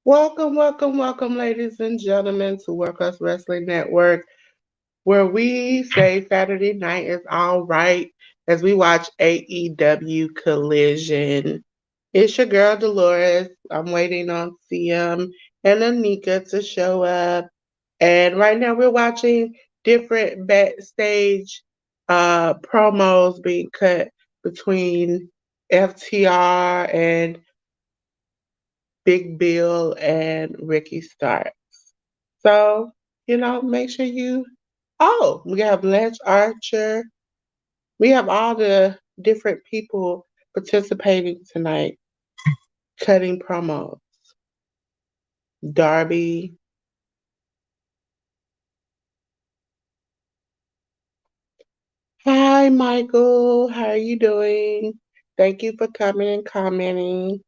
Welcome, ladies and gentlemen, to Workhouse Wrestling Network, where we say Saturday night is all right as we watch AEW Collision. It's your girl Dolores. I'm waiting on CM and Anika to show up. And right now we're watching different backstage promos being cut between FTR and Big Bill and Ricky Stark. So, make sure we have Lance Archer. We have all the different people participating tonight, cutting promos. Darby. Hi, Michael. How are you doing? Thank you for coming and commenting.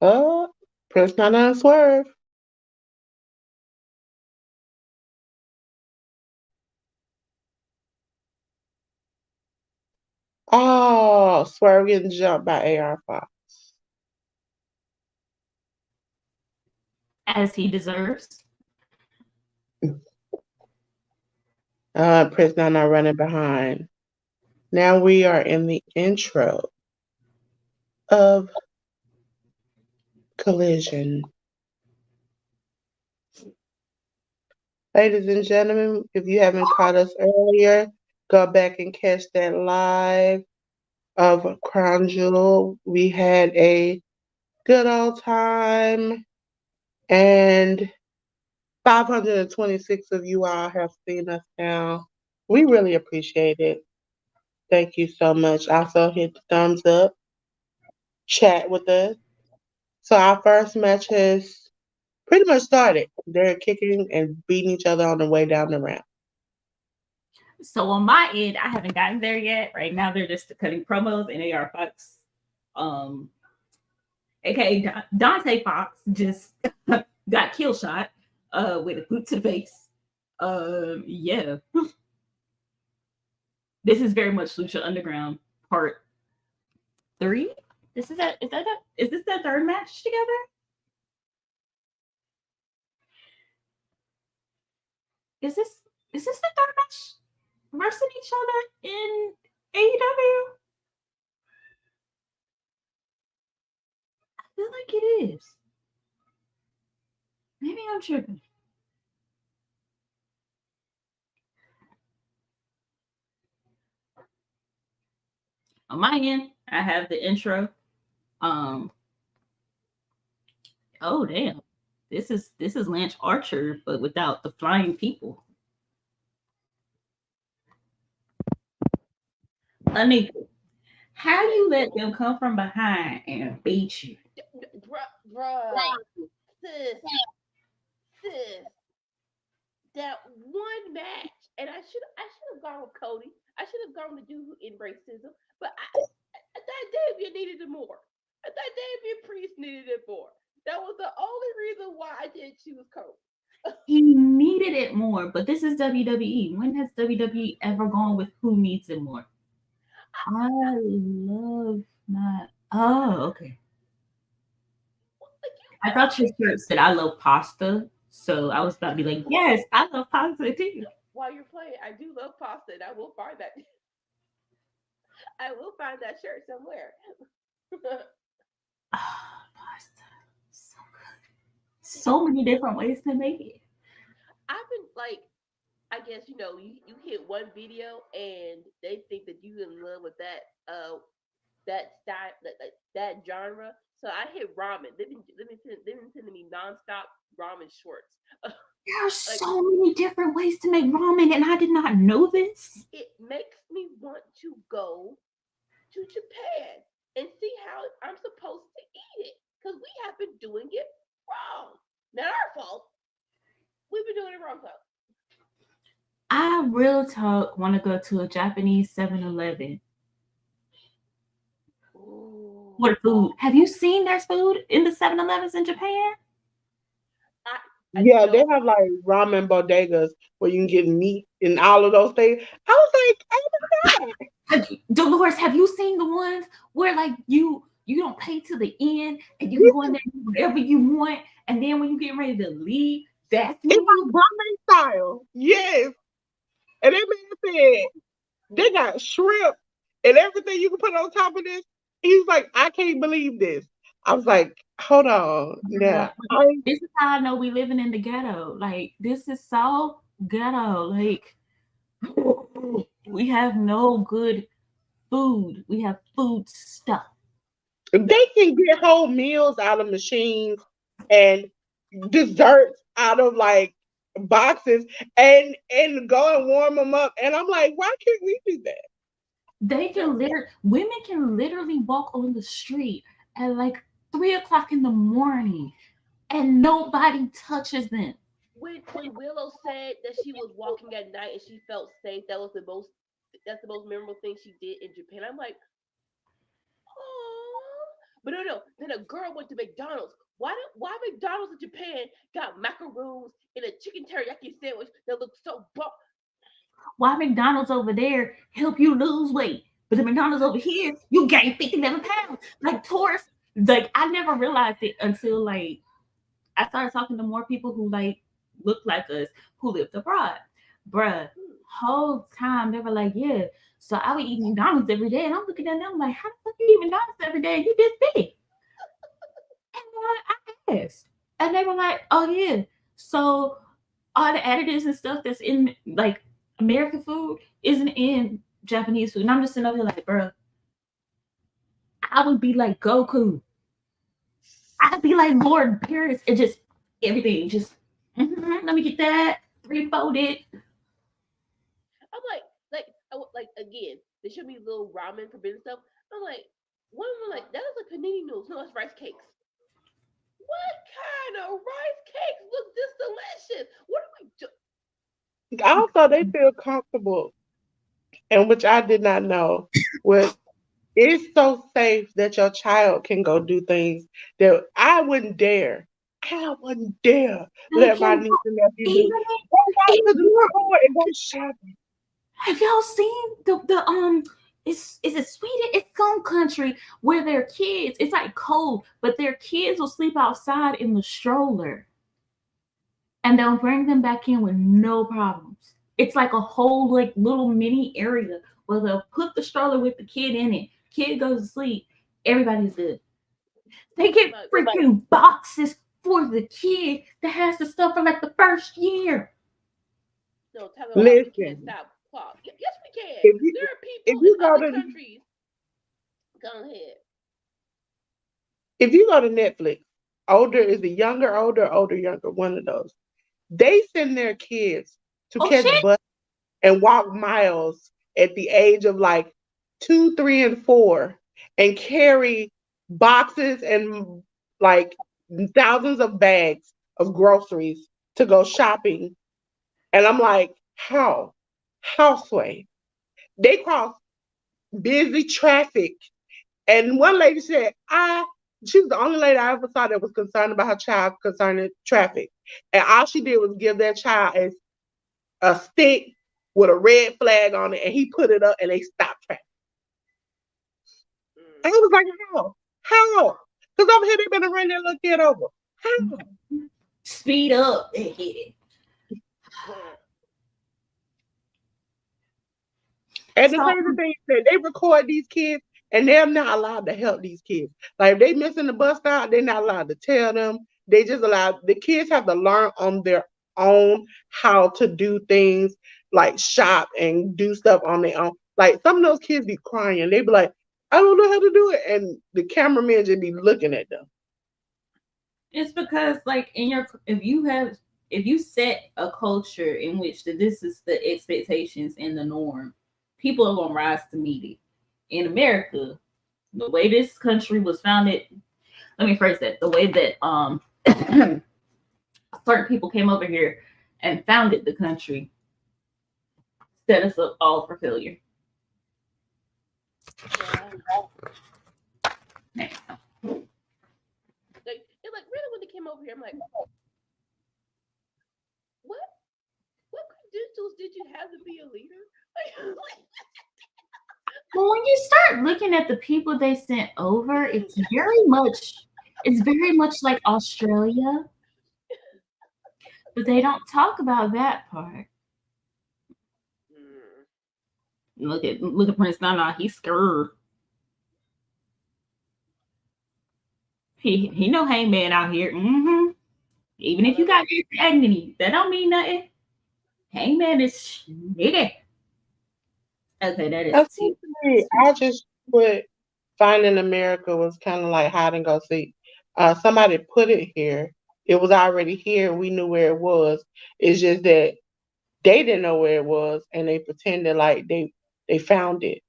Oh, Prince Nana and Swerve. Oh, Swerve getting jumped by AR Fox. As he deserves. Prince Nana running behind. Now we are in the intro of Collision. Ladies and gentlemen, if you haven't caught us earlier, go back and catch that live of Crown Jewel. We had a good old time, and 526 of you all have seen us now. We really appreciate it. Thank you so much. Also, hit the thumbs up, chat with us. So, our first match has pretty much started. They're kicking and beating each other on the way down the ramp. So on my end, I haven't gotten there yet. Right now, they're just cutting promos, and AR Fox, aka Dante Fox, just got kill shot with a boot to the face. Yeah. This is very much Lucha Underground Part 3. Is this the third match together? Is this the third match versing each other in AEW? I feel like it is. Maybe I'm tripping. On my end, I have the intro. Oh damn. This is Lance Archer, but without the flying people. Anika, how you let them come from behind and beat you? Bruh. Sis. That one match, and I should have gone with Cody. I should have gone with the dude who embraced racism, but I thought Damien needed it more. I thought Damien Priest needed it more. That was the only reason why I didn't choose Cody. He needed it more, but this is WWE. When has WWE ever gone with who needs it more? I love that. Oh, okay. I thought your shirt said I love pasta, so I was about to be like, yes, I love pasta too. While you're playing, I do love pasta, and I will find that. I will find that shirt somewhere. Pasta, so good. So many different ways to make it. I've been like, I guess you hit one video and they think that you in love with that style that genre. So I hit ramen. They've been sending me nonstop ramen shorts. There are so many different ways to make ramen, and I did not know this. It makes me want to go to Japan and see how I'm supposed to eat it because we have been doing it wrong. Not our fault. We've been doing it wrong, though. I real talk want to go to a Japanese 7-Eleven. What food? Have you seen their food in the 7-Elevens in Japan? Yeah, they have like ramen bodegas where you can get meat and all of those things. I was like, oh my God. Dolores, have you seen the ones where like you You don't pay to the end, and you can go in there and do whatever you want. And then when you get ready to leave, that's It's when like you. gourmet style. Yes. And that man said they got shrimp and everything you can put on top of this. He's like, I can't believe this. I was like, hold on. Uh, Now, this is how I know we living in the ghetto. Like this is so ghetto. Like we have no good food. We have food stuff. they can get whole meals out of machines and desserts out of like boxes and go and warm them up. And I'm like, why can't we do that? They No, can literally women can literally walk on the street at like 3 o'clock in the morning and nobody touches them. when Willow said that she was walking at night and she felt safe, that's the most memorable thing she did in Japan. I'm like, oh, but no. Then a girl went to McDonald's. Why McDonald's in Japan got macaroons and a chicken teriyaki sandwich that looks so bomb? Why McDonald's over there help you lose weight, but the McDonald's over here you gain 57 pounds? Like tourists, like I never realized it until like I started talking to more people who like look like us who lived abroad. Bruh, whole time they were like, yeah. So I would eat McDonald's every day, and I'm looking at them like, how the fuck you eat McDonald's every day? You this big? And I asked, and they were like, oh yeah. So all the additives and stuff that's in like American food isn't in Japanese food. And I'm just sitting over here like, bruh, I would be like Goku. I'd be like Lord Paris and just everything. Just let me get that three-folded. I'm like again, they show me little ramen forbidden stuff. I'm like, one of them like that is a panini noodles. No, it's rice cakes. What kind of rice cakes look this delicious? What are we doing? Also, they feel comfortable, and which I did not know. With it's so safe that your child can go do things that I wouldn't dare. I wouldn't dare They let my can niece and nephew do. even Go walk in to the Europe. store and go shopping. Have y'all seen the is it Sweden? It's some country where their kids, it's like cold, but their kids will sleep outside in the stroller and they'll bring them back in with no problems. It's like a whole like little mini area where they'll put the stroller with the kid in it. Kid goes to sleep. Everybody's good. They get Like, freaking boxes for the kid that has the stuff for like the first year. no, talking about we can't Listen, stop clock. Yes, we can. if you There are if people in you go other to countries. Go ahead. if you go to Netflix, older is the younger, older, younger, one of those. They send their kids to Oh catch shit! bus and walk miles at the age of like 2, 3, and 4 and carry boxes and like thousands of bags of groceries to go shopping. And I'm like, how? Houseway. They cross busy traffic. And one lady said, she was the only lady I ever saw that was concerned about her child concerning traffic. And all she did was give that child a stick with a red flag on it, and he put it up, and they stopped traffic. Mm. And I was like, how? How? Because over here they've been running that little kid over. How? Speed up and hit it. And the So crazy thing is that they record these kids, and they're not allowed to help these kids. Like if they missing the bus stop, they're not allowed to tell them. They just allow the kids have to learn on their own how to do things like shop and do stuff on their own. Like some of those kids be crying. They be like, I don't know how to do it. And the cameraman just be looking at them. it's because like in your if you set a culture in which this is the expectations and the norm, people are gonna rise to meet it. In America, the way this country was founded, let me phrase that, the way that certain people came over here and founded the country set us up all for failure. Yeah. Now, Like really when they came over here, I'm like, what credentials did you have to be a leader? Like, Well, when you start looking at the people they sent over, it's very much like Australia, but they don't talk about that part. Mm. Look at Prince Nana, he's scared. He know Hangman out here. Even if you got agony, that don't mean nothing. Hangman is nigga. Okay, that is too. Essentially, I just put Finding America was kind of like hide and go seek. Somebody put it here. It was already here. We knew where it was. It's just that they didn't know where it was, and they pretended like they found it.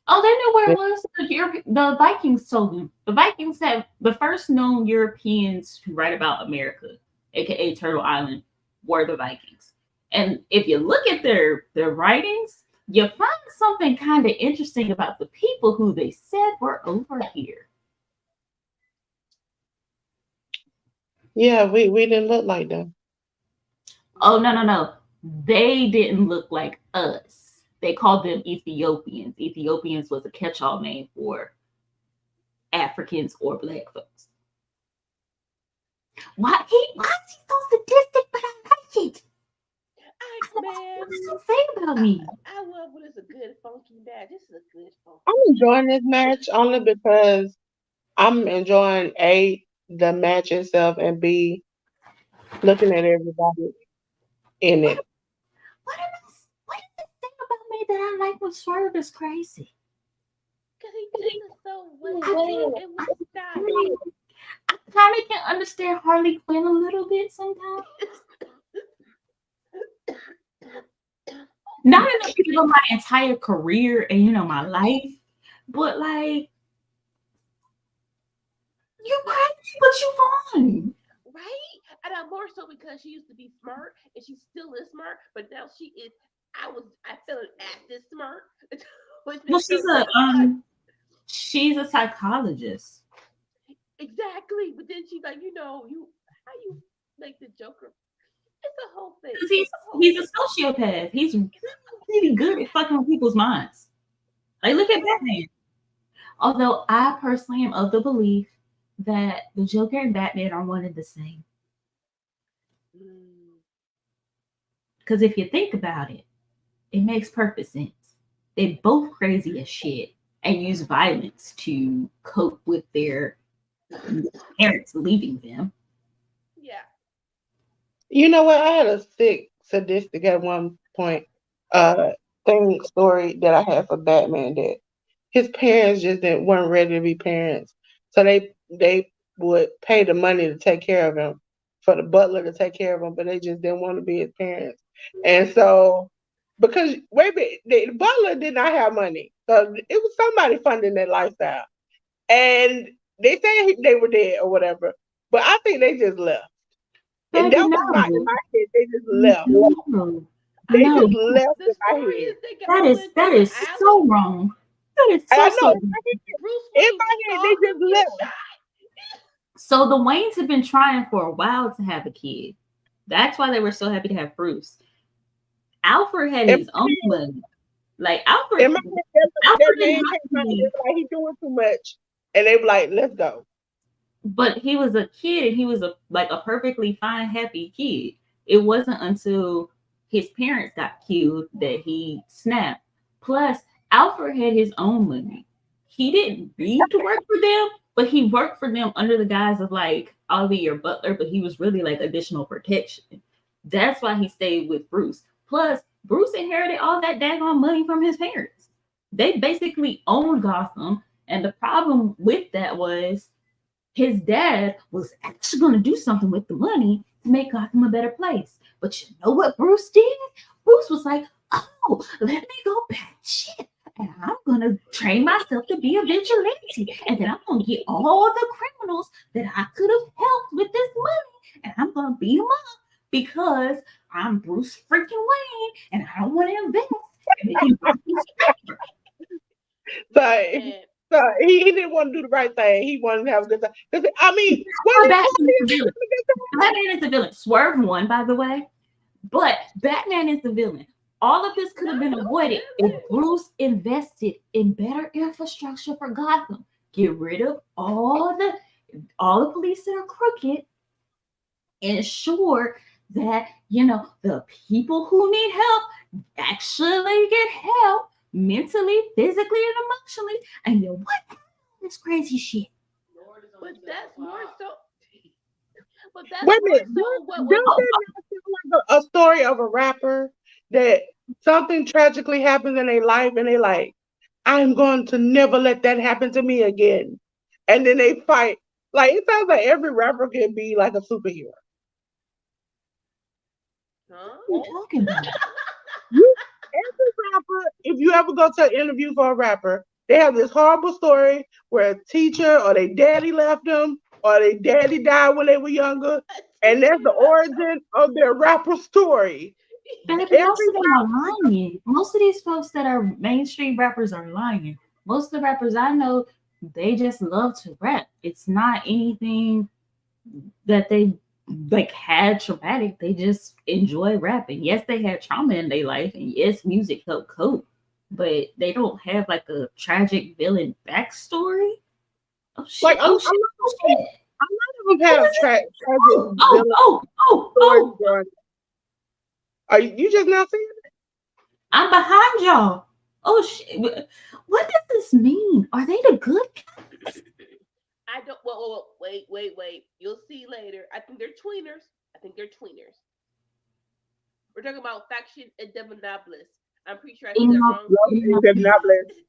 Oh, they knew where it was. The Vikings told them. The Vikings have the first known Europeans to write about America, aka Turtle Island, were the Vikings. And if you look at their writings, you find something kind of interesting about the people who they said were over here. Yeah, we didn't look like them. Oh no. They didn't look like us. They called them Ethiopians. Ethiopians was a catch-all name for Africans or black folks. Why is he so sadistic, but I like it? Man, What does it say about me? I love when it's a good funky match. This is a good funky. I'm enjoying this match only because I'm enjoying the match itself, and B looking at everybody in What, it. what is the thing about me that I like when Swerve is crazy? Because he did it so well. I It was style. I kind of can understand Harley Quinn a little bit sometimes. Not enough to give up my entire career and my life, but like you crazy, but you fine. Right? And I'm more so because she used to be smart and she still is smart, but now she is I feel it at this smart. Which Well, makes her look she's a psychologist. exactly. But then she's like, how you make the Joker. It's a whole thing. Because he's a sociopath. He's really good at fucking with people's minds. Like look at Batman. Although I personally am of the belief that the Joker and Batman are one and the same. Because if you think about it, it makes perfect sense. They're both crazy as shit and use violence to cope with their parents leaving them. Yeah. You know what? I had a sick sadistic at one point story that I had for Batman that his parents just weren't ready to be parents. So they would pay the money to take care of him, for the butler to take care of him, but they just didn't want to be his parents. And so because wait a minute, the butler did not have money. So it was somebody funding their lifestyle. And they said they were dead or whatever. But I think they just left. And Baby, that was my in no. my head. They just left. No. They No. just left The in my story head. is they all That is went that to is the so alley. wrong. That is I so know wrong. Bruce in Wayne my head saw they him just get left. shot. So the Waynes have been trying for a while to have a kid. That's why they were so happy to have Bruce. Alfred had In his own money. Like in Alfred, my head, that Alfred man didn't have came to out and be, was like, he doing too much. And they were like, let's go. but he was a kid and he was a perfectly fine, happy kid. It wasn't until his parents got killed that he snapped. Plus, Alfred had his own money. He didn't need to work for them, but he worked for them under the guise of like, I'll be your butler, but he was really like additional protection. That's why he stayed with Bruce. Plus, Bruce inherited all that daggone money from his parents. They basically owned Gotham, and the problem with that was his dad was actually going to do something with the money to make Gotham a better place. But you know what Bruce did? Bruce was like, oh, let me go back shit. And I'm going to train myself to be a vigilante. And then I'm going to get all the criminals that I could have helped with this money. And I'm going to beat them up because I'm Bruce freaking Wayne. And I don't want to invest in making Gotham So, so he didn't want to do the right thing. He wanted to have a good time. Because, I mean, what Batman is is the villain. Batman is the villain. Swerve won, by the way. But Batman is the villain. All of this could have Not been no avoided if pimping. Bruce invested in better infrastructure for Gotham. Get rid of all the police that are crooked. Ensure that the people who need help actually get help mentally, physically, and emotionally. And what this crazy shit? But that's more so. But that's Wait a more minute, so what don't Oh, was. that not sound like a story of a rapper that something tragically happens in their life and they like, I'm going to never let that happen to me again. And then they fight. Like it sounds like every rapper can be like a superhero. Huh? what are you talking about? You every rapper, if you ever go to an interview for a rapper, they have this horrible story where a teacher or their daddy left them or their daddy died when they were younger. A And that's teacher the left them. origin of their rapper story. Baby, most Every of them are lying. Most of these folks that are mainstream rappers are lying. Most of the rappers I know, they just love to rap. It's not anything that they like had traumatic. They just enjoy rapping. Yes, they had trauma in their life, and yes, music helped cope, but they don't have like a tragic villain backstory. Oh like shit! Oh shit! Oh shit! a lot of them What have is it? tragic Oh oh villain oh oh stories oh! growing. Are you just not seeing it? I'm behind y'all. Oh shit! What does this mean? Are they the good guys? I don't. Wait. You'll see later. I think they're tweeners. I think they're tweeners. We're talking about faction and Demonopolis. I'm pretty sure I said You that know, wrong. you know, Except not blessed.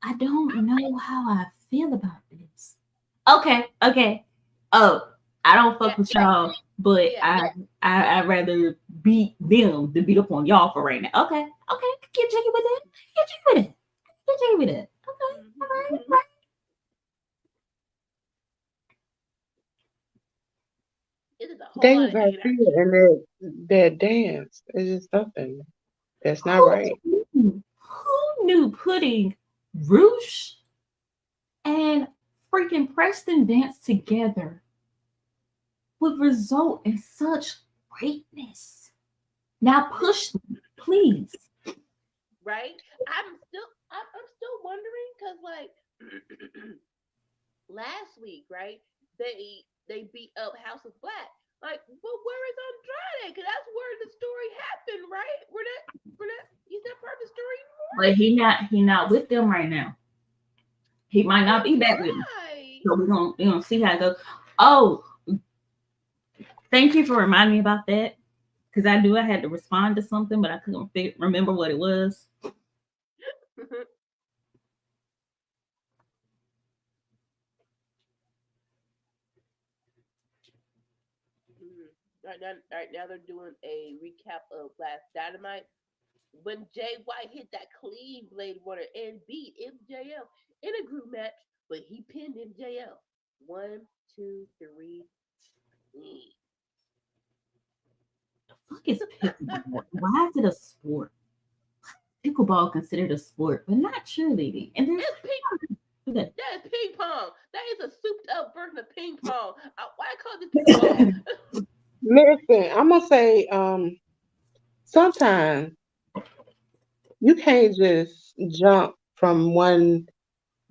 I don't know how I feel about this. Okay, okay. Oh, I don't Yeah, fuck with y'all, but yeah. I'd rather beat them than beat up on y'all for right now. Okay, okay, get jiggy with it. Get jiggy with it. Get jiggy with it. Okay, all right, all Mhm. right. It is a whole They lot was of out hate there action. and that dance. It's just something that's not Who right. who knew putting Roosh and freaking Preston dance together would result in such greatness? Now This push me, please. right. I'm still wondering because like last week, right? They beat up House of Black. Like, but where is Andrade? Because that's where the story happened, right? Where that he's not part of the story anymore. But he not with them right now. He might not But be back with them. why? So we're gonna see how it goes. Oh, thank you for reminding me about that. Because I knew I had to respond to something, but I couldn't remember what it was. Right now they're doing a recap of last Dynamite when Jay White hit that clean Blade Runner and beat MJF in a group match, but he pinned MJF. One, two, three. Mm. Fuck is pickleball? Why is it a sport? Pickleball considered a sport, but not cheerleading. And there's It's ping. that. That is ping pong. That is a souped up version of ping pong. Why I call this pickleball? Listen, I'm gonna say, sometimes you can't just jump from one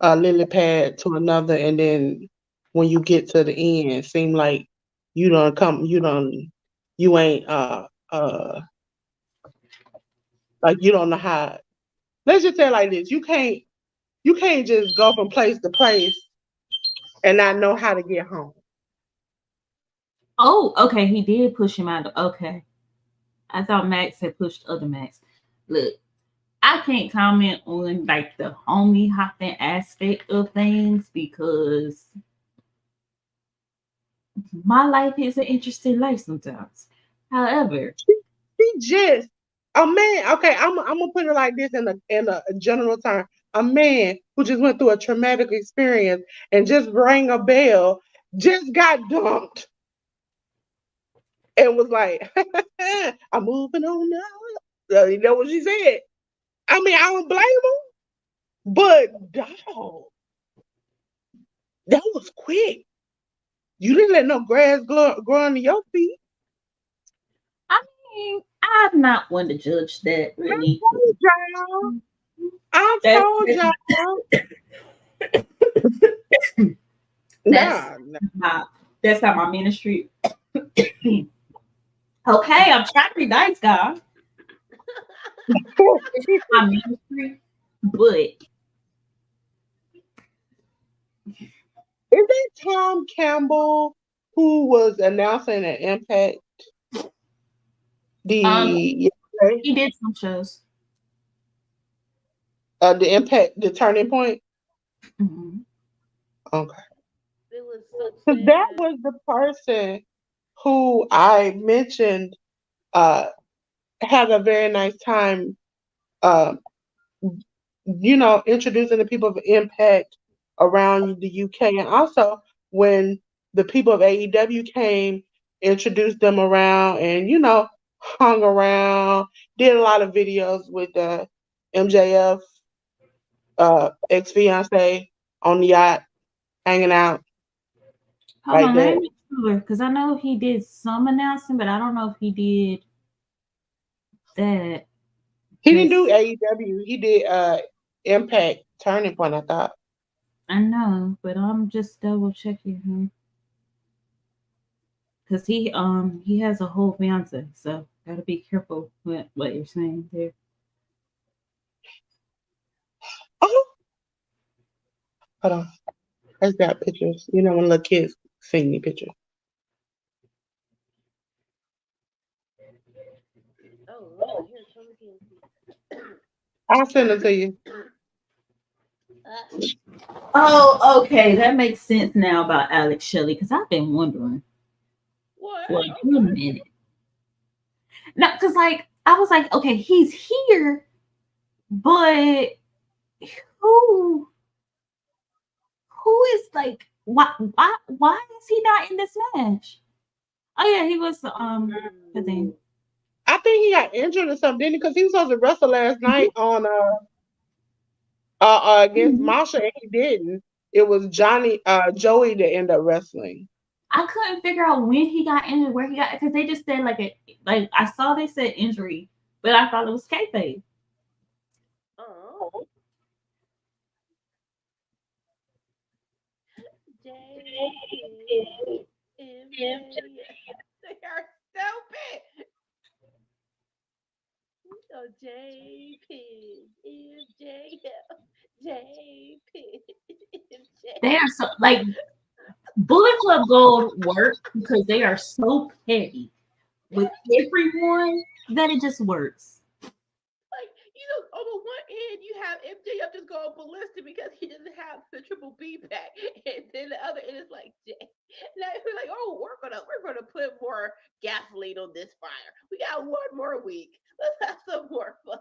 lily pad to another, and then when you get to the end, seem like you ain't like you don't know how. Let's just say it like this: you can't just go from place to place and not know how to get home. Oh, okay. He did push him out. Okay. I thought Max had pushed other Max. Look, I can't comment on like the homie hopping aspect of things because my life is an interesting life sometimes. However, He just a man. Okay, I'm gonna put it like this in a general term. A man who just went through a traumatic experience and just rang a bell, just got dumped and was like, "I'm moving on now." You know what she said? I mean, I don't blame him, but dog, that was quick. You didn't let no grass grow under your feet. I mean, I'm not one to judge that, I Brittany. told y'all. I That's told that's y'all. that's Nah, nah. not that's not my ministry. Okay, I'm trying to be nice, guy. It's not my ministry, but Is that Tom Campbell who was announcing an Impact um, the yesterday? he did some shows. The Impact, the Turning Point? Mhm. Okay. It was so Because that sad. was the person who I mentioned uh, had a very nice time, uh, introducing the people of Impact around the UK. And also, when the people of AEW came, introduced them around and, hung around, did a lot of videos with MJF, ex fiance on the yacht, hanging out Hold like on, let that. me make sure because I know he did some announcing, but I don't know if he did that. He didn't do Because AEW. He did Impact Turning Point, I thought. I know, but I'm just double checking him because he has a whole fiance, so gotta be careful with what you're saying there. Oh, hold on. I just got pictures. When little kids send me pictures. Oh Lord, here it comes again. I'll send them to you. uh, Oh, okay, that makes sense now about Alex Shelley because I've been wondering what? for a good Okay. minute. No, because like I was like, okay, he's here, but who who is like why is he not in this match? Oh yeah, he was the Mm. thing. I think he got injured or something, didn't he? Because he was supposed to wrestle last night on against Mhm. Masha and he didn't. It was Joey that ended up wrestling. I couldn't figure out when he got injured, where he got because they just said like I saw they said injury, but I thought it was kayfabe. Oh, JP, MJ. They are stupid. Oh, JP, MJ, JP, They MJ. are so like Bullet Club Gold work because they are so petty with everyone that it just works. Like, on the one end, you have MJF just going ballistic because he doesn't have the triple B back, and then the other end is like Jay. Like, we're like, oh, we're gonna put more gasoline on this fire. We got one more week. Let's have some more fun.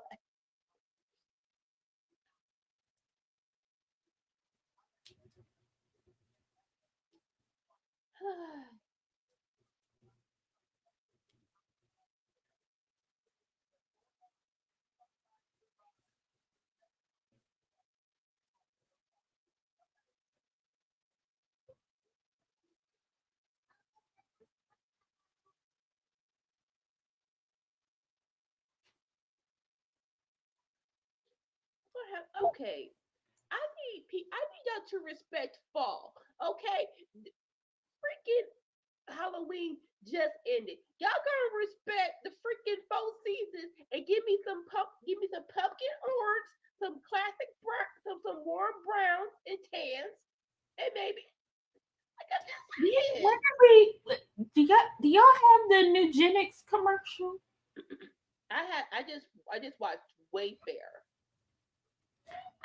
Okay, I need y'all to respect fall. Okay, freaking Halloween just ended. Y'all gotta respect the freaking fall season and give me some pumpkin orange, some classic brown, some warm browns and tans, and maybe like I'm just Yeah, when saying. are we? Do y'all have the Nugenics commercial? I just watched Wayfair.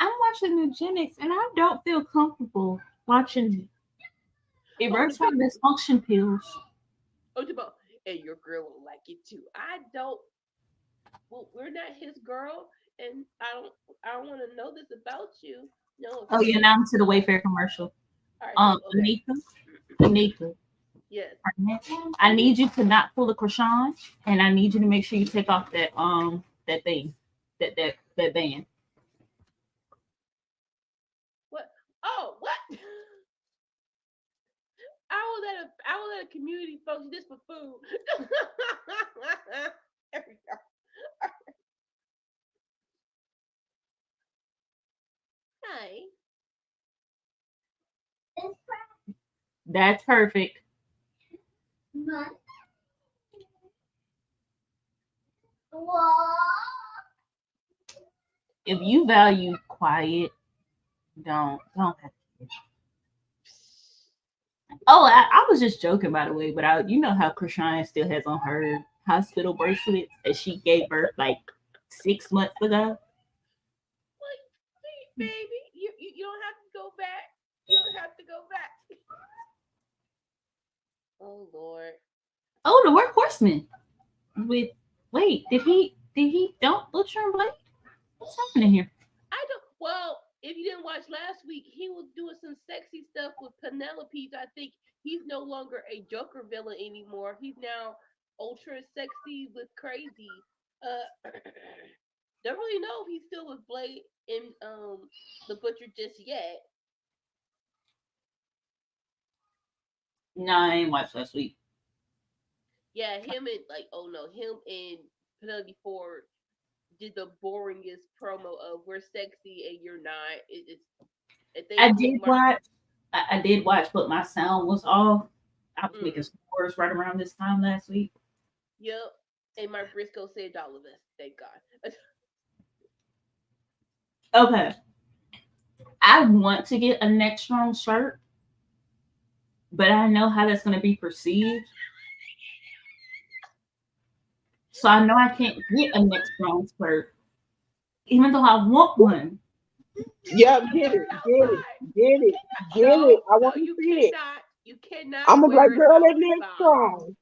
I'm watching Nugenics and I don't feel comfortable watching Oh, the erectile people. dysfunction pills. Oh, the people. And your girl will like it too. I don't. Well, we're not his girl, and I don't want to know this about you. No Oh yeah, offense. now I'm to the Wayfair commercial. All right, so okay. Anika, Yes. I need you to not pull a Krishan, and I need you to make sure you take off that thing, that band. What? Oh, what? I will let a community function just for food. There we go. Hi. That's perfect. If you value quiet, don't have kids. Oh, I was just joking by the way, but you know how Krishan still has on her hospital bracelets that she gave birth like 6 months ago. Like, baby, you don't have to go back. You don't have to go back. Oh Lord. Oh, the workhorseman. With wait, did he don't butcher and blade? What's happening here? I don't. Well, if you didn't watch last week, he was doing some sexy stuff with Penelope. I think he's no longer a Joker villain anymore. He's now ultra sexy with crazy. Don't really know if he's still with Blade and the Butcher just yet. No, I ain't watched last week. Yeah, him and like oh no, him and Penelope Ford did the boringest promo of "We're sexy and you're not." It's if they I took did my watch. I did watch, but my sound was off. I was making mm, scores right around this time last week. yep, and Mark Briscoe saved all of us. Thank God. Okay, I want to get a neck strong shirt, but I know how that's going to be perceived. So I know I can't get a neck strong shirt, even though I want one. Yeah, You get wear it, it get it, outside. get You it, cannot. get it. No, I no, want to you see it. cannot. You cannot I'm gonna be like, wear it girl, that neck outside. strong.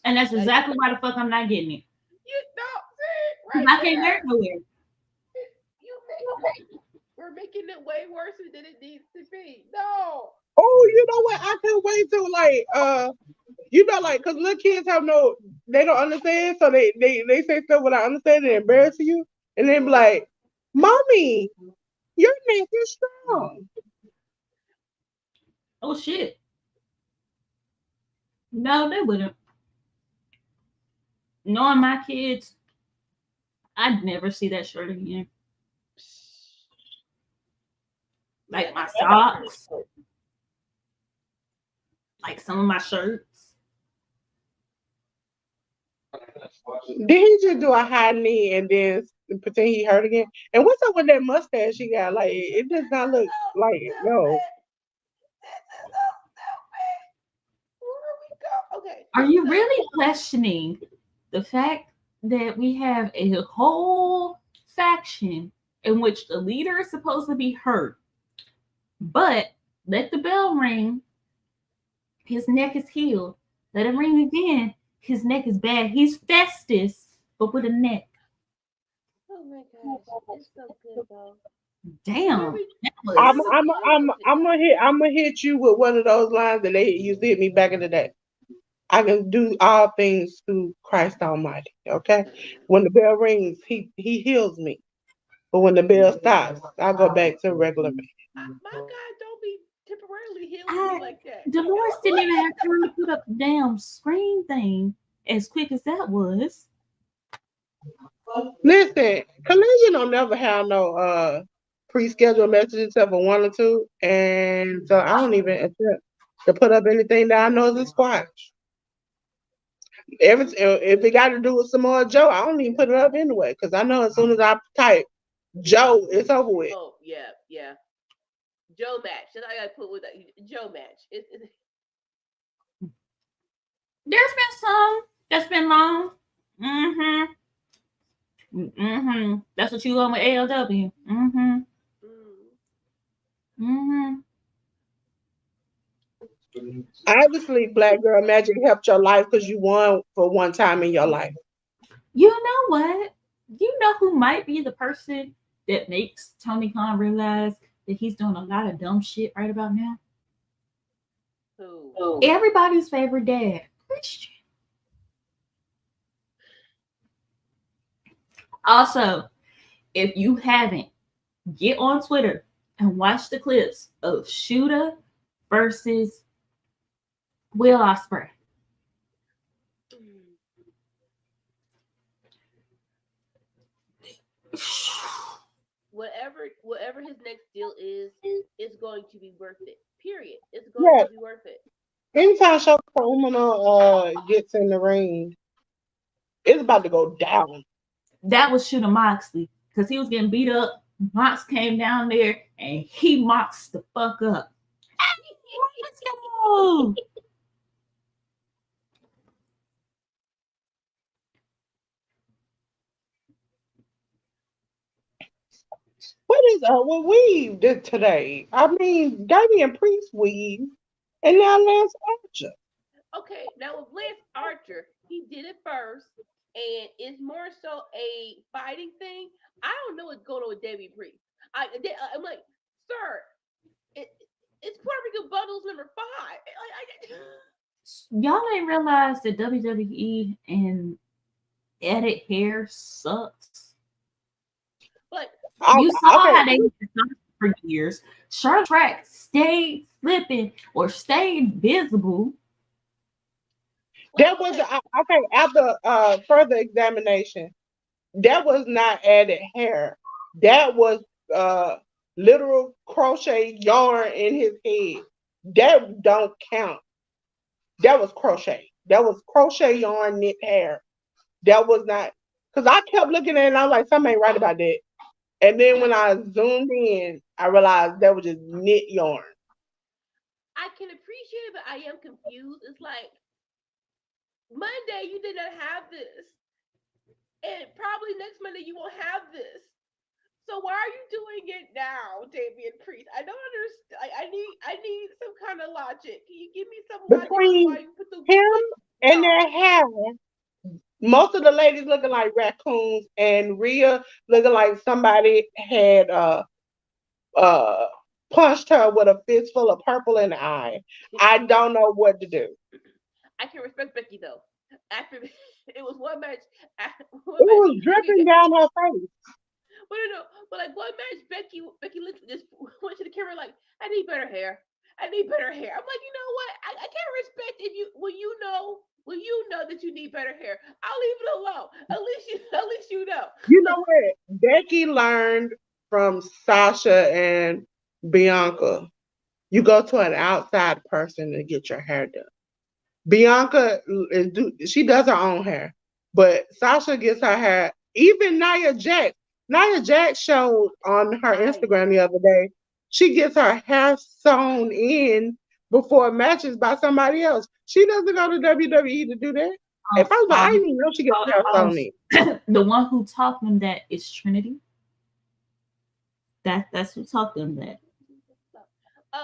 And that's Like exactly why the fuck I'm not getting it. you know, see Because right I can't wear there. it nowhere. You make we're making it way worse than it needs to be. No. Oh, you know what? I can't wait till like, cause little kids have they don't understand, so they say stuff without understanding and embarrassing you, and they be like, "Mommy, your neck is strong." Oh shit. No, they wouldn't. Knowing my kids, I'd never see that shirt again. Yeah, Like my that socks, like some of my shirts. Did he just do a high knee and then pretend he hurt again? And what's up with that mustache he got? Like it does not look so like no. stupid. This is so stupid. Where we go? Okay, Are you so really questioning the fact that we have a whole faction in which the leader is supposed to be hurt, but let the bell ring, his neck is healed. Let it ring again, his neck is bad. He's Festus, but with a neck. oh my gosh, it's so good though. Where Damn, we that I'm was. where we I'm going I'm with it I'm though? gonna hit you with one of those lines that they used to hit me back in the day. I can do all things through Christ Almighty. Okay, when the bell rings, he heals me. But when the bell stops, I go back to regular me. My God, don't be temporarily healing me I, like that. Dolores didn't even have time to put up the damn screen thing as quick as that was. Listen, Collision don't never have no pre-scheduled messages except for one or two, and so I don't even attempt to put up anything that I know is a squash. If it got to do with Samoa Joe, I don't even put it up anyway because I know as soon as I type Joe, it's over with. Oh yeah, yeah. Joe match. That's all I gotta put with that. Joe match. There's been some that's been long. Mm-hmm. Mm-hmm. That's what you want with ALW. Mm-hmm. mm, Mm-hmm. Obviously, Black Girl Magic helped your life because you won for one time in your life. You know what? You know who might be the person that makes Tony Khan realize that he's doing a lot of dumb shit right about now? who? Everybody's favorite dad, Christian. Also, if you haven't, get on Twitter and watch the clips of Shooter versus Will Ospreay. Mm. whatever his next deal is, it's going to be worth it. Period. It's going Yeah, to be worth it. anytime Shota Umino gets in the ring, it's about to go down. That was Shooter Moxley because he was getting beat up. Mox came down there and he mocks the fuck up. Let's go. What is what weave did today? I mean, Damian Priest weave, and now Lance Archer. Okay, now with Lance Archer, he did it first, and it's more so a fighting thing. I don't know what's going on with Debbie Priest. I'm like, sir, it, it's Puerto Rico Bundles number 5. Y'all ain't realized that WWE and edit hair sucks. But You saw Okay, how they did for years. Charlotte track stayed slipping or stayed visible. that was okay. After further examination, that was not added hair. That was literal crochet yarn in his head. That don't count. That was crochet. That was crochet yarn knit hair. That was not because I kept looking at it and I was like, something ain't right about that. And then when I zoomed in, I realized that was just knit yarn. I can appreciate it, but I am confused. It's like Monday you did not have this, and probably next Monday you won't have this. So why are you doing it now, Damian Priest? I don't understand. I need some kind of logic. Can you give me some logic on Between why you put the him foot and yarn? their hair, most of the ladies looking like raccoons, and Rhea looking like somebody had uh punched her with a fistful of purple in the eye. I don't know what to do. I can respect Becky though. After it was one match, It one match. was dripping down her face. But no, but like one match, Becky Lynch just went to the camera like, I need better hair. I need better hair. I'm like, you know what? I can't respect if you when you know that you need better hair. I'll leave it alone. At least you know. You So know what? Becky learned from Sasha and Bianca. You go to an outside person to get your hair done. Bianca she does her own hair, but Sasha gets her hair. Even Nia Jax. Nia Jax showed on her I Instagram the other day. She gets her hair sewn in before matches by somebody else. She doesn't go to WWE to do that. At first, I didn't even know she gets her hair sewn in. The one who taught them that is Trinity. That's who taught them that.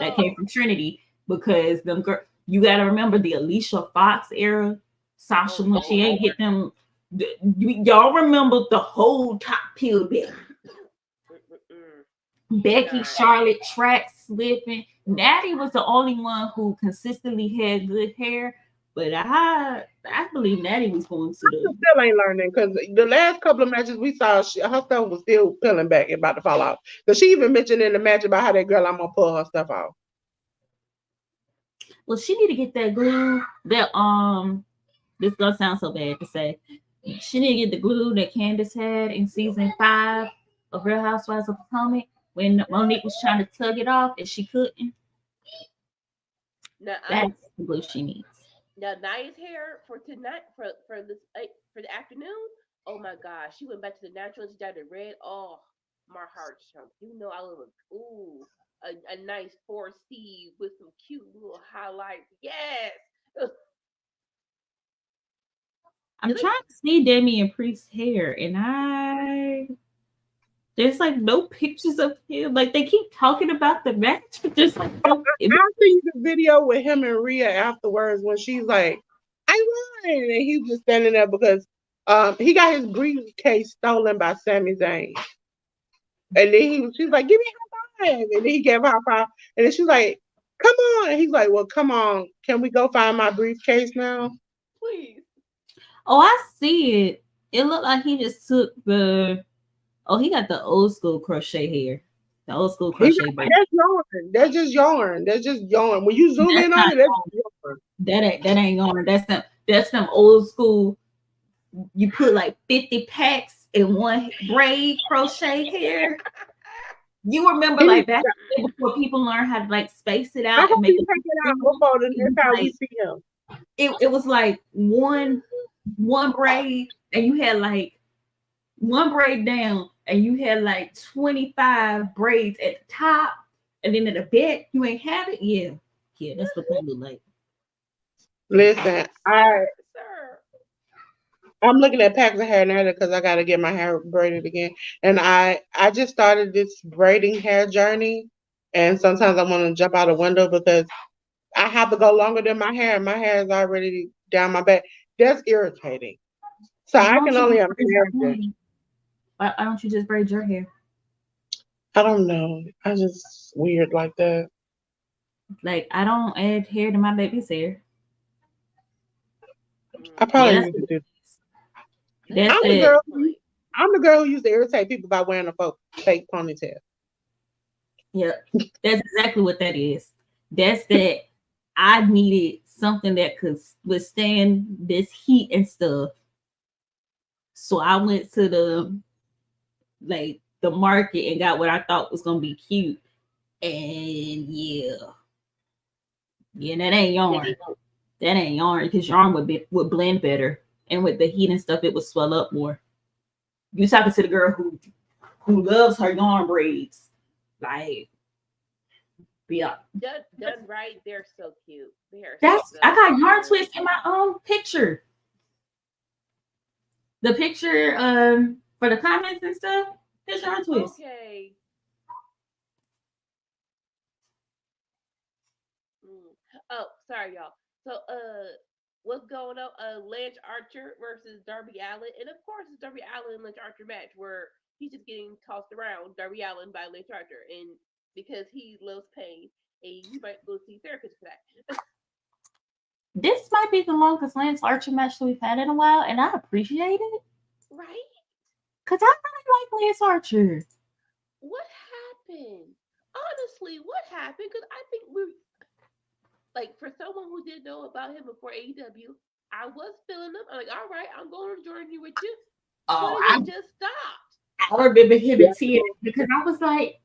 That came from Trinity because them girl. You got to remember the Alicia Fox era. Sasha when she ain't get them. Y'all remember the whole top pill bit. Becky, Charlotte, track slipping. Natty was the only one who consistently had good hair, but I believe Natty was going to She still ain't learning because the last couple of matches we saw, her stuff was still peeling back and about to fall off. Because she even mentioned in the match about how that girl, I'm gonna pull her stuff off. Well, she need to get that glue. That this gonna sound so bad to say. She need to get the glue that Candace had in season 5 of Real Housewives of Potomac when Monique was trying to tug it off and she couldn't. Now, That's the glue she needs. now Nia's hair for tonight for this for the afternoon. Oh my gosh, she went back to the natural. She dyed it red. Oh, my heart chunk. You know I love a nice 4C with some cute little highlights. Yes. I'm trying to see Damian Priest's hair, and there's like no pictures of him. Like they keep talking about the match, but there's like no. I'll see the video with him and Rhea afterwards when she's like, I won, and he's just standing there because he got his briefcase stolen by Sami Zayn. And then she's like, give me a high five. And then he gave her a high five. And then she's like, come on. And he's like, well, come on. Can we go find my briefcase now? Please. Oh, I see it. It looked like he just took the. Oh, he got the old school crochet hair. The old school crochet. That's yarn. That's just yarn. That's just yarn. When you zoom in on it, that's yarn. That ain't yarn. That's them old school. You put like 50 packs in one braid crochet hair. You remember He, like back in the day before people learned how to like space it I out hope and he make take it it out real, before the it was next time we like see him. it was like one braid and you had like one braid down and you had like 25 braids at the top and then at the back you ain't have it. Yeah, that's what that look like. Listen, Sir. I'm looking at packs of hair now because I got to get my hair braided again. And I just started this braiding hair journey. And sometimes I want to jump out a window because I have to go longer than my hair. And my hair is already down my back. That's irritating. So Why I don't can you only just braid your imagine. hair? Why don't you just braid your hair? I don't know. I just weird like that. Like I don't add hair to my baby's hair. I Yeah, probably need to do. that's I'm the the girl. I'm the girl who used to irritate people by wearing a fake ponytail. yeah. That's exactly what that is. That's that I needed something that could withstand this heat and stuff. So I went to the market and got what I thought was gonna be cute. And yeah, that ain't yarn. That ain't yarn because yarn would blend better. And with the heat and stuff, it would swell up more. You talking to the girl who loves her yarn braids. Like, yeah. Done right, they're so cute. They're That's so I got yarn cute. twist in my own picture. The picture for the comments and stuff, there's yarn twist. Okay. Oh, sorry, y'all. So, what's going on? Lance Archer versus Darby Allin, and of course, it's Darby Allin Lance Archer match where he's just getting tossed around Darby Allin by Lance Archer, and because he loves pain, and you might go see a therapist for that. This might be the longest Lance Archer match that we've had in a while, and I appreciate it. Right? Because I really like Lance Archer. What happened? Honestly, what happened? Because I think we like for someone who didn't know about him before AEW, I was feeling him. I'm like, all right, I'm going to join you with you. But Oh, it just stopped. I remember him Yeah. and Tia because I was like,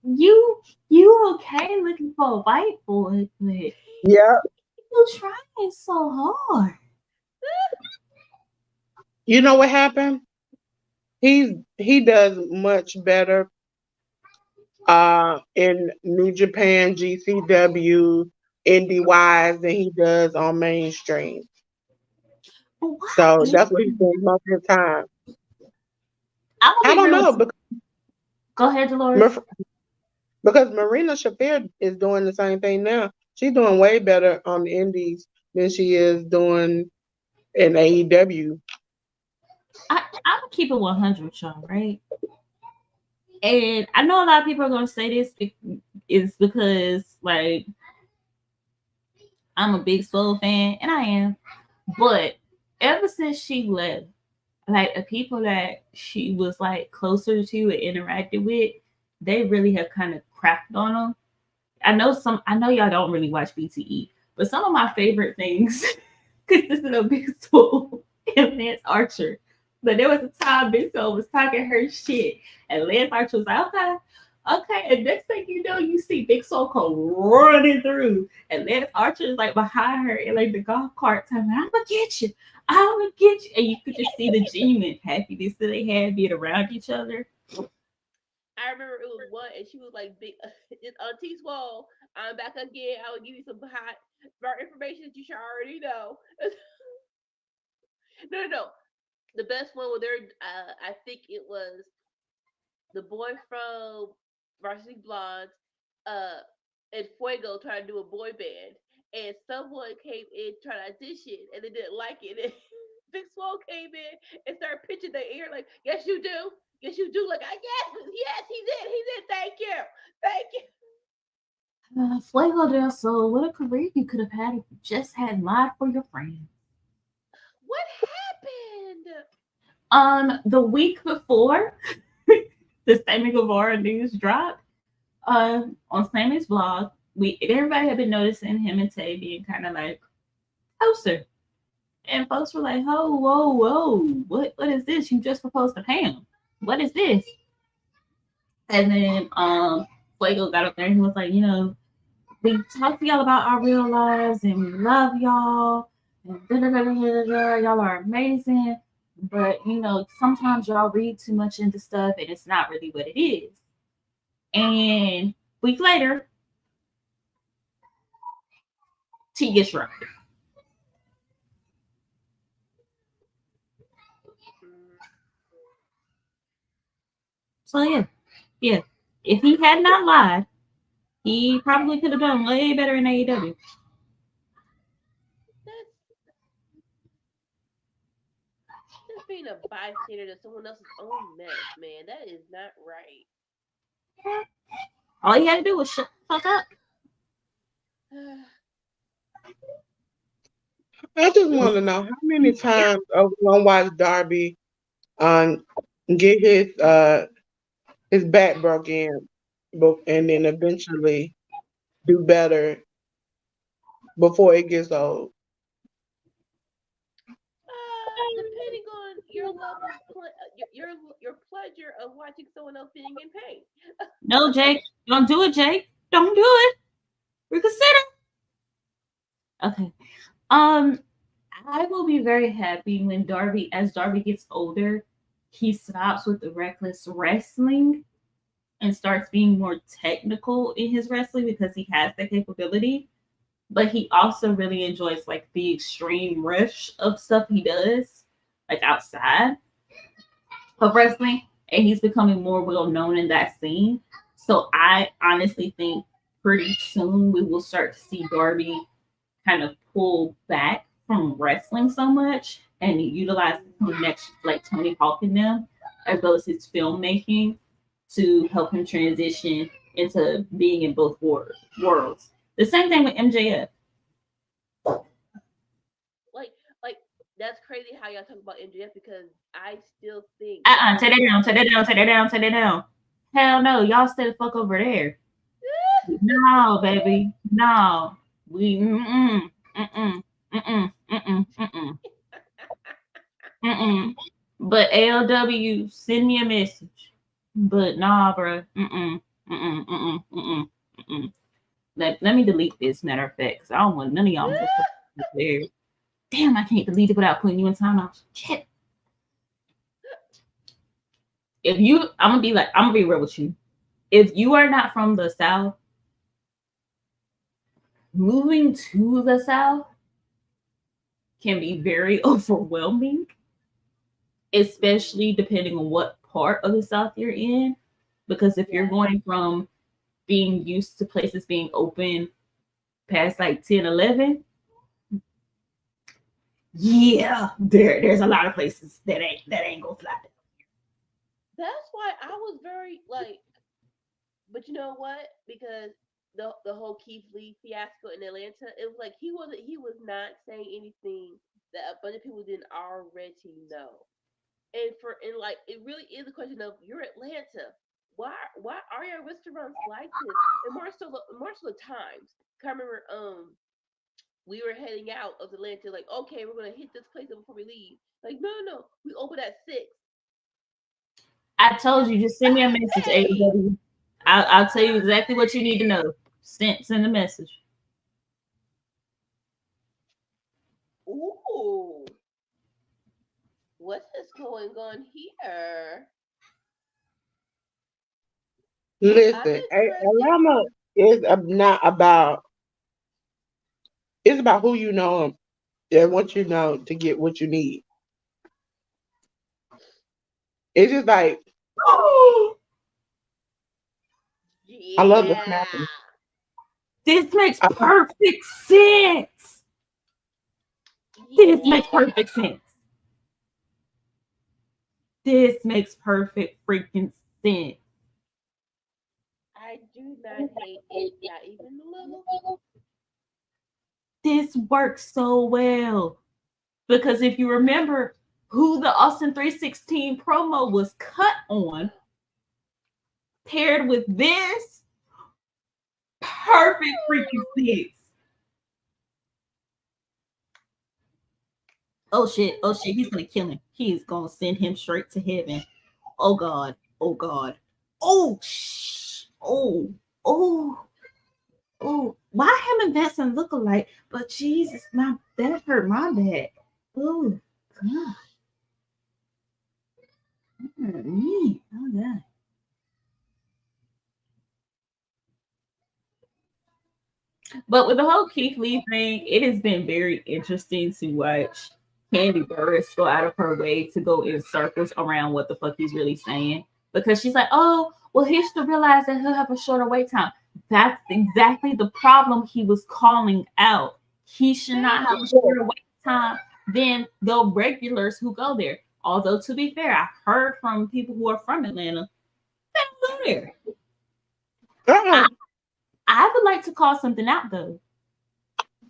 you okay looking for a white boy, but Yeah. you trying so hard. You know what happened? He does much better in New Japan, GCW, indie wise than he does on mainstream. But why So is that's what he spends most of his time. I'm I gonna be don't real know with you. Go ahead, Dolores. because Marina Shafir is doing the same thing now. She's doing way better on the indies than she is doing in AEW. I'm gonna keep it 100, Sean, right? And I know a lot of people are gonna say this is because like I'm a big Soul fan, and I am. But ever since she left, like the people that she was like closer to and interacted with, they really have kind of crapped on them. I know y'all don't really watch BTE, but some of my favorite things consisted of Big Soul and Lance Archer. But there was a time Big Soul was talking her shit, and Lance Archer was like, okay. And next thing you know, you see Big Soul come running through, and Lance Archer is like behind her in like the golf cart, telling her, "I'm gonna get you, I'm gonna get you," and you could just see the genuine happiness that they had being around each other. I remember it was one, and she was like, "Big, it's Auntie Swole. I'm back again. I will give you some hot, more information that you should already know." No. The best one was there. I think it was the boy from Varsity Blondes, uh, and Fuego trying to do a boy band, and someone came in trying to audition, and they didn't like it. And Big Swole came in and started pitching their ear like, "Yes, you do. Yes, you do." Like, yes, he did. He did. Thank you. Fuego del Sol, what a career you could have had if you just had lied for your friends. What happened? The week before the Sammy Guevara news dropped, on Sammy's vlog, everybody had been noticing him and Tay being kind of like closer. And folks were like, "Oh, whoa, what is this? You just proposed to Pam. What is this?" And then Fuego got up there and he was like, you know, we talk to y'all about our real lives and we love y'all and y'all are amazing. But you know, sometimes y'all read too much into stuff and it's not really what it is. And a week later, T gets right. Mm. So yeah. If he had not lied, he probably could have done way better in AEW. That's just being a bystander to someone else's own mess, man. That is not right. All he had to do was shut the fuck up. I just want to know how many times are we gonna watch Darby um get his back broken, and then eventually do better before it gets old. Depending on your level of your pleasure of watching someone else being in pain. No, Jake, don't do it, Jake. Don't do it. Reconsider. Okay. Um, I will be very happy when as Darby gets older, he stops with the reckless wrestling and starts being more technical in his wrestling because he has the capability. But he also really enjoys like the extreme rush of stuff he does, like outside of wrestling, and he's becoming more well known in that scene. So I honestly think pretty soon we will start to see Darby kind of pull back from wrestling so much and utilize his connection like Tony Hawk and them, as well as his filmmaking to help him transition into being in both worlds. The same thing with MJF. Like that's crazy how y'all talk about MJF because I still think Take that down, take that down, take that down, take that down. Hell no, y'all stay the fuck over there. No, baby, no. We mm-mm, mm-mm, mm-mm, mm-mm, mm-mm, mm-mm. But ALW, send me a message. But nah, bro. Mm-mm, mm-mm, mm-mm, mm-mm, mm-mm. Let me delete this, matter of fact, because I don't want none of y'all motherfuckers there. Damn, I can't delete it without putting you in timeout. Shit. If you, I'm gonna be real with you. If you are not from the South, moving to the South can be very overwhelming, especially depending on what part of the South you're in. Because if you're yeah. going from being used to places being open past like 10, 11, yeah, there's a lot of places that ain't gonna fly. That's why I was very like, but you know what? Because the whole Keith Lee fiasco in Atlanta, it was like he was not saying anything that a bunch of people didn't already know. And like it really is a question of you're Atlanta. Why are your restaurants like this? And more so the times. I remember we were heading out of Atlanta, like, okay, we're gonna hit this place before we leave. Like, no, we open at 6. I told you, just send me a message, Hey, AEW. I'll tell you exactly what you need to know. Send a message. ooh, what is going on here? I'm Listen, interested. Atlanta is not about. It's about who you know and what you know to get what you need. It's just like I love the Yeah. snapping. This makes I, perfect sense. This makes Yeah. perfect sense. This makes perfect freaking sense. I do not hate it, not even a little. This works so well. Because if you remember who the Austin 316 promo was cut on, paired with this, perfect freaking sense. Oh shit, he's gonna kill him. He's gonna send him straight to heaven. Oh god, oh god, Oh, oh, oh, oh. Why him and Vincent look alike? But Jesus, that hurt my back. Oh, God. Me. Oh, yeah. But with the whole Keith Lee thing, it has been very interesting to watch Candy Burris go out of her way to go in circles around what the fuck he's really saying. Because she's like, oh, well, he should realize that he'll have a shorter wait time. That's exactly the problem he was calling out. He should not have a shorter wait time than the regulars who go there. Although, to be fair, I've heard from people who are from Atlanta, they don't go there. I would like to call something out, though.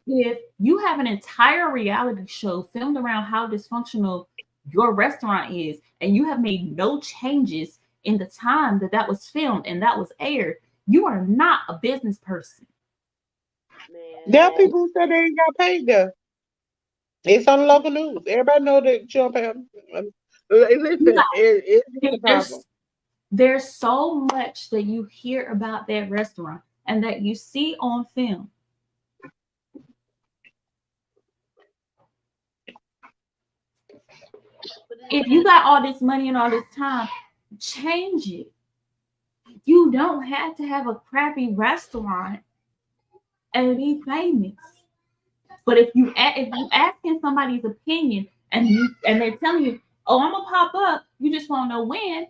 If you have an entire reality show filmed around how dysfunctional your restaurant is, and you have made no changes in the time that was filmed and that was aired, you are not a business person. Man. There are people who said they ain't got paid there. It's on the local news. Everybody know that you don't pay them. Listen, it's a problem. There's so much that you hear about that restaurant and that you see on film. If you got all this money and all this time, change it. You don't have to have a crappy restaurant and be famous. But if you asking somebody's opinion and they're telling you, oh, I'm gonna pop up, you just want to know when.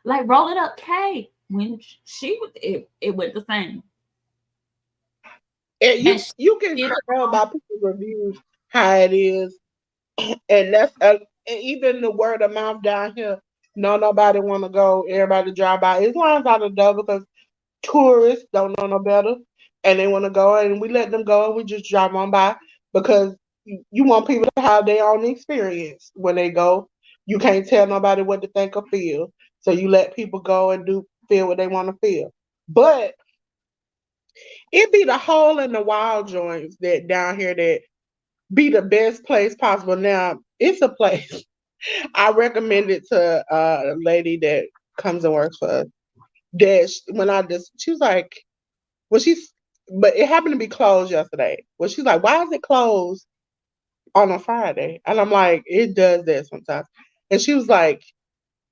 Like Roll It Up K, when it went the same. And you can tell by people's reviews how it is, and that's even the word of mouth down here. No, nobody want to go. Everybody drive by. It's lines out the door because tourists don't know no better, and they want to go, and we let them go, and we just drive on by because you want people to have their own experience when they go. You can't tell nobody what to think or feel, so you let people go and feel what they want to feel. But it be the hole in the wild joints that down here that be the best place possible. Now it's a place I recommend it to a lady that comes and works for us. That she was like, well, but it happened to be closed yesterday. Well, she's like, why is it closed on a Friday? And I'm like, it does that sometimes. And she was like,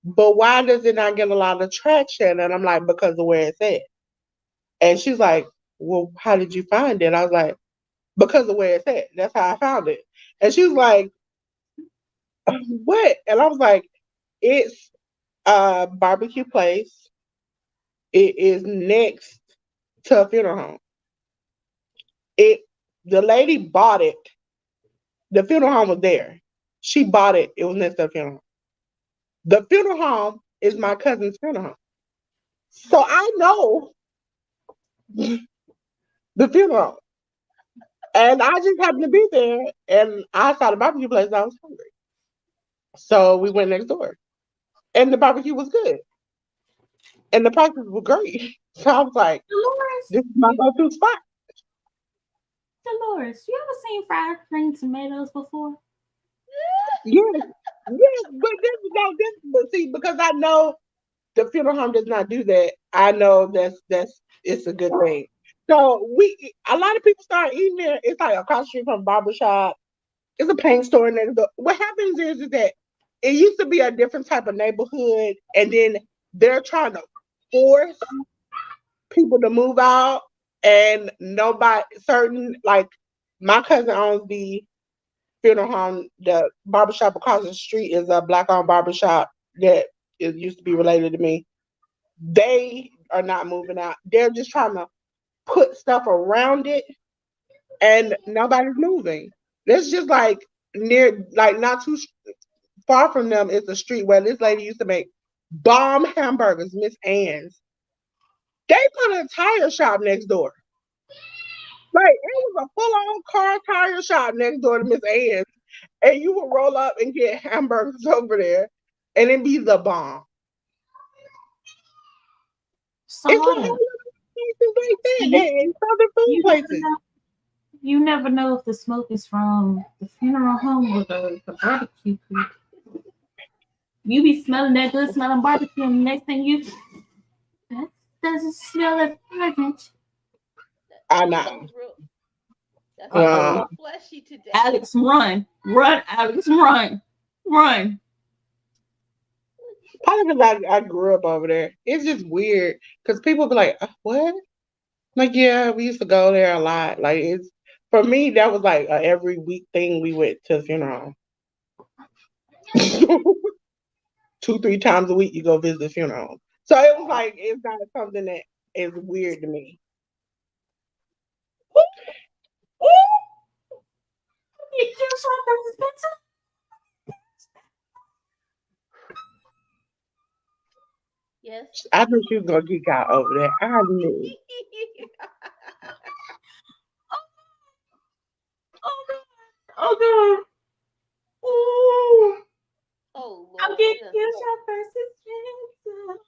but why does it not get a lot of traction? And I'm like, because of where it's at. And she's like, well, how did you find it? I was like, because of where it's at. That's how I found it. And she was like, what? And I was like, it's a barbecue place. It is next to a funeral home. The lady bought it. The funeral home was there. She bought it. It was next to the funeral home. The funeral home is my cousin's funeral home. So I know the funeral home. And I just happened to be there, and I saw the barbecue place, and I was hungry. So we went next door. And the barbecue was good. And the prices were great. So I was like, Dolores, this is my go-to spot. Dolores, you ever seen fried green tomatoes before? Yes, but see, because I know the funeral home does not do that. I know it's a good thing. So a lot of people start eating there. It's like across the street from a barbershop. It's a paint store next door. What happens is that it used to be a different type of neighborhood, and then they're trying to force people to move out, and nobody like my cousin owns the funeral home. The barbershop across the street is a black-owned barbershop that used to be related to me. They are not moving out. They're just trying to put stuff around it, and nobody's moving. It's just like not too far from them is a street where this lady used to make bomb hamburgers, Miss Ann's. They put a tire shop next door. Like it was a full-on car tire shop next door to Miss Ann's. And you would roll up and get hamburgers over there, and it be the bomb. So it's like places like that. It's other food places. You never know if the smoke is from the funeral home or the barbecue. You be smelling that good smelling barbecue, and the next thing you, that doesn't smell as pleasant. I That's a know. little, that's a Uh little oh. Uh, fleshy today. Alex, run. Run, Alex, run. Run. Probably because I grew up over there. It's just weird because people be like, what? Like, yeah, we used to go there a lot. Like, it's for me, that was like a every week thing. We went to the funeral. 2, 3 times a week, you go visit the funeral. So it was like, it's not something that is weird to me. You do something expensive? Yes. I knew she was going to geek out over there. I knew. Oh god. Oh god. Ooh. Oh I'm Lord. getting Yeah. kill shot versus cancer.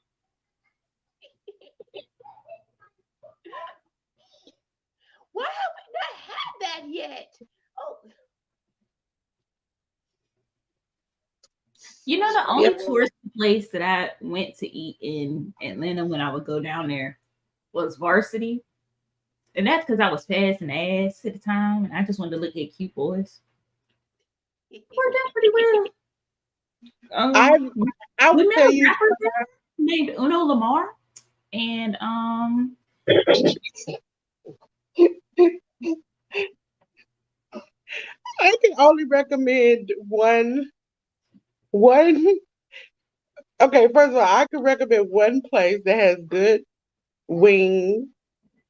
Why have we not had that yet? Oh, You know, the Yeah. only tourist place that I went to eat in Atlanta when I would go down there was Varsity. And that's because I was passing ass at the time and I just wanted to look at cute boys. Worked out pretty well. I I We would met tell a you, rapper there named Uno Lamar. And I can only recommend one. Okay, first of all, I can recommend one place that has good wings.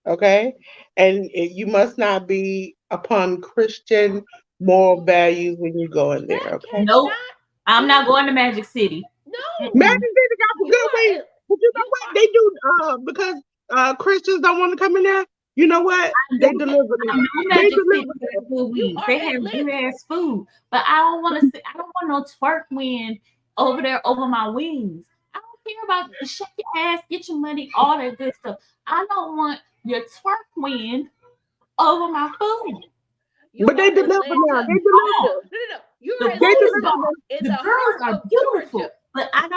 Okay, and you must not be upon Christian moral values when you go in that there. Okay, nope, cannot I'm not be. going to Magic City. No, Mm-mm. Magic City got some you good are. wings, but you know You what are. they do? Because Christians don't want to come in there. You know what? They deliver I there. know They Magic City deliver there. has good You wings. are They have good Atlanta. ass food, but I don't want to see. I don't want no twerk wind over there over my wings. I don't care about the shake your ass, get your money, all that good stuff. I don't want your twerk wind over my food. You But they are deliver now. Atlanta. They deliver. No, no. You The are They food is Atlanta bomb. deliver. in The the girls heart are of Georgia. beautiful, but I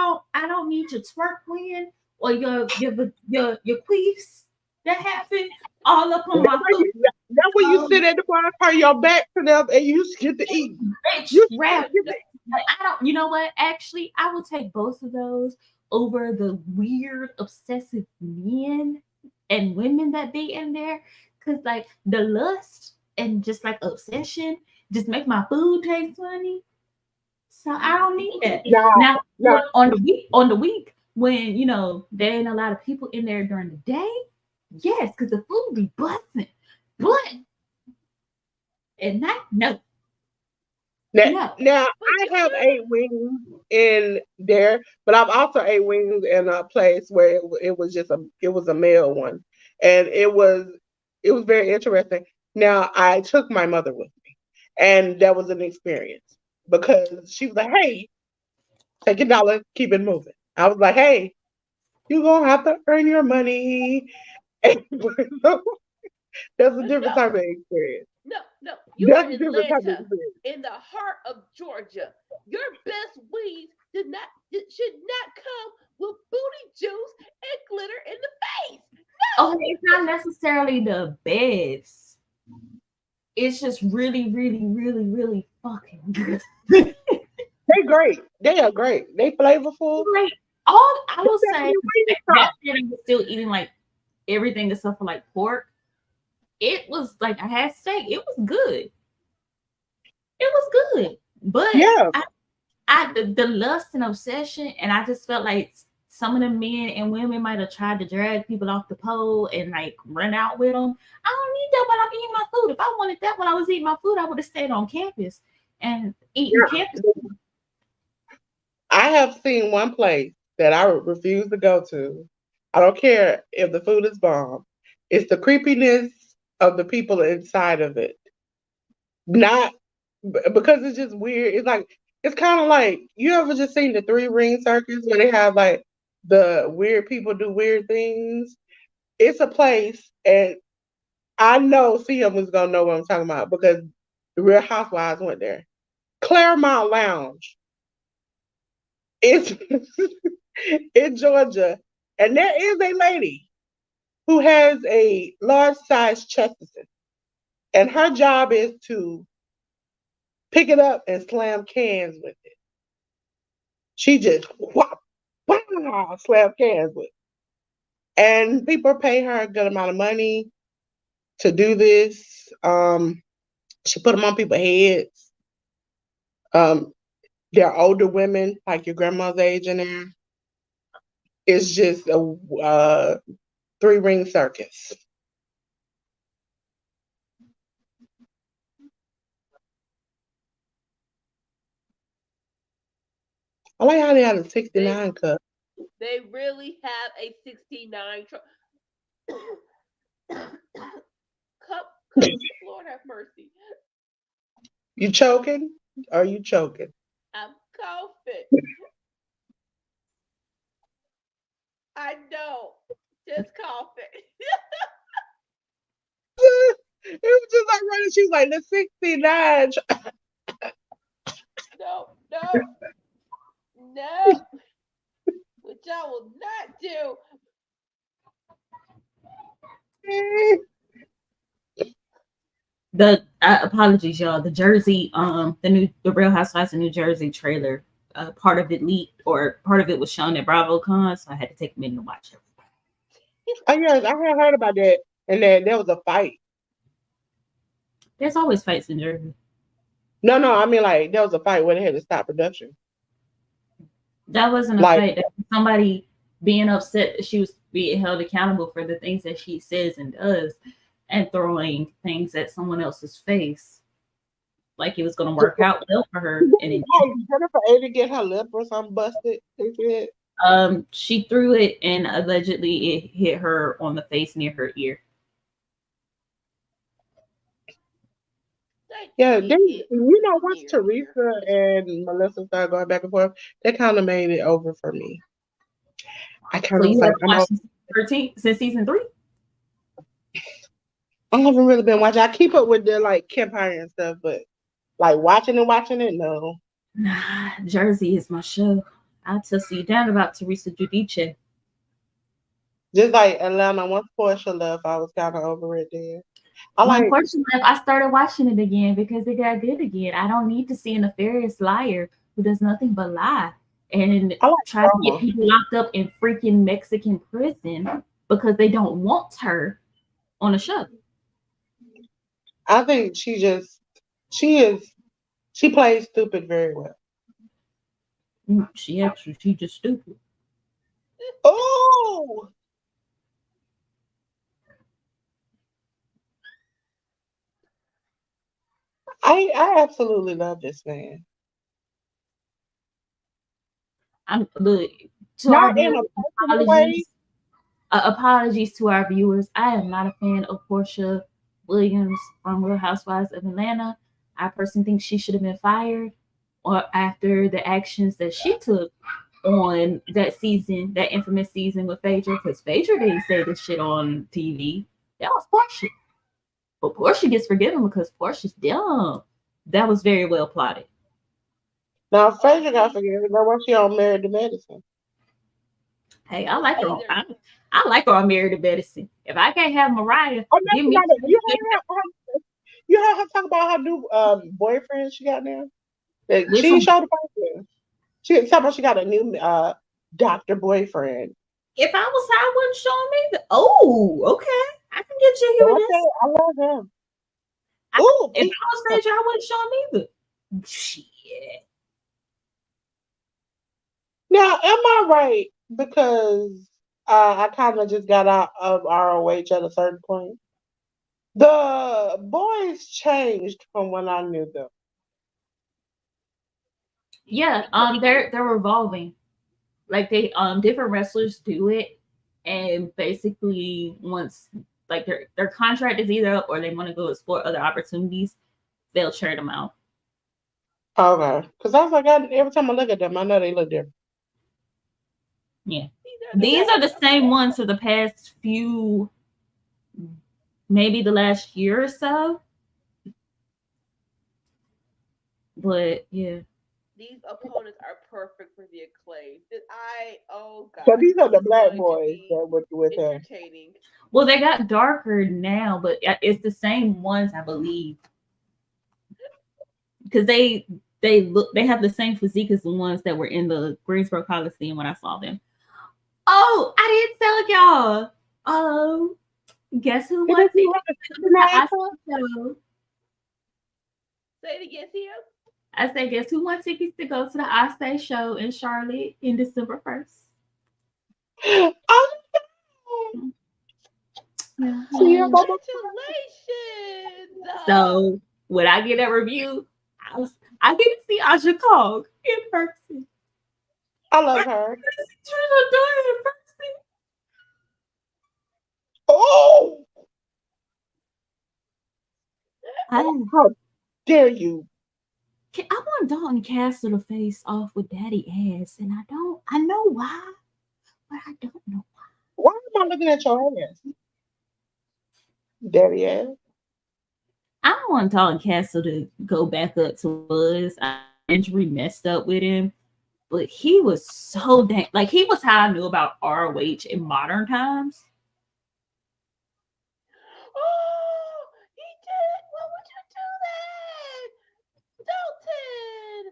don't need your twerk wind or your queefs that happen all up on That my way food. you So sit at the bar, turn your back to them, and you get to eat. bitch You rap. get No, to Like, I don't. You know what? Actually, I will take both of those over the weird obsessive men and women that be in there, cause like the lust and just like obsession just make my food taste funny. So I don't need that. Now, Now now, on the week when there ain't a lot of people in there during the day, yes, because the food be busting. But at night, no, now, no. now, but I have you 8 wings in there, but I've also 8 wings in a place where it was it was a male one, and it was very interesting. Now, I took my mother with me, and that was an experience because she was like, "Hey, take your dollar, keep it moving." I was like, "Hey, you gonna have to earn your money." That's a different no, type of experience. no. You are That's a different type of Atlanta experience. in the heart of Georgia. Your best wings should not come with booty juice and glitter in the face. Okay, No. it's not necessarily the best. It's just really, really, really, really fucking good. They great. They are great. They flavorful. Like all I will That say wing back stop. then I was still eating like everything except for like pork. It was like I had steak. It was good. It was good. But Yeah. the lust and obsession, and I just felt like some of the men and women might have tried to drag people off the pole and like run out with them. I don't need that while I'm eating my food. If I wanted that while I was eating my food, I would have stayed on campus and eaten campus. Yeah. I have seen one place that I refuse to go to. I don't care if the food is bomb. It's the creepiness of the people inside of it. Not because it's just weird. It's kind of like you ever just seen the 3 ring circus where they have like the weird people do weird things. It's a place, and I know CM was gonna know what I'm talking about because the Real Housewives went there. Claremont Lounge. It's in Georgia, and there is a lady who has a large size Chesterton, and her job is to pick it up and slam cans with it. She just whop, wow, slam cans with it. And people pay her a good amount of money to do this. She put them on people's heads. Um, they're older women, like your grandma's age in there. It's just a three-ring circus. I like how they had a They 69 cup. they really have a 69 cup. Lord have mercy. You choking? Are you choking? I'm coughing. I know. Just coughing. It was just like running. She was like, the 69. No, no, no. Which I will not do. The apologies, y'all. The Jersey, the Real Housewives of New Jersey trailer, part of it leaked or part of it was shown at BravoCon, so I had to take a minute to watch it. Oh, yes, I had heard about that. And then there was a fight. There's always fights in Jersey. No, no, I mean, like, there was a fight where they had to stop production. That wasn't a Like, fight. That was somebody being upset that she was being held accountable for the things that she says and does, and throwing things at someone else's face, like it was going to work out well for her. And it like, Jennifer A to get her lip or something busted. They said. She threw it, and allegedly it hit her on the face near her ear. Yeah, It they, hit once near here. Teresa and Melissa started going back and forth, that kind of made it over for me. I kind So of was you like, haven't watched since 13 since season 3? I haven't really been watching. I keep up with the like Empire and stuff, but like watching it, no. Nah, Jersey is my show. I'll tell you down about Teresa Giudice. Just like Atlanta, once Portia left, I was kind of over it there. I When like, Portia left, I started watching it again because it got good again. I don't need to see a nefarious liar who does nothing but lie and I like try to get drama. people locked up in freaking Mexican prison because they don't want her on a show. I think she is, she plays stupid very well. She just stupid. Oh, I absolutely love this man. I'm look to our Not in a viewers. personal way. Apologies, apologies to our viewers. I am not a fan of Portia Williams from Real Housewives of Atlanta. I personally think she should have been fired or after the actions that she took on that season, that infamous season with Phaedra, because Phaedra didn't say this shit on TV. That was Portia. But Portia gets forgiven because Portia's dumb. That was very well plotted. Now, Oh, Frazier got forgiven. Now, once she on Married to Medicine. Hey, I well, like her. either I like her on Married to Medicine. If I can't have Mariah, Oh, now give she me. got it. You heard her talk about her new boyfriend she got now? That Which she one? showed the person. She talking about she got a new doctor boyfriend. If I was her, I wouldn't show me the. Oh, okay. I can get you So here I with say this. I love him. I, Ooh, if I was Phaedra, I wouldn't show him either. Shit. now am I right? Because I kind of just got out of ROH at a certain point. The boys changed from when I knew them. Yeah, they're evolving. Like they different wrestlers do it, and basically once like their contract is either up or they want to go explore other opportunities, they'll churn them out. Okay, because I was like, every time I look at them, I know they look different. Yeah, these are the these are best. the same ones for the past few, maybe the last year or so. But yeah, These opponents are perfect for the acclaim. Oh So gosh, these are this the is black going to boys be that were with her. entertaining. Well, they got darker now, but it's the same ones, I believe, because they have the same physique as the ones that were in the Greensboro Coliseum when I saw them. Oh, I didn't tell y'all. Oh, guess who Did won you tickets have a to the synchronized? Oscar show? Say it again, Tia. I said, guess who won tickets to go to the Oscar show in Charlotte in December 1st? Oh, Yeah. see your mama. Congratulations! So when I get that review, I get to see Asha Kong in person. I love her. She's adorable in person. Oh, I, how dare you? I want Dalton Castle to face off with Daddy Ass, and I don't. I know why, but I don't know. Why am I looking at your ass? Daddy ass. I don't want Dalton Castle to go back up to us. Injury messed up with him, but he was so dang. Like he was how I knew about ROH in modern times. Oh, he did. What would you do that, Dalton?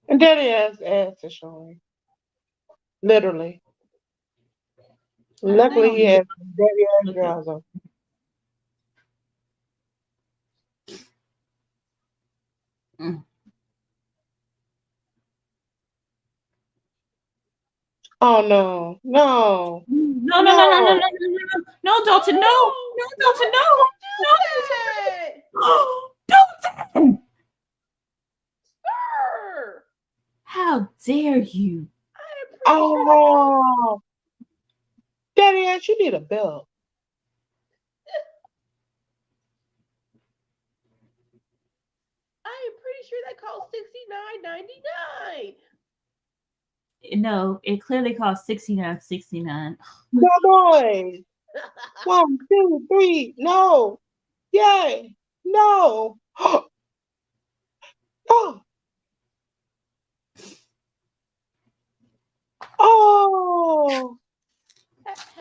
And daddy ass is showing. Literally. I Luckily, don't he know. has daddy ass Look up. drawers on. Mm. Oh no, no, No, no, no, no, no, no, no. no, no, no, Dalton, no, No, no, Dalton, how no, could you do no, that, Dalton. sir? How dare you? I am pretty sure that calls. Oh, daddy ass, you need a belt. I am pretty sure that calls 69.99. No, it clearly cost 69.69. No boys. 1, 2, 3. No. Yay. No. Oh. Oh.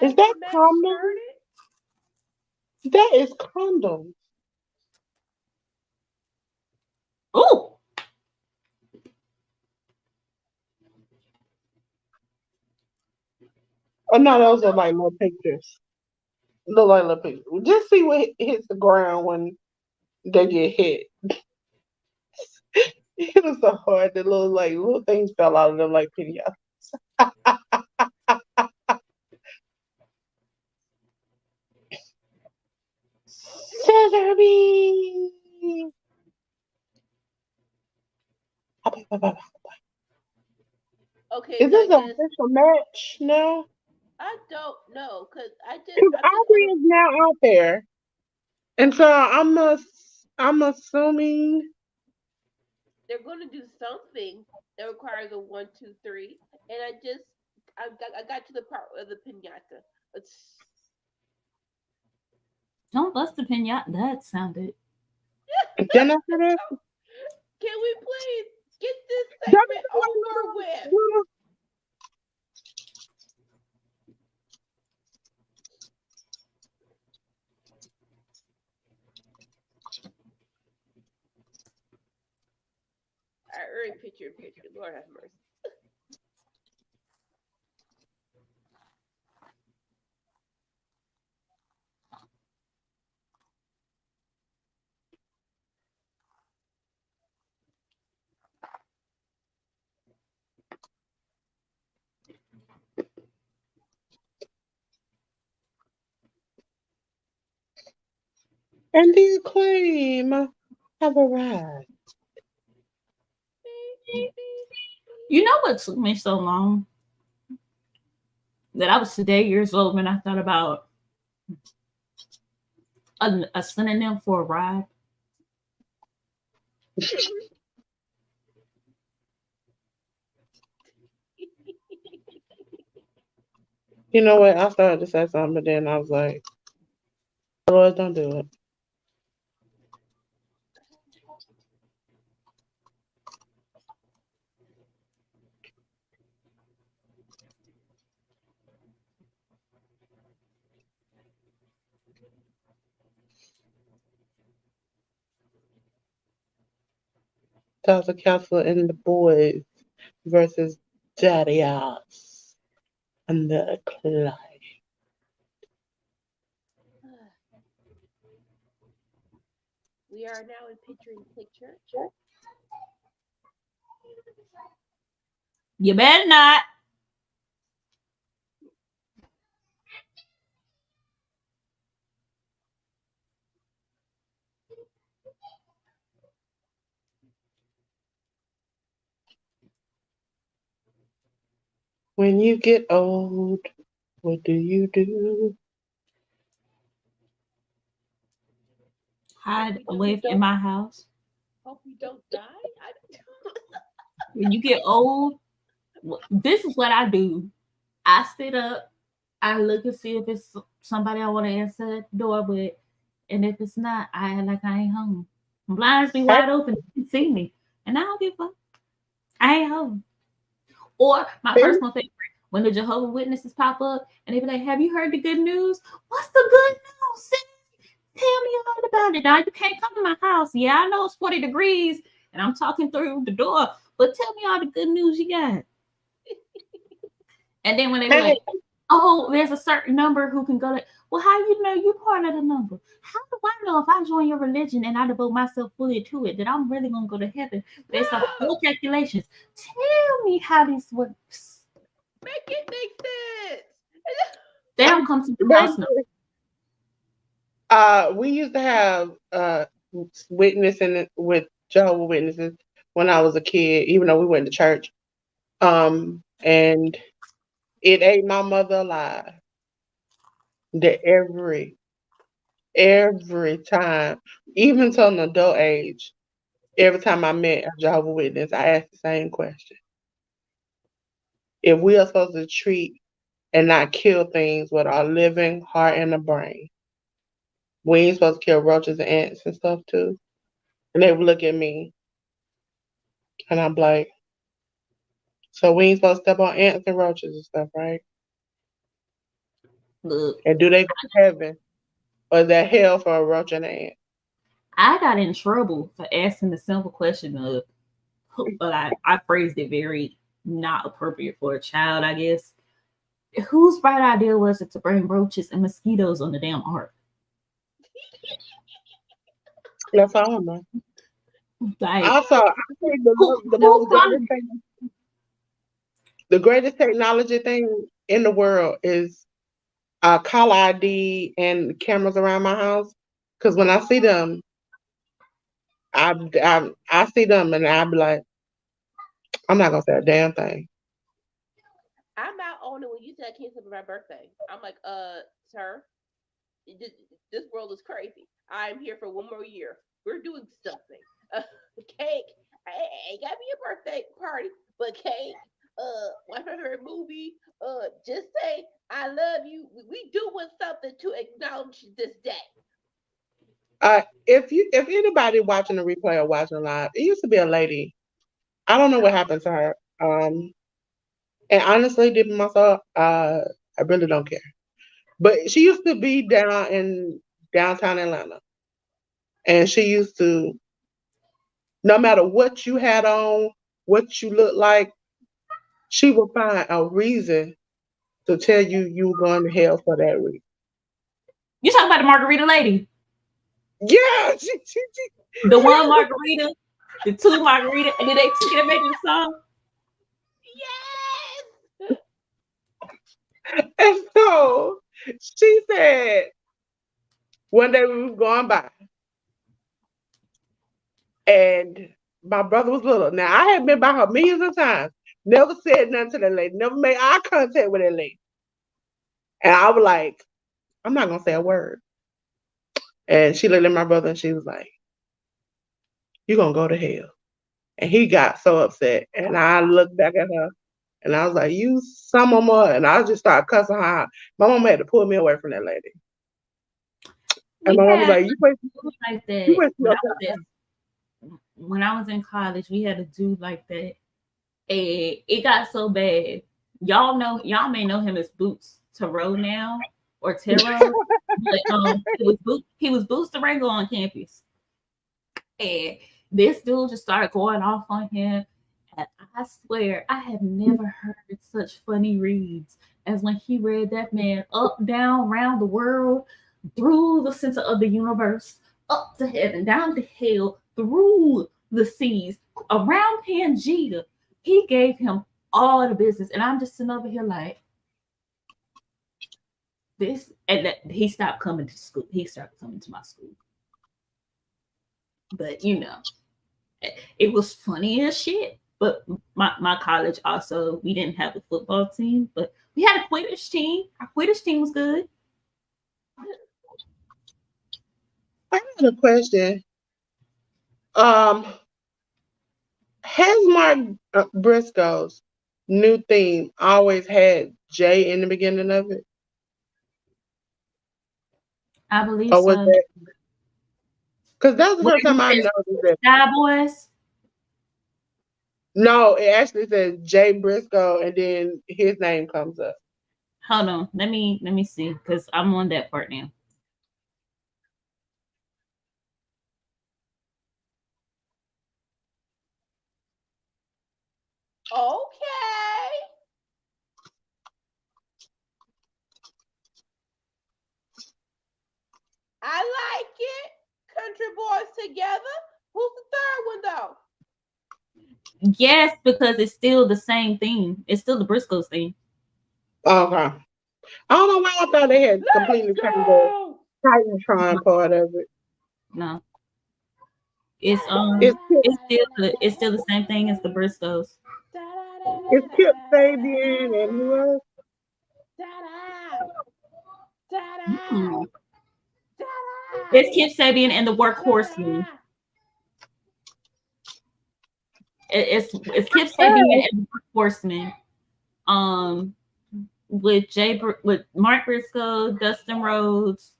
Is Has that the match condom? started? That is condom. Oh, Oh no, Oh those are like no! little pictures. Look like little pictures. Just see what hits the ground when they get hit. It was so hard. The little things fell out of them like pinata. Scissor me. Okay, Is so I this an guess official match now? I don't know because Because I'm just on Aubrey a. is now out there, and so I'm assuming. They're going to do something that requires a 1, 2, 3, and I got to the part of the pinata. It's, don't bust the pinata. That sounded. Then after this, can we please get this that segment is like over with? I already picture in picture. Lord have mercy. and the acclaim have arrived. You know what took me so long? That I was today years old when I thought about a synonym for a ride. You know what? I started to say something, but then I was like, Lord, don't do it. Tasha Castle and the boys versus Darius and the Clyde. We are now in picture in picture. You better not. When you get old, what do you do? Hide You away in my house. hope you don't die. When you get old, this is what I do. I sit up, I look and see if it's somebody I want to answer the door with, and if it's not, I act like I ain't home. Blinds be Hey, wide open, you can see me, and I don't give a fuck. I ain't home. Or my hey, personal favorite, when the Jehovah Witnesses pop up and they be like, "Have you heard the good news? What's the good news, sis? Tell me all about it. Now you can't come to my house. Yeah, I know it's 40 degrees, and I'm talking through the door, but tell me all the good news you got." And then when they be hey, like, "Oh, there's a certain number who can go to," well, how you know you part of the number? How do I know if I join your religion and I devote myself fully to it that I'm really gonna go to heaven based off No, your calculations? Tell me how this works. make it make sense. They don't come to my house no. baby. We used to have witnessing with Jehovah Witnesses when I was a kid, even though we went to church. And it ate my mother alive that every time, even till an adult age, every time I met a Jehovah Witness, I asked the same question. If we are supposed to treat and not kill things with our living heart and a brain, we ain't supposed to kill roaches and ants and stuff too. And they would look at me and I'm like, so we ain't supposed to step on ants and roaches and stuff, right? Look, And do they go to heaven or is that hell for a roach and an ant? I got in trouble for asking the simple question of, but I phrased it very not appropriate for a child, I guess. Whose bright idea was it to bring roaches and mosquitoes on the damn ark? That's all I know. Like, Also, I think the who most thought the greatest technology thing in the world is caller ID and cameras around my house. Because when I see them, I see them and I be like, I'm not gonna say a damn thing. I'm out on it when you said I can't celebrate my birthday. I'm like, sir, this, this world is crazy. I'm here for one more year. We're doing something. Cake. Ain't got me a birthday party, but cake. Watch my favorite movie. Just say I love you. We doing something to acknowledge this day. If anybody watching the replay or watching live, it used to be a lady. I don't know what happened to her. And honestly, deep in my soul, I really don't care. But she used to be down in downtown Atlanta, and she used to, no matter what you had on, what you looked like, she would find a reason to tell you you were going to hell for that reason. you talking about the margarita lady? Yeah, The one margarita, the two margarita, and then they took it and made it a song. Yes. and so she said one day we was going by, and my brother was little. Now I had been by her millions of times, never said nothing to that lady, never made eye contact with that lady, and I was like, I'm not gonna say a word. And she looked at my brother and she was like, "You gonna go to hell." And he got so upset. And I looked back at her and I was like, "You some mama," and I just started cussing her out. My mama had to pull me away from that lady. And We my mom was had like, like you that went to when your I was when I was in college. We had a dude like that, and it got so bad. Y'all may know him as Boots Tarot now or Tarot, but he was Boots Durango on campus. And This dude just started going off on him. And I swear, I have never heard such funny reads as when he read that man up, down, round the world, through the center of the universe, up to heaven, down to hell, through the seas, around Pangea. He gave him all the business. And I'm just sitting over here like, this. And that, he stopped coming to school. He stopped coming to my school. But, it was funny as shit. But my college also, we didn't have a football team, but we had a Quidditch team. Our Quidditch team was good. I have a question. Um, has Mark Briscoe's new theme always had J in the beginning of it, I believe or was so. that? Because that's the Where first he time I says noticed that. Sky Boys. No, it actually says Jay Briscoe, and then his name comes up. Hold on. Let me see. Because I'm on that part now. Okay. I like it. Country boys together. Who's the third one though? Yes, because it's still the same thing. It's still the Briscoes thing. Okay. I don't know why I thought they had Let's completely changed the go. Titantron part of it. No. It's It's Kip, it's still the same thing as the Briscoes. it's Kip Fabian and who else? Hmm. It's Kip Sabian and the Workhorsemen. It's Kip Sabian and the Workhorsemen. Um, with Mark Briscoe, Dustin Rhodes.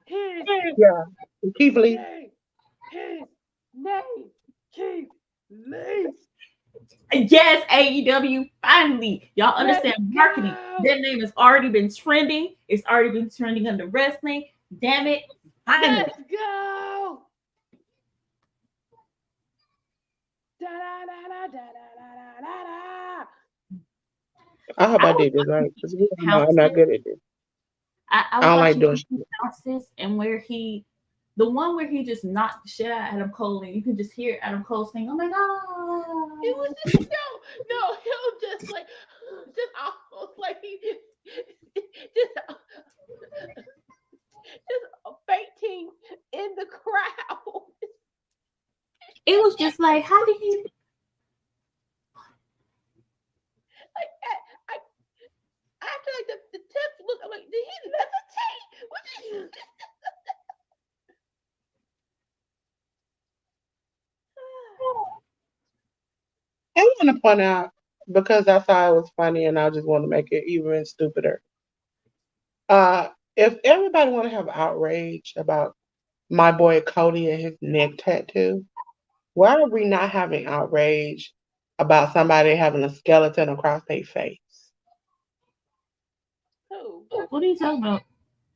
Yeah, Keith Lee. His name, Keith Lee. Yes, AEW. Finally, y'all Let's understand marketing. go. That name has already been trending. It's already been trending under wrestling. Damn it! Finally, Let's go. Da da da da da da da da. I hope I I was did this right watching because I'm not Pounces. good at this. I I was don't like watching doing Keith shit. Pounces, and the one where he just knocked the shit out of Adam Cole, and you can just hear Adam Cole saying, "Oh my It was god!" just no, him just almost like he just fainting in the crowd. It was just like, how did he? Like I after like the tips look, I'm like, did he levitate? What did you? I want to point out because I thought it was funny and I just want to make it even stupider. If everybody want to have outrage about my boy Cody and his neck tattoo, why are we not having outrage about somebody having a skeleton across their face? Who? What are you talking about?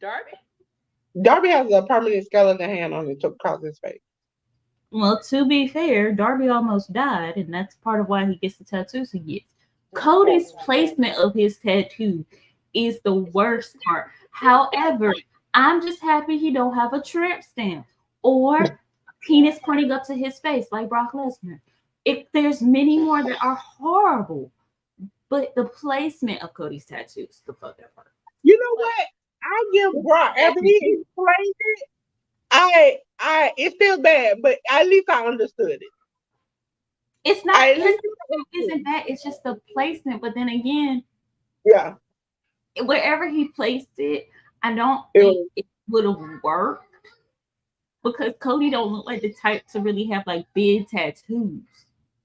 Darby? Darby has a permanent skeleton hand on it across his face. Well, to be fair, Darby almost died, and that's part of why he gets the tattoos he gets. Cody's placement of his tattoo is the worst part. However, I'm just happy he don't have a tramp stamp or penis pointing up to his face like Brock Lesnar. If there's many more that are horrible, but the placement of Cody's tattoos, the fucked up part. You know what? I give Brock after he explained it. It's still bad, but at least I understood it. It's not. I at His least tattoo isn't bad. It's just the placement. But then again, yeah. wherever he placed it, I don't It think was, it would have worked because Cody don't look like the type to really have like big tattoos.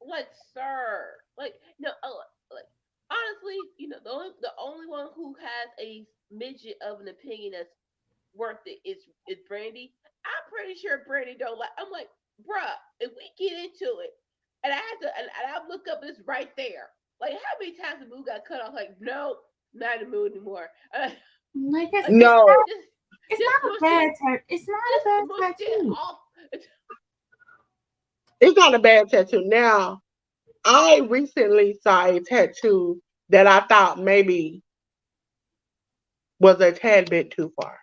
Like, sir, like no, like honestly, the only one who has a midget of an opinion that's worth it is Brandy. I'm pretty sure Brandy don't like. I'm like, bruh, if we get into it, and I have to, and I look up this right there. Like, how many times the mood got cut off? Like, no, not in the mood anymore. Like Like, just, no. just It's Just not a mush it. bad tattoo. It's not a Just bad mush it tattoo. off. It's not a bad tattoo. Now, I recently saw a tattoo that I thought maybe was a tad bit too far.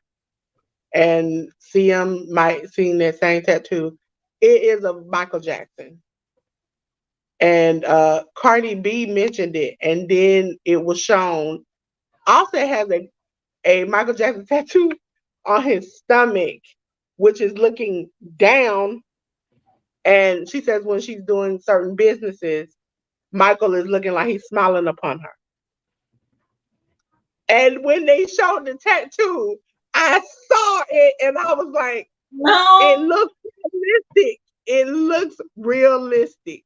And CM might seen that same tattoo. It is of Michael Jackson. And Cardi B mentioned it, and then it was shown. Offset has a Michael Jackson tattoo on his stomach, which is looking down. And she says when she's doing certain businesses, Michael is looking like he's smiling upon her. And when they showed the tattoo, I saw it and I was like, it No. looks realistic. It looks realistic.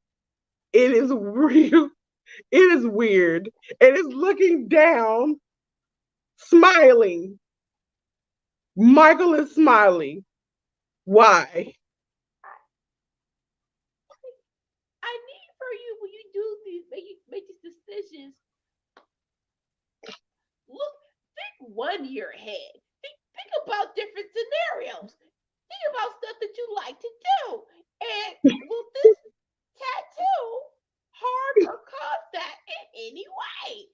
It is real. It is weird. It is looking down, smiling. Michael is smiling. Why? I need for you when you do these, make these decisions. Look, think 1 year ahead. Think about different scenarios. Think about stuff that you like to do. And will this tattoo harm or cause that in any way?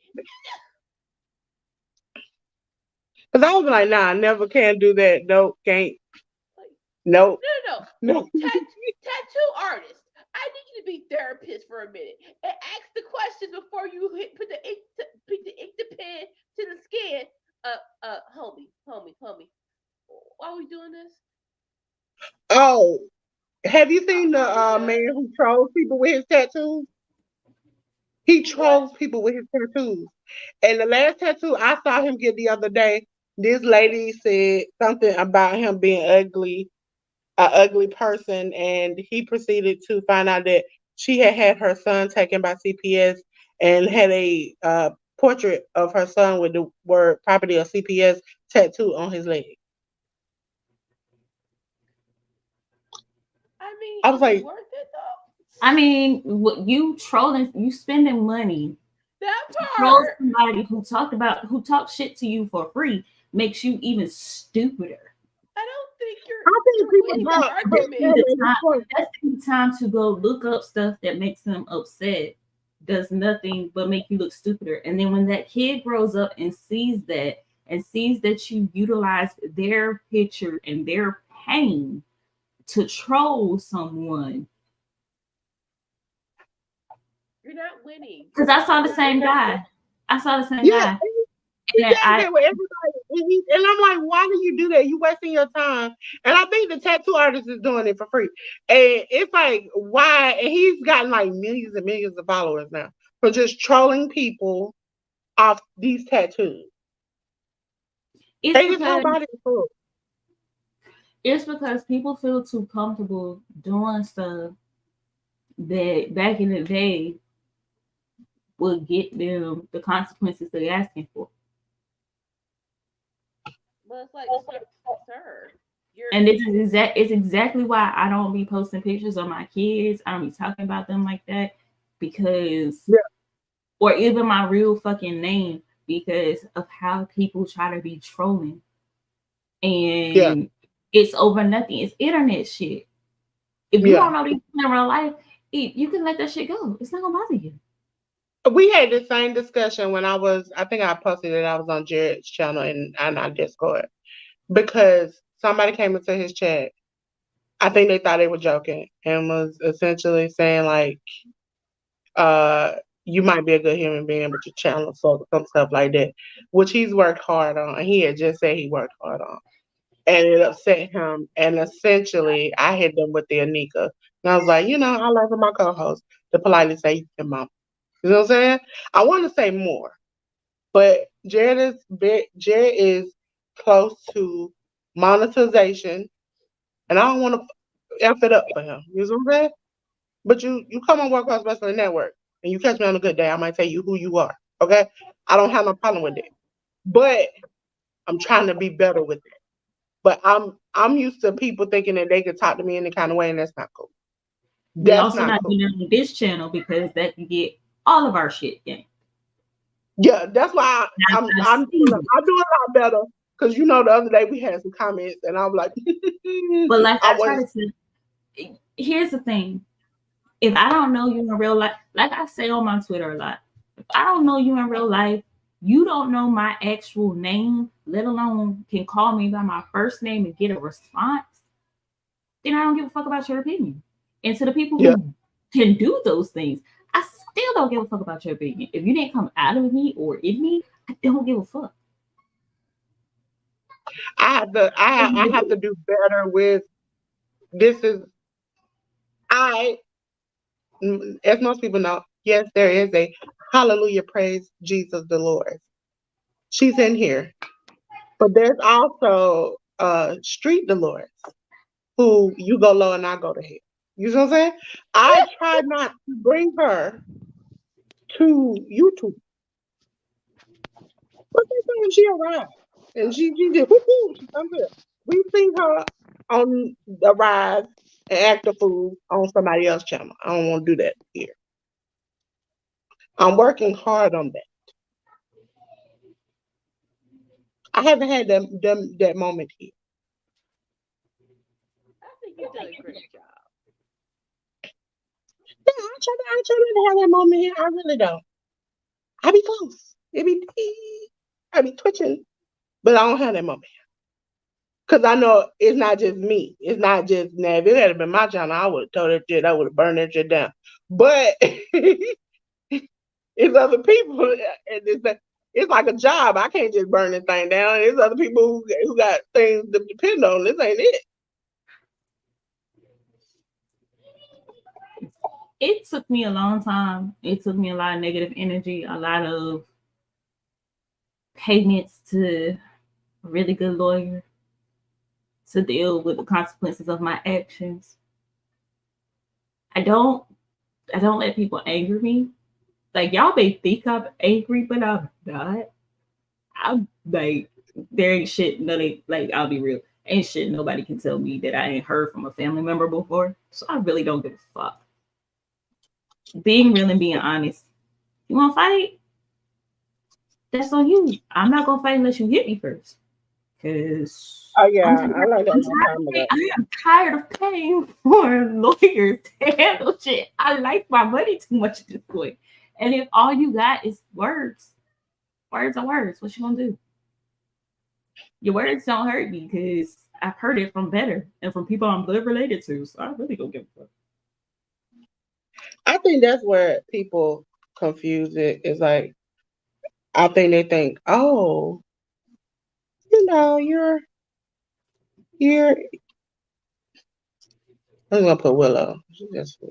Because I was like, nah, I never can do that. Nope, can't. Like, Nope. no. No. Tattoo artist. I need you to be therapist for a minute and ask the questions before you put the ink the pen to the skin. Homie. Why are we doing this? Oh, have you Oh seen the my man god. who trolls people with his tattoos? He He what? trolls people with his tattoos. And the last tattoo I saw him get the other day, this lady said something about him being ugly, an ugly person, and he proceeded to find out that she had had her son taken by CPS and had a portrait of her son with the word property of CPS tattoo on his leg. I mean, I was is it like, worth it though? I mean, what you trolling, you spending money That to troll part. somebody who talks shit to you for free makes you even stupider. I don't think I think you're people winning the got, but Be the argument. time, that's the time to go look up stuff that makes them upset. Does nothing but make you look stupider. And then when that kid grows up and sees that you utilize their picture and their pain to troll someone, You're not winning. because I saw the You're same winning. guy. I saw the same yeah, guy, he and does that with everybody. And I'm like, why do you do that? You wasting your time. And I think the tattoo artist is doing it for free. And it's like, why? And he's gotten like millions and millions of followers now for just trolling people off these tattoos. it's They just because somebody fool. it's because people feel too comfortable doing stuff that back in the day would get them the consequences they're asking for. Well, it's like, sir, you're And this is it's exactly why I don't be posting pictures of my kids. I don't be talking about them like that because, Yeah, or even my real fucking name, because of how people try to be trolling. yeah, And it's over nothing. It's internet shit. If you yeah. don't know these people in real life, you can let that shit go. It's not gonna bother you. We had the same discussion when I think I posted it. I was on Jared's channel and our Discord because somebody came into his chat. I think they thought they were joking and was essentially saying like, uh, you might be a good human being, but your channel so some stuff like that, which he's worked hard on. And he had just said he worked hard on, and it upset him. And essentially, I hit them with the Anika, and I was like, I love my co-host to politely say you can mom. You know what I'm saying? I want to say more, but Jared is close to monetization, and I don't want to f it up for him. You know what I'm saying? But you come on World Class Wrestling Network and you catch me on a good day, I might tell you who you are. Okay? I don't have no problem with it. But I'm trying to be better with it. But I'm used to people thinking that they could talk to me any kind of way, and that's not cool. We That's also not not cool. doing it on this channel because that can get all of our shit in. Yeah, that's why I've I'm doing seen it. a lot better Because you know, the other day we had some comments, and I was like, But like I I try wasn't. to say, here's the thing. If I don't know you in real life, like I say on my Twitter a lot, if I don't know you in real life, you don't know my actual name, let alone can call me by my first name and get a response, then I don't give a fuck about your opinion. And to the people Yeah, who can do those things, I still don't give a fuck about your opinion. If you didn't come out of me or in me, I don't give a fuck. I have to do better with this. Is I, as most people know, yes, there is a hallelujah, praise Jesus the Lord. She's in here, but there's also street Dolores who you go low and I go to hell. You know what I'm saying? I try not to bring her to YouTube. But sometimes she arrives and she just whoo she comes here. We see her on the rise and act a fool on somebody else's channel. I don't want to do that here. I'm working hard on that. I haven't had that moment here. I think you've done a great job. Yeah, I try not to have that moment here. I really don't. I be close. I be twitching, but I don't have that moment. Cause I know it's not just me. It's not just now. If it had been my channel, I would have told that shit. I would have burned that shit down. But it's other people, and it's like a job. I can't just burn this thing down. There's other people who got things to depend on. This ain't it. It took me a long time. It took me a lot of negative energy, a lot of payments to a really good lawyer to deal with the consequences of my actions. I don't I don't let people anger me. Like y'all may think I'm angry, but I'm not. I'm like there ain't shit none of like I'll be real. Ain't shit nobody can tell me that I ain't heard from a family member before. So I really don't give a fuck. Being real and being honest. You wanna fight? That's on you. I'm not gonna fight unless you hit me first. Cause Oh yeah, I like that a long time ago. I am tired of paying for lawyers to handle shit. I like my money too much at this point. And if all you got is words, words are words. What you gonna do? Your words don't hurt me because I've heard it from better and from people I'm blood related to. So I really don't give a fuck. I think that's where people confuse it. It's like I think they think, oh, you're. I'm gonna put Willow. She just I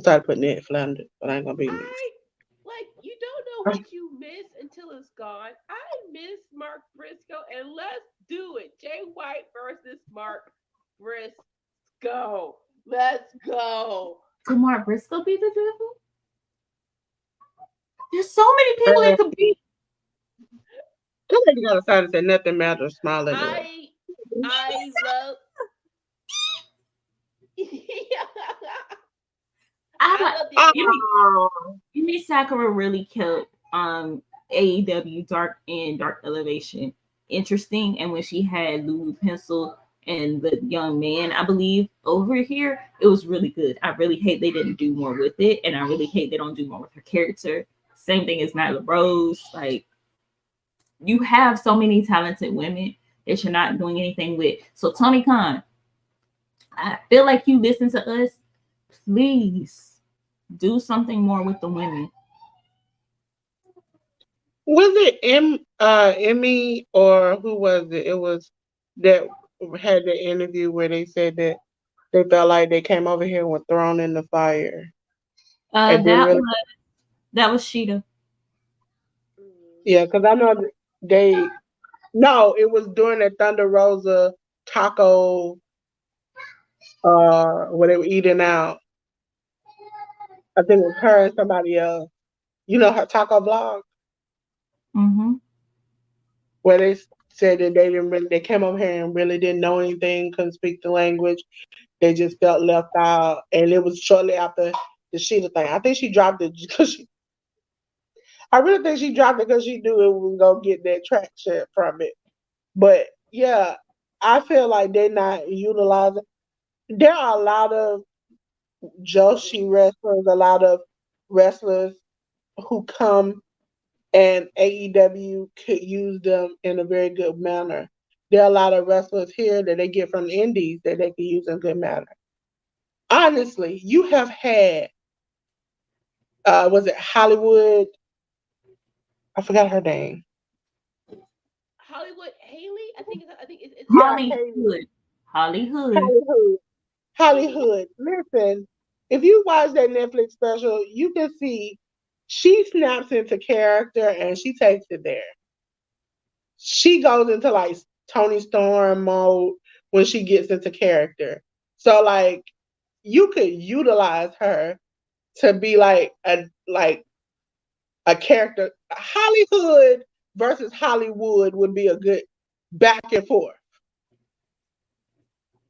started putting Ned Flanders, but I ain't gonna be me. Like you don't know what you miss until it's gone. I miss Mark Briscoe, and let's do it. Jay White versus Mark Briscoe. Let's go. Could Mark Briscoe be the devil? There's so many people Girl, that could be. somebody got a sign that said nothing matters, smile anyway. I love. I I like love the idea. Yumi Sakura really killed AEW Dark Elevation interesting, and when she had Lulu Pencil and the young man, I believe, over here, it was really good. I really hate they didn't do more with it, and I really hate they don't do more with her character. Same thing as Nyla Rose. Like you have so many talented women that you're not doing anything with. So Tony Khan, I feel like you listen to us. Please do something more with the women. Was it Emmy or who was it? It was that had the interview where they said that they felt like they came over here and were thrown in the fire. And didn't That really, was Sheeta. yeah, because I know they, no, it was during the Thunder Rosa taco, where they were eating out. I think it was her and somebody else. You know her taco vlog Mm-hmm. where they said that they came over here and really didn't know anything, couldn't speak the language. They just felt left out, and it was shortly after the Sheeta thing. I think she dropped it because I really think she dropped it because she knew it was gonna get that traction from it. But yeah, I feel like they're not utilizing. There are a lot of Joshi wrestlers, a lot of wrestlers who come and AEW could use them in a very good manner. There are a lot of wrestlers here that they get from the indies that they can use in a good manner. Honestly, you have had was it Hollywood? I forgot her name. Hollywood Haley, I think it's Yeah, Hollywood. Haley. Hollywood. Hollywood. Hollywood. Mm-hmm. Hollywood. Listen, if you watch that Netflix special, you can see she snaps into character and she takes it there. She goes into like Tony Storm mode when she gets into character. So like you could utilize her to be like a character. Hollywood versus Hollywood would be a good back and forth.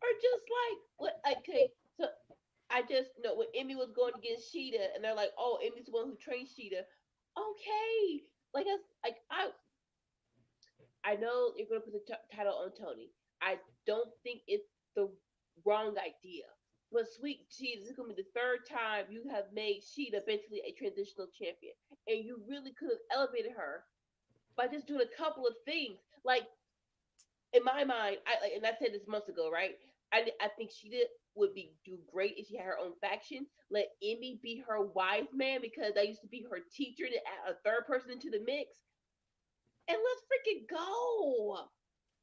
Or just like what? Okay, so I just know when Emmy was going against Sheeta, and they're like, "Oh, Emmy's the one who trained Sheeta." Okay, I know you're gonna put the title on Tony. I don't think it's the wrong idea. But sweet Sheeta, this is gonna be the third time you have made Sheeta basically a transitional champion, and you really could have elevated her by just doing a couple of things. Like in my mind, and I said this months ago, right? I think Sheeta would be do great if she had her own faction. Let Emmy be her wise man because I used to be her teacher to add a third person into the mix, and let's freaking go.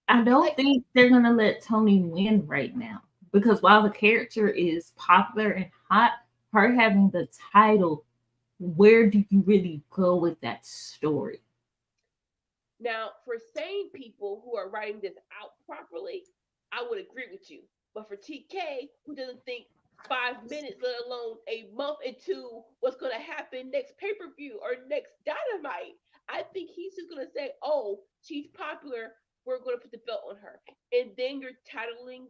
I don't Like think they're gonna let Tony win right now because while the character is popular and hot, her having the title, where do you really go with that story? now, for sane people who are writing this out properly, I would agree with you. But for TK, who doesn't think 5 minutes, let alone a month into what's going to happen next pay per view or next dynamite, I think he's just going to say, oh, she's popular. We're going to put the belt on her. And then you're titling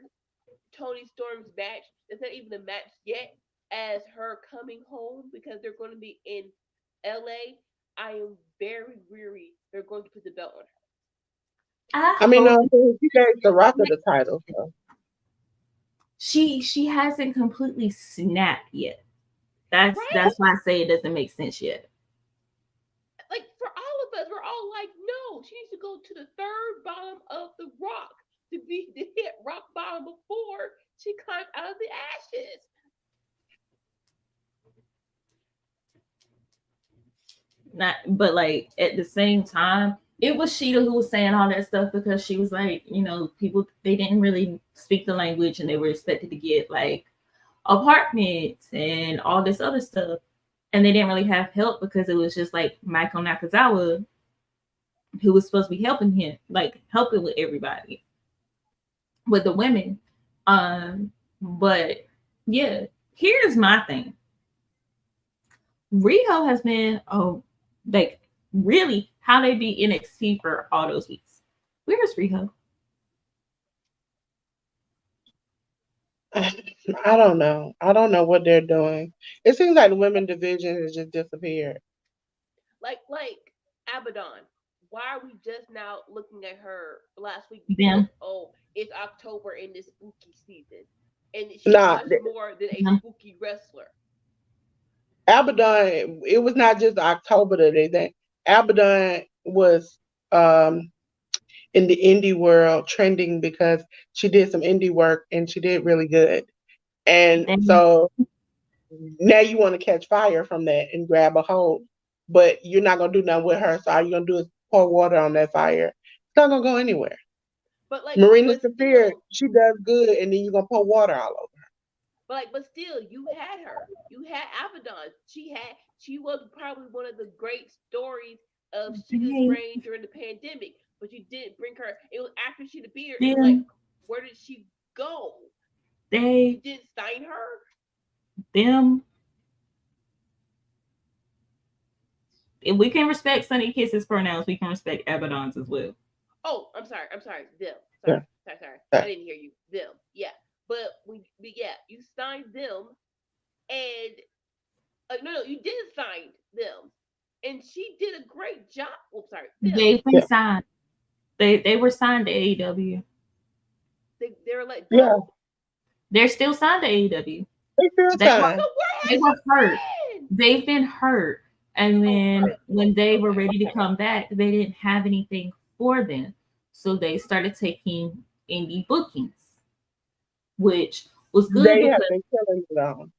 Tony Storm's match. It's not even a match yet as her coming home because they're going to be in LA. I am very weary. They're going to put the belt on her. I I mean, hope no, she gave the Rock of the title. So. she hasn't completely snapped yet. That's Right? why I say it doesn't make sense yet. Like for all of us, we're all like, no, she needs to go to the third bottom of the rock to hit rock bottom before she climbs out of the ashes. Not, but like at the same time, it was Sheeta who was saying all that stuff because she was like, people they didn't really speak the language and they were expected to get like apartments and all this other stuff, and they didn't really have help because it was just like Michael Nakazawa who was supposed to be helping him, like helping with everybody, with the women. But yeah, here's my thing. Riho has been like really how they be NXT for all those weeks. Where is Riho? I don't know. I don't know what they're doing. It seems like the women division has just disappeared. Like Abaddon. Why are we just now looking at her last week because Them, oh it's October in this spooky season, and she's Nah, much more than a them, spooky wrestler. Abaddon. It was not just October that they think. Abaddon was um in the indie world trending because she did some indie work and she did really good. And them, so now you want to catch fire from that and grab a hold, but you're not gonna do nothing with her. So all you're gonna do is pour water on that fire. It's not gonna go anywhere. Marina But Shafir, still, she does good, and then you're gonna pour water all over her. but still, you had her. You had Abaddon. She was probably one of the great stories of Sheila's they, reign during the pandemic. But you didn't bring her. It was after she appeared. It was like, them, where did she go? You they, didn't sign her. them. If we can respect Sunny Kiss's pronouns, we can respect Abaddon's as well. Oh, I'm sorry. I'm sorry. Them. Yeah. Sorry. I Yeah. didn't hear you. Them. Yeah. But yeah, you signed them, and no, you did sign them, and she did a great job. Oh, sorry, them. They've been Yeah. signed. They were signed to AEW. They were let Yeah, go. They're still signed to AEW. it's your They time. So where they has were hurt. he been? They've been hurt. And Oh, then hurt. when they were Okay. ready to come back, they didn't have anything for them. So they started taking indie bookings, which was good They have because been killing it on.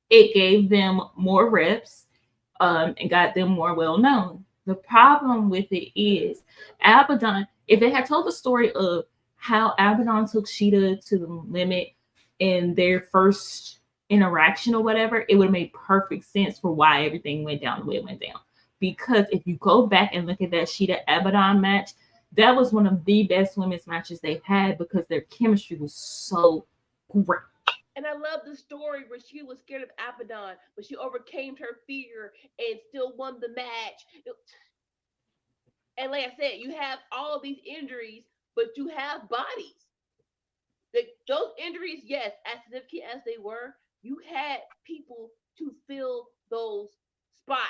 it gave them more reps, and got them more well known. The problem with it is Abaddon, if they had told the story of how Abaddon took Sheeta to the limit in their first interaction or whatever, it would have made perfect sense for why everything went down the way it went down. Because if you go back and look at that Sheeta Abaddon match, that was one of the best women's matches they've had because their chemistry was so great. And I love the story where she was scared of Abaddon, but she overcame her fear and still won the match. And like I said, you have all these injuries, but you have bodies. Those injuries, yes, as significant as they were, you had people to fill those spots.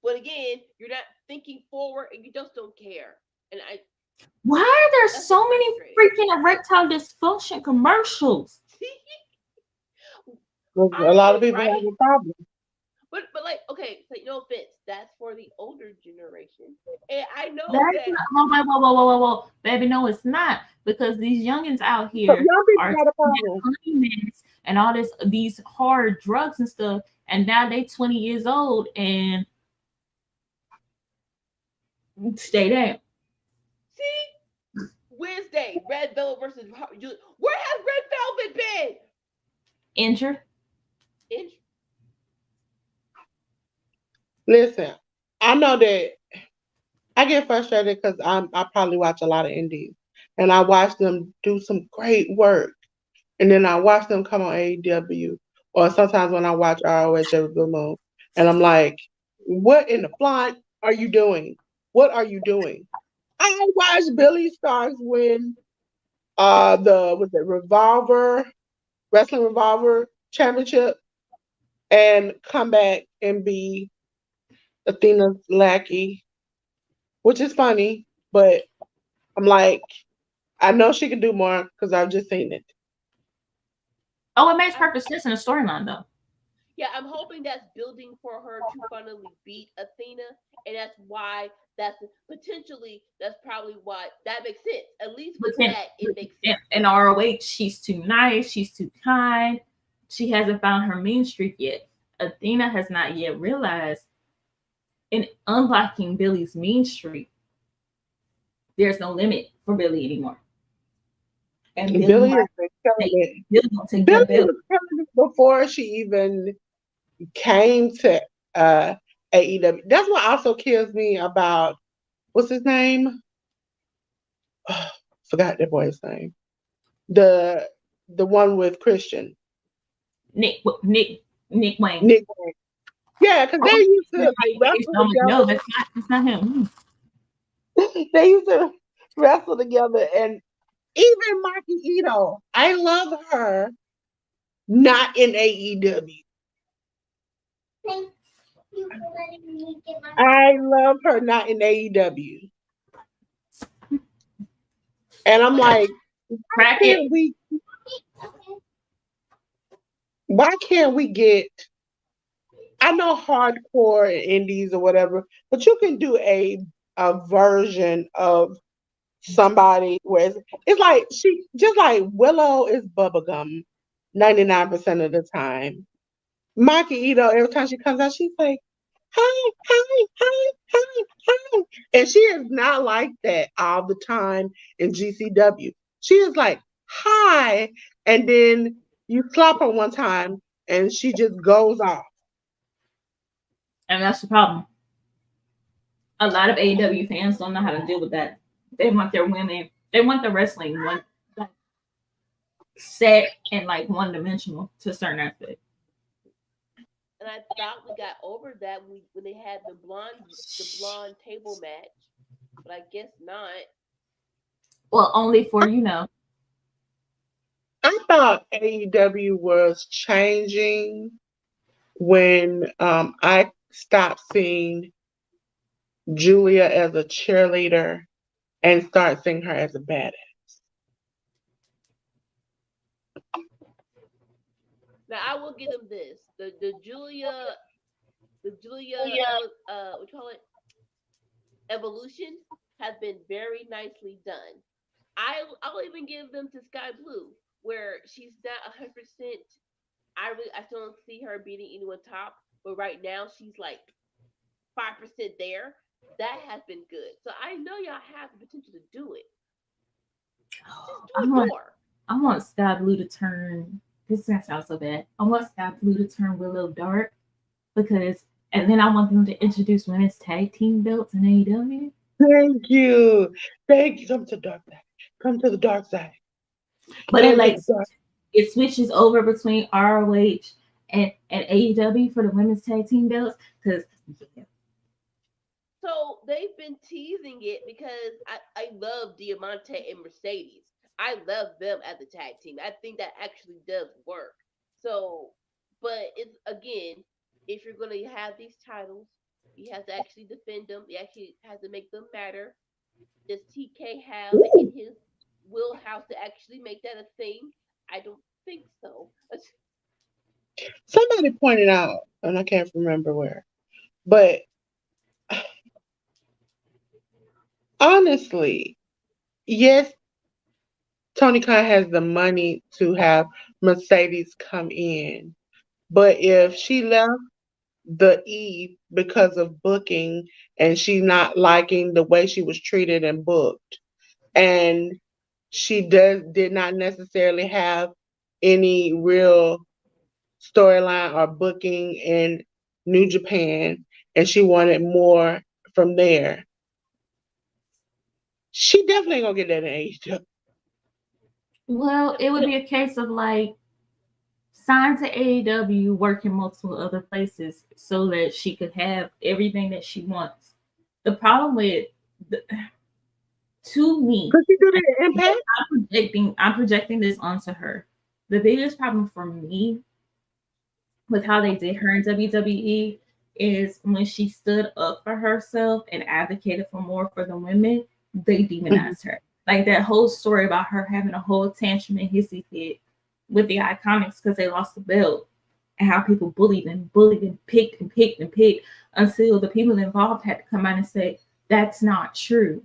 But again, you're not thinking forward and you just don't care. And Why are there that's so many frustrating. freaking erectile dysfunction commercials? A Aren't lot of they people right? have a problem. But like, okay, so no offense, that's for the older generation. And I know That's that not, whoa, baby. No, it's not because these youngins out So here young people are got a taking problem. supplements and all these hard drugs and stuff, and now they 20 years old and stay there see Wednesday, Red Velvet versus where has Red Velvet been? injured. In, Listen, I know that I get frustrated because I probably watch a lot of indies, and I watch them do some great work, and then I watch them come on AEW, or sometimes when I watch ROH every blue moon, and I'm like, what in the flying are you doing? What are you doing? I watched Billy Starks win the was it Revolver Wrestling Revolver Championship and come back and be Athena's lackey, which is funny, but I'm like, I know she can do more because I've just seen it. Oh, it makes I, perfect sense in the storyline though. yeah, I'm hoping that's building for her to finally beat Athena, and that's why that's potentially that's probably why that makes sense. At least But with then that, it makes sense. in ROH, she's too nice, she's too kind. She hasn't found her mean streak yet. Athena has not yet realized in unlocking Billy's mean streak, there's no limit for Billy anymore. And Billy Billy might has been killing take it. Billy gonna take Billy that belt. was killing it before she even came to AEW. That's what also kills me about what's his name? Oh, forgot that boy's name. The the one with Christian. Nick Wayne. Nick. Yeah, because Oh, they used to Nick like Wayne. wrestle I'm like, no, together. that's not him. They used to wrestle together, and even Maki Ito, I love her. Not in AEW. I love her not in AEW. And I'm like, Crack it. can't we why can't we get I know hardcore and indies or whatever, but you can do a version of somebody where it's like she just like Willow is bubblegum 99% of the time. Maki Ito, every time she comes out, she's like, hi, hi, hi, hi, hi. And she is not like that all the time in GCW. She is like, hi. And then you slap her one time and she just goes off. And that's the problem. A lot of AEW fans don't know how to deal with that. They want their women, they want the wrestling one like, set and like one dimensional to a certain aspect. And I thought we got over that when they had the blonde table match, but I guess not. Well, only for you know. I thought AEW was changing when I stopped seeing Julia as a cheerleader and start seeing her as a badass. Now I will give them this: what you call it, evolution has been very nicely done. I'll even give them to Sky Blue, where she's not 100%. I still don't see her beating anyone top, but right now she's like 5% there. That has been good. So I know y'all have the potential to do it. Just I do a want door. I want Sky Blue to turn. This is gonna sound so bad. I want Sky Blue to turn Willow dark because, and then I want them to introduce women's tag team belts in AEW. Thank you. Thank you. Come to the dark side. Come to the dark side. But it Come to like the dark. it switches over between ROH and AEW for the women's tag team belts because So they've been teasing it because I love Diamante and Mercedes. I love them as a tag team. I think that actually does work. So, but it's again, if you're going to have these titles, you have to actually defend them. You actually have to make them matter. Does TK have it in his wheelhouse to actually make that a thing? I don't think so. Somebody pointed out, and I can't remember where, but honestly, yes, Tony Khan has the money to have Mercedes come in, but if she left the Eve because of booking and she's not liking the way she was treated and booked, and she did not necessarily have any real storyline or booking in New Japan, and she wanted more from there. She definitely ain't gonna get that in AEW. well, it would be a case of like sign to AEW, work in multiple other places so that she could have everything that she wants. The problem with the, to me, Could she do and that in Impact? I'm projecting this onto her. The biggest problem for me with how they did her in WWE is when she stood up for herself and advocated for more for the women, they Mhm. demonized her. Like that whole story about her having a whole tantrum and hissy fit with the Iconics because they lost the belt and how people bullied and picked and picked and picked until the people involved had to come out and say, that's not true.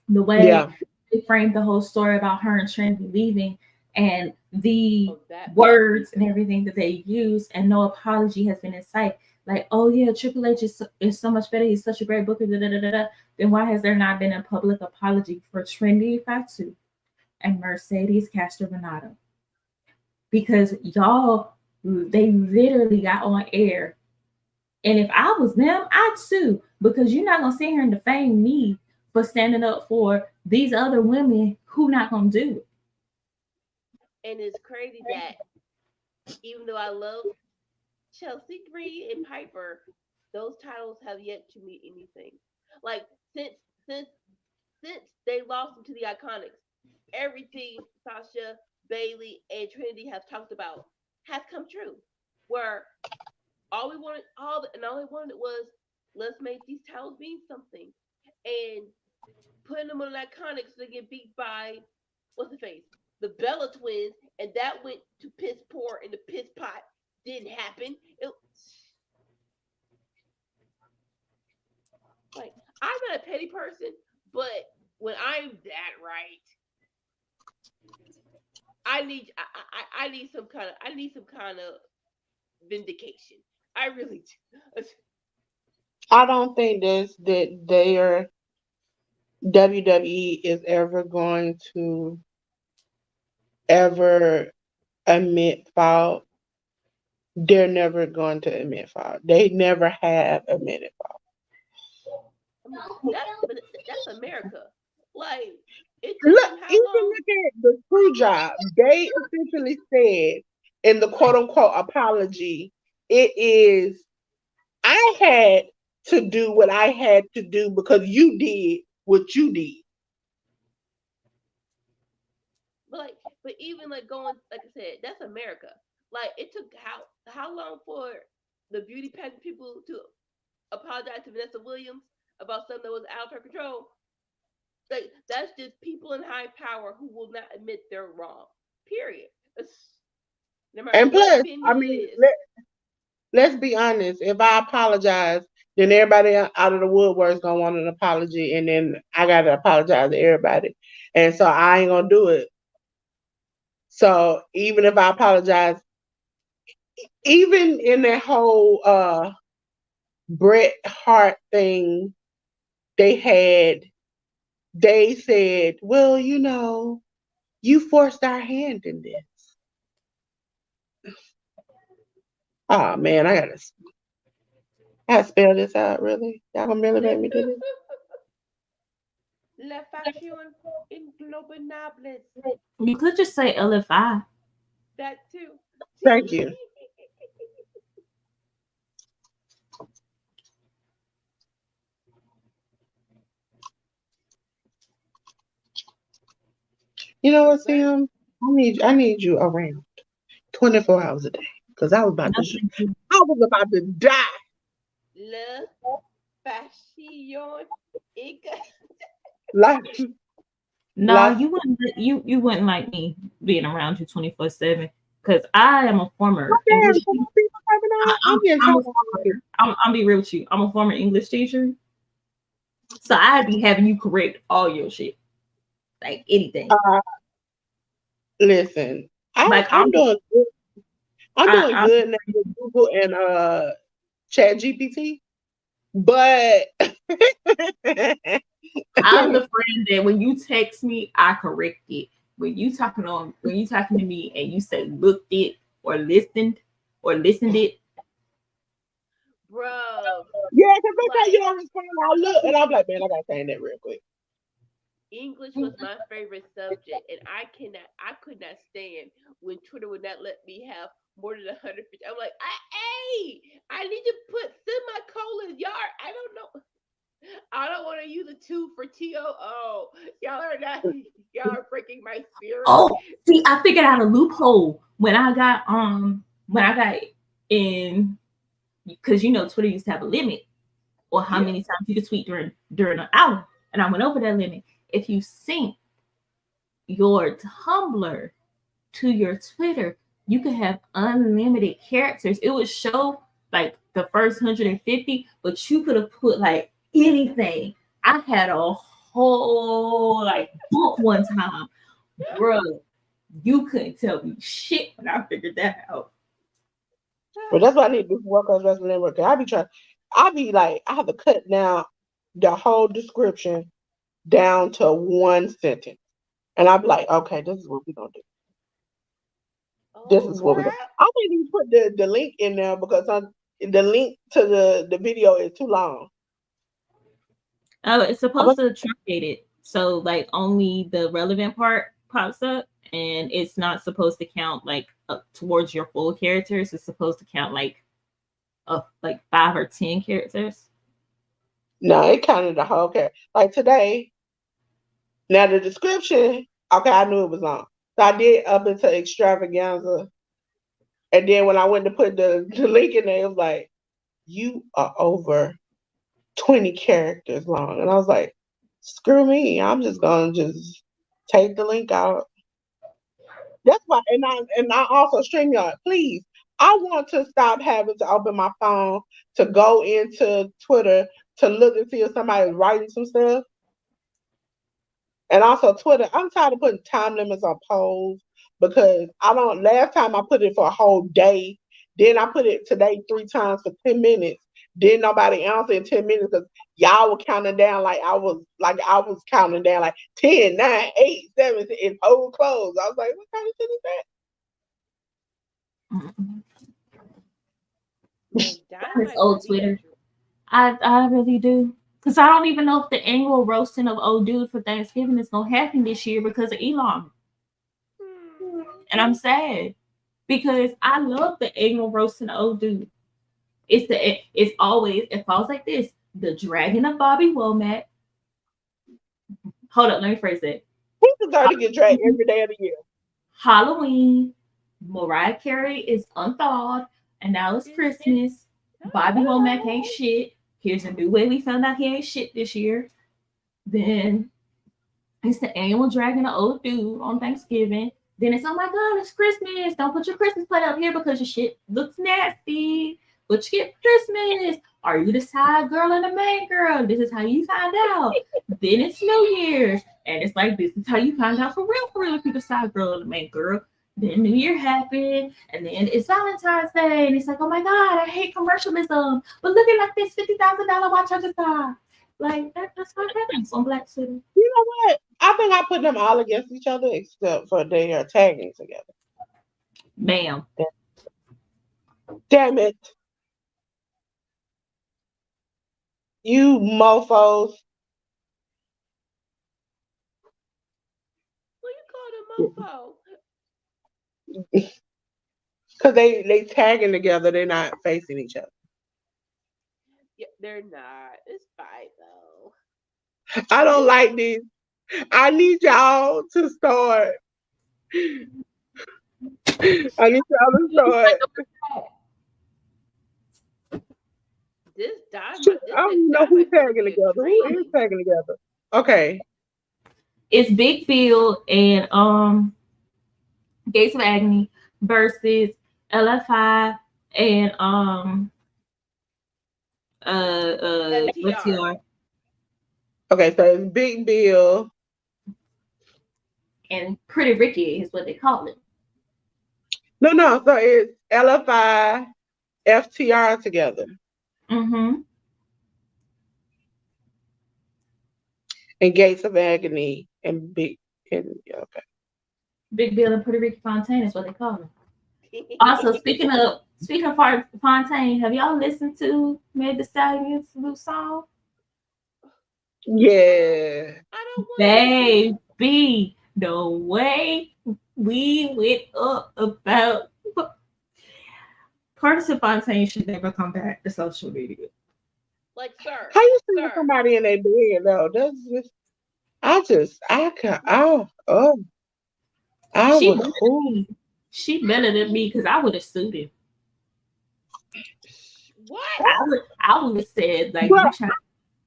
The way Yeah. they framed the whole story about her and Trinity leaving and the Oh, that part. words and everything that they use, and no apology has been in sight. Like, oh yeah, Triple H is so much better. He's such a great booker. Da, da, da, da, da. Then why has there not been a public apology for Trinity Fatu and Mercedes Castrovinato? Because y'all, they literally got on air, and if I was them, I'd sue because you're not gonna sit here and defame me for standing up for these other women who not gonna do it. And it's crazy that even though I love Chelsea Green and Piper, those titles have yet to meet anything. Like since since since they lost them to the Iconics, everything Sasha, Bailey, and Trinity have talked about has come true. Where all they wanted was let's make these titles mean something, and putting them on the Iconics so they get beat by what's the face, the Bella Twins, and that went to piss poor in the piss pot. Didn't happen. It, like I'm not a petty person, but when I'm that right, I need some kind of vindication. I really do. I don't think that their WWE is ever going to ever admit fault. They're never going to admit fault. They never have admitted fault. I mean that's America. Like it took Look, them how even long? look at the screw job. They essentially said in the quote unquote apology, it is I had to do what I had to do because you did what you did. But even like going like I said, that's America. Like it took how long for the beauty pageant people to apologize to Vanessa Williams about something that was out of her control? Like that's just people in high power who will not admit they're wrong. Period. No matter And what plus, I venue it mean, is. let's be honest. If I apologize, then everybody out of the woodwork's gonna want an apology, and then I gotta apologize to everybody, and so I ain't gonna do it. So even if I apologize, even in that whole Bret Hart thing, they had they said, well, you forced our hand in this. Oh man, I gotta spell this out. Really, y'all gonna really make me do this? La faction inglobables. You could just say LFI. That too. Thank you. You know what, Right? Sam? I need you around 24 hours a day because No, thank you. I was about to die. La faction Like No, like you wouldn't. You wouldn't like me being around you 24/7 because I am a former damn, English come teacher. on, people typing out. I'm getting I'm tired a of all this. former. I'm be real with you. I'm a former English teacher, so I'd be having you correct all your shit, like anything. Uh, listen, Like I'm doing good. I'm doing I'm good now with Google and Chat GPT, but I'm the friend that when you text me, I correct it. When you talking to me and you say looked it or listened it, bro. yeah, because they say you Like don't respond. I look, and I'm like, man, I gotta say that real quick. English was my favorite subject, and I could not stand when Twitter would not let me have more than 150. I'm like, I need to put semicolons, y'all. I don't know. I don't want to use a two for TOO. Y'all are not. Y'all are breaking my spirit. oh, see, I figured out a loophole when I got in because Twitter used to have a limit or how Yeah. many times you could tweet during an hour, and I went over that limit. If you sync your Tumblr to your Twitter, you could have unlimited characters. It would show like the first 150, but you could have put like anything. I had a whole like book one time, bro. You couldn't tell me shit when I figured that out. But that's what I need to do for Workers Wrestling Network. 'Cause I be like, I have to cut down the whole description down to one sentence. And I'd be like, okay, this is what we're gonna do. This Oh is what we're gonna crap! I can't even put the link in there because the link to the video is too long. Oh, it's I'm supposed like, to truncate it. So like only the relevant part pops up and it's not supposed to count like up towards your full characters. It's supposed to count like 5 or 10 characters. no, it counted the whole character. Like today, now the description, okay, I knew it was long. So I did up into extravaganza. And then when I went to put the link in there, it was like, you are over 20 characters long. And I was like, screw me. I'm just gonna just take the link out. That's why and I also stream y'all. Please. I want to stop having to open my phone to go into Twitter to look and see if somebody's writing some stuff. And also Twitter, I'm tired of putting time limits on polls because I don't last time I put it for a whole day. Then I put it today 3 times for 10 minutes. Then nobody answered in 10 minutes because y'all were counting down like I was counting down like 10, 9, 8, 7, and poll closed. I was like, what kind of shit is that? Mhm. Man, This Dynamite was old the Twitter. intro. I really do. Because I don't even know if the annual roasting of old dude for Thanksgiving is gonna happen this year because of Elon. Hmm. And I'm sad because I love the annual roasting of old dude. It's always it falls like this. The Dragon of Bobby Womack. Hold up, let me phrase it. He deserves to get dragged every day of the year. Halloween. Mariah Carey is unthawed, and now it's Christmas. Bobby Womack ain't shit. Here's a new way we found out he ain't shit this year. Then It's the annual dragging the old dude on Thanksgiving. Then it's, oh my God, it's Christmas. Don't put your Christmas plate up here because your shit looks nasty. What you get for Christmas? Are you the side girl and the main girl? This is how you find out. Then it's New Year's. And it's like, this is how you find out for real if you're the side girl and the main girl. Then New Year happened. And then it's Valentine's Day. And it's like, oh my God, I hate commercialism. But look at like this $50,000 watch I just got. Like, that's what happens on Black City. You know what? I think I put them all against each other except for they are tagging together. Ma'am. Damn it. You mofos. What you call them mofo? Because they tagging together, they're not facing each other. Yeah, they're not. It's fine though. I don't like this. I need y'all to start. I need y'all to start. This diamond, Shit, this I don't next even know diamond who's gonna tagging be together. Who is intriguing. tagging together? Okay. It's Big Bill and Gates of Agony versus LFI and what's FTR. your Okay, so it's Big Bill. and Pretty Ricky is what they call it. No. So it's LFI, FTR together. Mm-hmm. And Gates of Agony and Big. And, okay. Big Bill and Pretty Ricky Fontaine is what they call it. Also, speaking of Fontaine, have y'all listened to Meg Thee Stallion's new song? Yeah. I don't want to. Baby, the way we went up about Curtis and Fontaine should never come back to social media. Like, sir, How you see sir. somebody in their bed though? I can I She would better oh than me. She better than me because I would have sued him. What? I would have said like but you trying.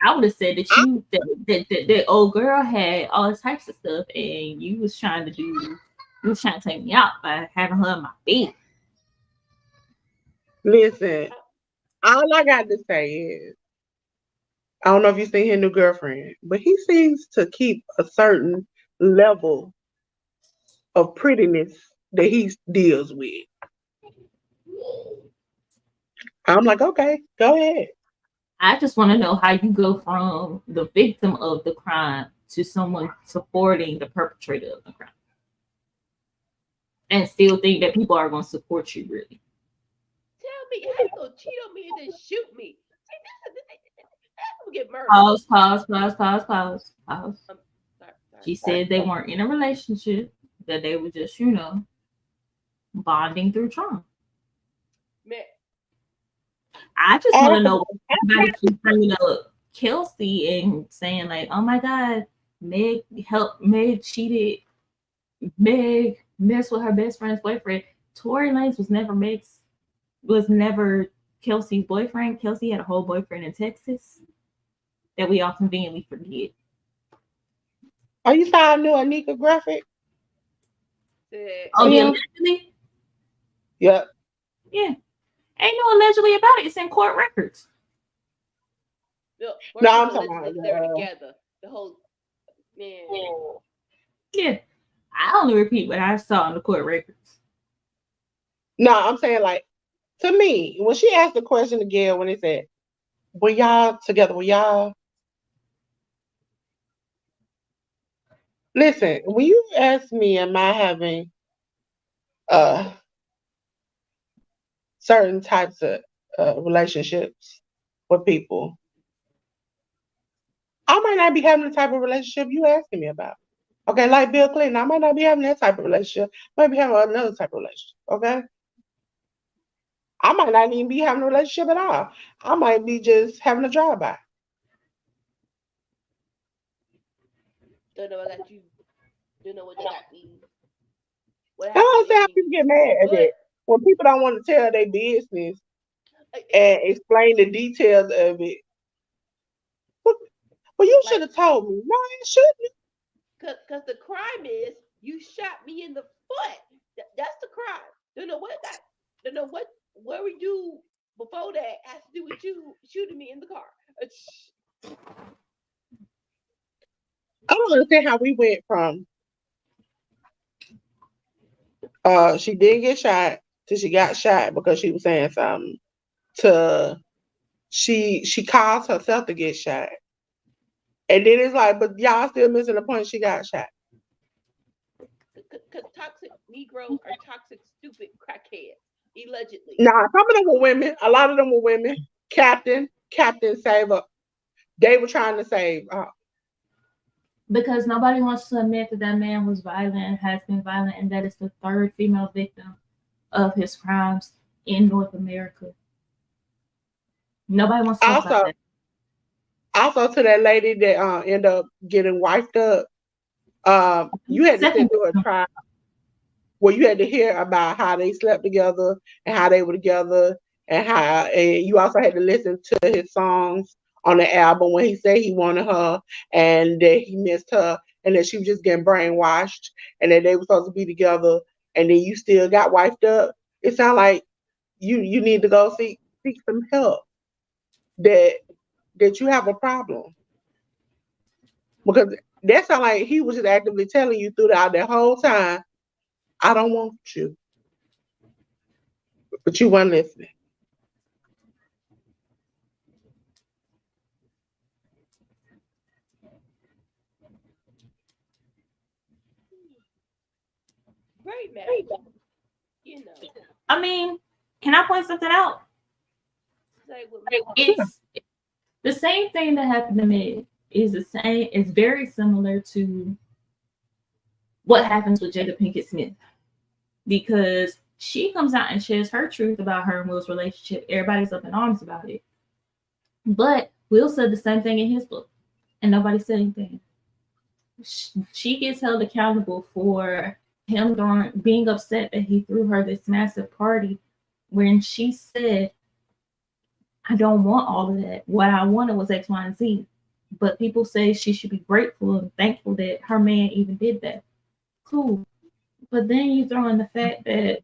I would have said that I, you that old girl had all types of stuff and you was trying to do you was trying to take me out by having her in my bed. listen, all I got to say is I don't know if you seen his new girlfriend, but he seems to keep a certain level of prettiness that he deals with. I'm like, okay, go ahead. I just want to know how you go from the victim of the crime to someone supporting the perpetrator of the crime and still think that people are going to support you really. Tell me how you gonna cheat on me and then shoot me? See, that's gonna get murdered. Pause. Um, sorry, sorry. She said they weren't in a relationship, that they were just, bonding through trauma. Man, I just want to After, know why everybody keeps bringing up Kelsey and saying like, "Oh my God, Meg cheated, Meg messed with her best friend's boyfriend." Tory Lanez was never Kelsey's boyfriend. Kelsey had a whole boyfriend in Texas that we all conveniently forget. are you signing new Anika graphic? said, Oh, the Yeah. allegedly, Yep. yeah, ain't no allegedly about it. It's in court records. look, No, first I'm of all, talking about they're together. The whole man. Yeah, I only repeat what I saw in the court records. no, I'm saying like to me, when she asked the question again when they said, were y'all together? Were y'all listen, when you ask me, am I having uh certain types of relationships with people, I might not be having the type of relationship you asking me about. Okay, like Bill Clinton, I might not be having that type of relationship. I might be having another type of relationship. Okay, I might not even be having a relationship at all. I might be just having a drive by. Don't know what I got you. Don't know what they got me. What I don't happened understand in how me? people get mad at But that when people don't want to tell their business it, and explain the details of it. Well, you should like have told me. No, I shouldn't. Cause the crime is you shot me in the foot. That's the crime. Don't know what that. Don't know what we do before that has to do with you shooting me in the car. I don't understand how we went from she didn't get shot to she got shot because she was saying something to she caused herself to get shot. And then it's like, but y'all still missing the point she got shot. Cause toxic Negroes are toxic, stupid crackheads. Allegedly. Nah, some of them were women. A lot of them were women. Captain Saver. They were trying to save. Because nobody wants to admit that that man was violent, has been violent, and that is the third female victim of his crimes in North America. Nobody wants to talk about Also, that. also to that lady that ended up getting wiped up. You had to sit Second through a victim, trial where you had to hear about how they slept together and how they were together and you also had to listen to his songs on the album when he said he wanted her and that he missed her and that she was just getting brainwashed and that they were supposed to be together and then you still got wiped up. It sounds like you need to go seek some help that you have a problem because that sounds like he was just actively telling you throughout that whole time, I don't want you, but you weren't listening. Great match. You know. I mean, can I point something out? Say with me. It's the same thing that happened to me. Is the same. It's very similar to what happens with Jada Pinkett Smith because she comes out and shares her truth about her and Will's relationship. Everybody's up in arms about it, but Will said the same thing in his book, and nobody said anything. She gets held accountable for him being upset that he threw her this massive party when she said, I don't want all of that. What I wanted was X, Y, and Z. But people say she should be grateful and thankful that her man even did that. Cool. But then you throw in the fact that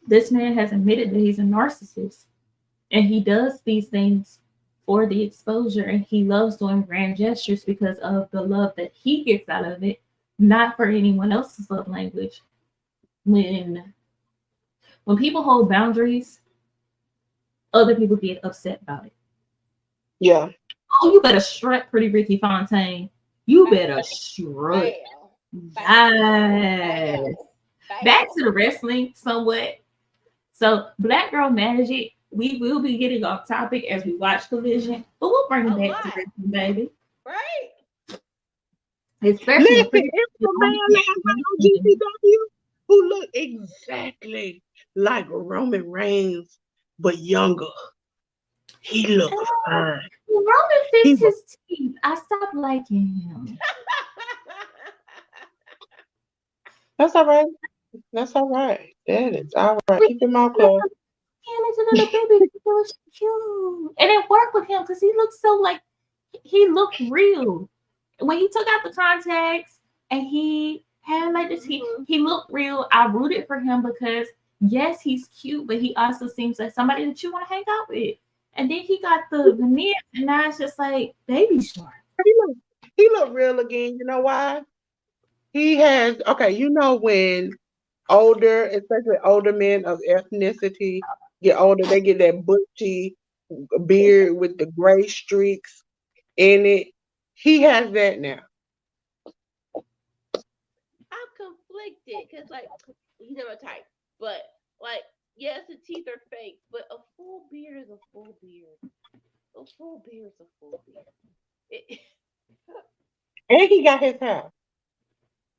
this man has admitted that he's a narcissist and he does these things for the exposure and he loves doing grand gestures because of the love that he gets out of it, not for anyone else's love language. When people hold boundaries, other people get upset about it. Yeah. Oh, you better strut, pretty Ricky Fontaine. You better strut. Yes. Back to the wrestling somewhat. So Black Girl Magic, we will be getting off topic as we watch Collision, but we'll bring it back to wrestling, baby. Right. Especially Listen, it's a man last night on GCW who looked exactly like Roman Reigns, but younger. He looked fine. Roman He fixed was, his teeth. I stopped liking him. that's all right. That's all right. That is all right. Keep your mouth closed. And it's a little baby. It was cute. And it worked with him because he looked so like he looked real. When he took out the contacts and he had like this, he looked real. I rooted for him because yes, he's cute, but he also seems like somebody that you want to hang out with. And then he got the veneer, and now it's just like Baby Shark. He looked real again. You know why? He has, okay, you know when older, especially older men of ethnicity get older, they get that bushy beard with the gray streaks in it. He has that now. I'm conflicted because, like, he's never type, but like, yes, the teeth are fake, but a full beard is a full beard. A full beard is a full beard. It, And he got his hair.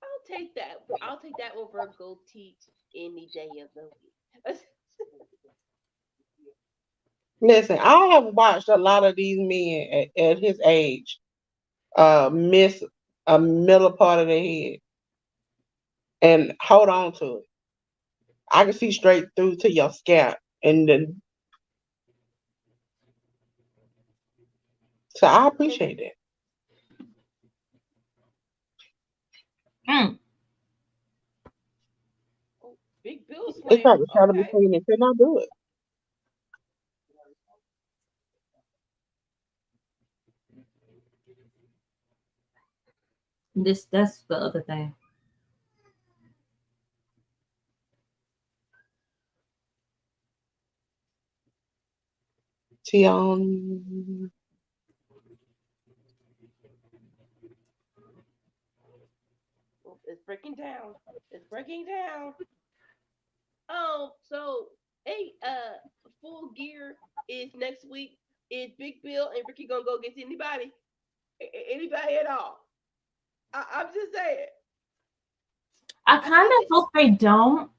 I'll take that. I'll take that over a goatee any day of the week. Listen, I have watched a lot of these men at his age miss a middle part of their head and hold on to it. I can see straight through to your scalp. And then, so I appreciate that. Mm. Oh, Big Bill It's like Slam. the shadow Okay. between it. Cannot do it. That's the other thing. Tion. Well, it's breaking down. It's breaking down. So hey, Full Gear is next week. Is Big Bill and Ricky gonna go against anybody? Anybody at all? I'm just saying. I I kind think of this. hope they don't.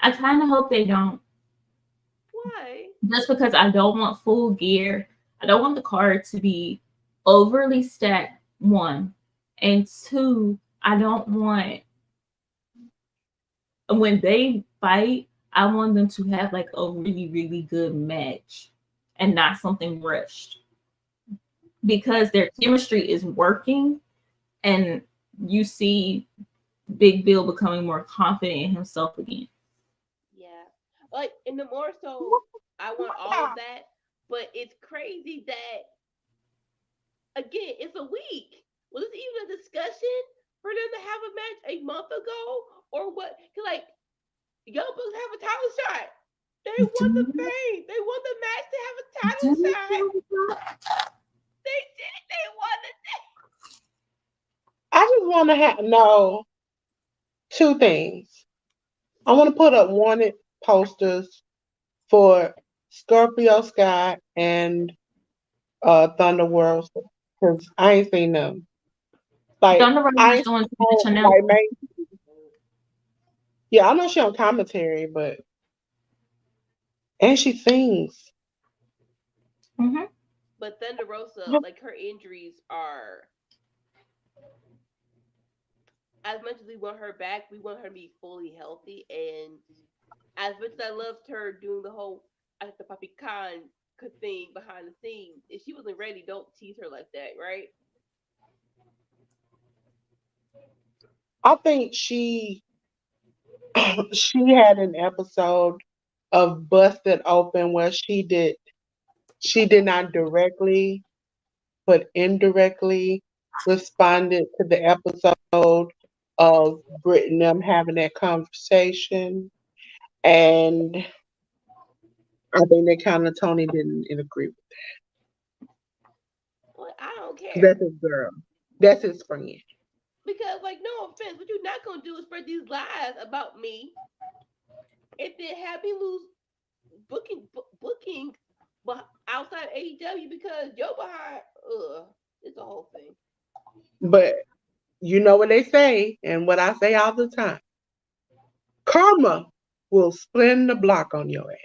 I kind of hope they don't. Why? Just because I don't want full gear. I don't want the card to be overly stacked, one. And two, I don't want, when they fight, I want them to have like a really, really good match and not something rushed because their chemistry is working and you see Big Bill becoming more confident in himself again. Yeah. Like, and the more so, I want all of that. But it's crazy that again, it's a week. Was this even a discussion for them to have a match a month ago or what? Cause like Young Bucks have a title shot. They won the Do, thing. They won the match to have a title do you shot. feel They did. They won the thing. I just want to know two things. I want to put up wanted posters for Scorpio Sky and Thunder World because I ain't seen them. Like Thunder Rosa I is ain't doing too seen much like announcing? main. Yeah, I know she on commentary, but and she sings. Hmm. But Thunder Rosa, like her injuries are as much as we want her back, we want her to be fully healthy. And as much as I loved her doing the whole I the Papi Khan thing behind the scenes, if she wasn't ready, don't tease her like that, right? I think she had an episode of Busted Open where she did not directly but indirectly responded to the episode of Britt and them having that conversation. And I think that kind of Tony didn't agree with Well, I don't that. care That's his girl. That's his friend. because, like, no offense, what you're not gonna do is spread these lies about me and then have me lose booking, but outside AEW because you're behind. It's a whole thing. But you know what they say, and what I say all the time. Karma will spin the block on your ass.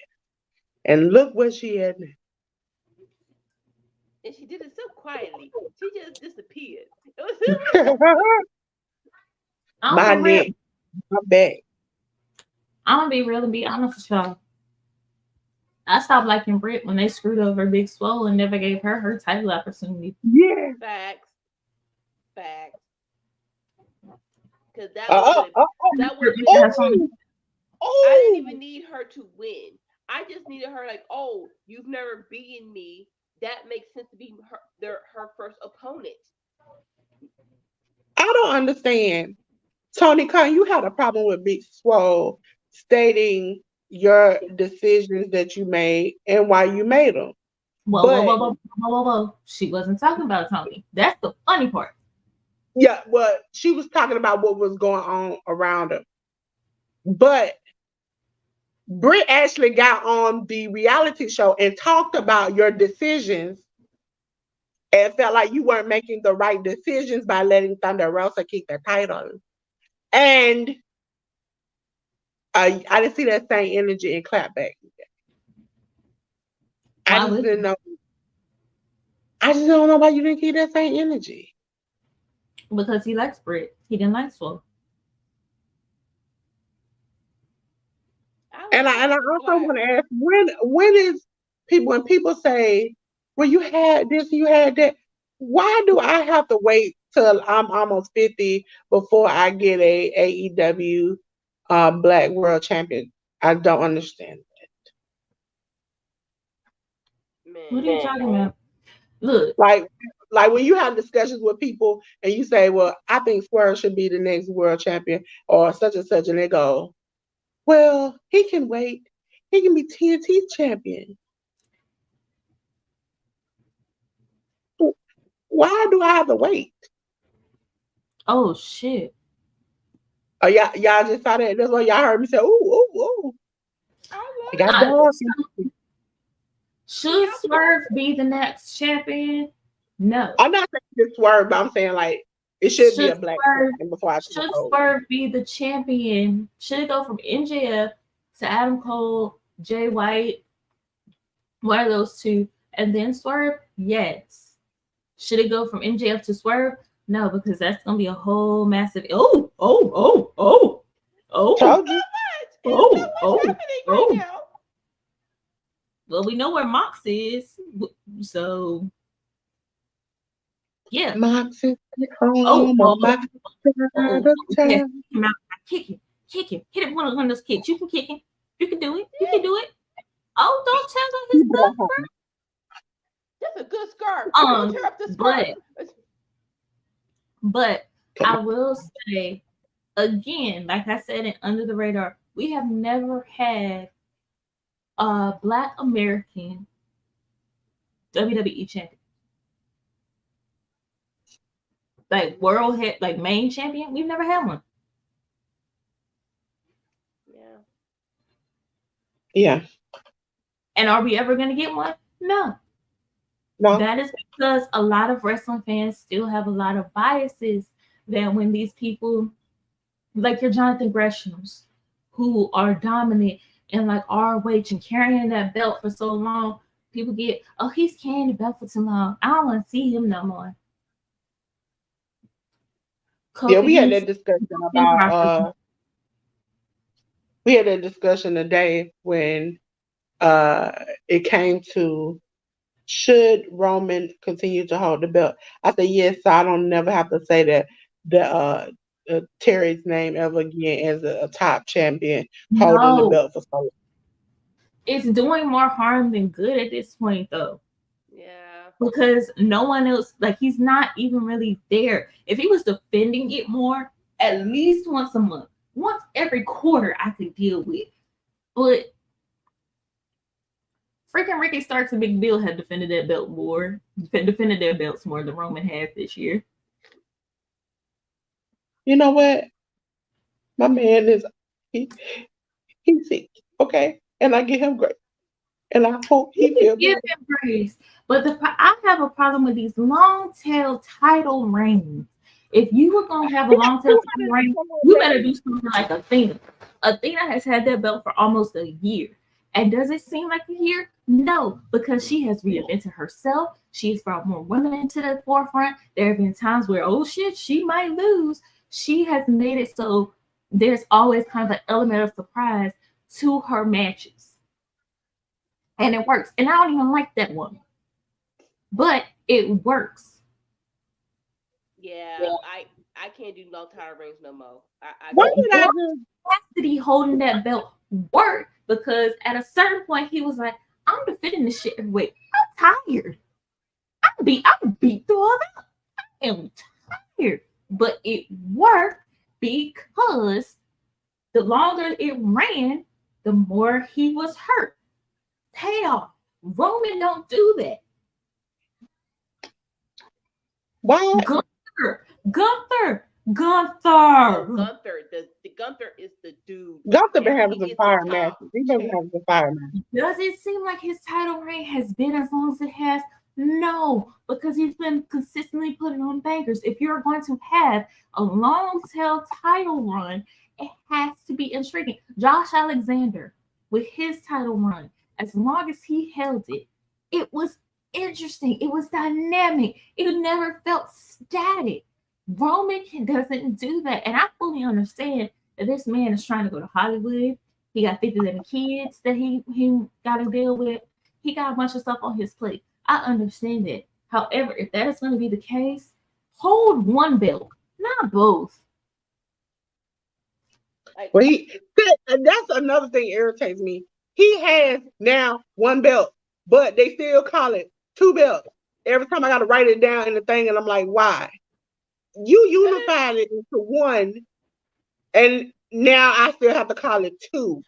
And look where she at And she did it so quietly. She just disappeared. It was now. I'm My for real. neck, my back. I'm gonna be real and be honest with y'all. I stopped liking Britt when they screwed over Big Swole and never gave her her title opportunity. Yeah. facts, facts. Because that would have Uh, been uh, that would Britt have needs been to a have something. oh, I didn't oh. even need her to win. I just needed her like, oh, you've never beaten me. That makes sense to be her first opponent. I don't understand. Tony Khan, you had a problem with Big Swole stating your decisions that you made and why you made them. Whoa, whoa, whoa, But whoa, whoa, whoa, whoa. She wasn't talking about Tony. That's the funny part. yeah, well, she was talking about what was going on around her. But Britt actually got on the reality show and talked about your decisions and felt like you weren't making the right decisions by letting Thunder Rosa keep the title. And I didn't see that same energy in clapback. I Why just would didn't you? know. I just don't know why you didn't keep that same energy. Because he likes Britt. He didn't like Swole. I And like I that's also why want to ask when is people when people say, well, you had this, you had that, why do I have to wait till I'm almost 50 before I get a AEW Black World Champion. I don't understand. What are you Man. talking about? Look, Like like when you have discussions with people and you say, well, I think Swerve should be the next world champion or such and such, and they go, well, he can wait. He can be TNT champion. Why do I have to wait? oh shit. Oh, y'all just saw that. That's why y'all heard me say, ooh, ooh, ooh. I I love got Uh, it. dog. should Swerve be the next champion? No. I'm not saying this word, but I'm saying like it should be Should a black Swerve champion before I talk should over. Swerve be the champion? Should it go from MJF to Adam Cole, Jay White, one of those two, and then Swerve? Yes. Should it go from MJF to Swerve? No, because that's gonna be a whole massive oh Told you. It's so oh much oh happening right oh. now. Well, we know where Mox is, so yeah. Moxie Oh home oh on my side of yes. town. Come out, kick him, hit him one of those kicks. You can kick him. You can do it. You can do it. Oh, don't tell him his stuff. That's a good scarf. Don't Um, tear up the but scarf. but Come I on. will say again, like I said in Under the Radar, we have never had a Black American WWE champion, like world head, like main champion. We've never had one. Yeah. Yeah. And are we ever going to get one? No. No. That is because a lot of wrestling fans still have a lot of biases that when these people, like your Jonathan Greshams, who are dominant and like ROH and carrying that belt for so long, people get, oh, he's carrying the belt for too long. I don't want to see him no more. Yeah, Kofi we had Kingston, that discussion about we had a discussion today when uh it came to should Roman continue to hold the belt. I said yes, so I don't never have to say that the Terry's name ever again as a top champion holding the no, belt for so long. it's doing more harm than good at this point, though. Yeah. Because no one else, like he's not even really there. If he was defending it more, at least once a month, once every quarter, I could deal with. But freaking Ricky Starks and Big Bill have defended that belt more, defended their belts more than Roman has this year. You know what? My man is he he's sick, okay? And I give him grace. And I hope You he can feel give better. him grace, but I have a problem with these long tail title reigns. If you were gonna have a long tail title reign, you better do something like Athena. Athena has had that belt for almost a year. And does it seem like a year? No, because she has reinvented herself. She has brought more women into the forefront. There have been times where, oh shit, she might lose. She has made it so there's always kind of an element of surprise to her matches. And it works. And I don't even like that one, but it works. Yeah. I can't do long title rings no more. I Why can't. did I Orange just Cassidy holding that belt worked because at a certain point he was like, I'm defending this shit every week. I'm tired. I'm beat through all that. I am tired. But it worked because the longer it ran, the more he was hurt. Payoff. Roman don't do that. why Gunther, Gunther, Oh, Gunther. Gunther. The Gunther is the dude. Gunther been After having he some gets the fire top matches. He been champ. having some fire matches. Does it seem like his title reign has been as long as it has? No, because he's been consistently putting on bangers. If you're going to have a long tail title run, it has to be intriguing. Josh Alexander, with his title run, as long as he held it, it was interesting. It was dynamic. It never felt static. Roman doesn't do that. And I fully understand that this man is trying to go to Hollywood. He got 57 kids that he got to deal with. He got a bunch of stuff on his plate. I understand that. However, if that is going to be the case, hold one belt, not both. Like, Well, that's another thing irritates me. He has now one belt, but they still call it two belts. Every time I got to write it down in the thing, and I'm like, why? You unified it into one, and now I still have to call it two.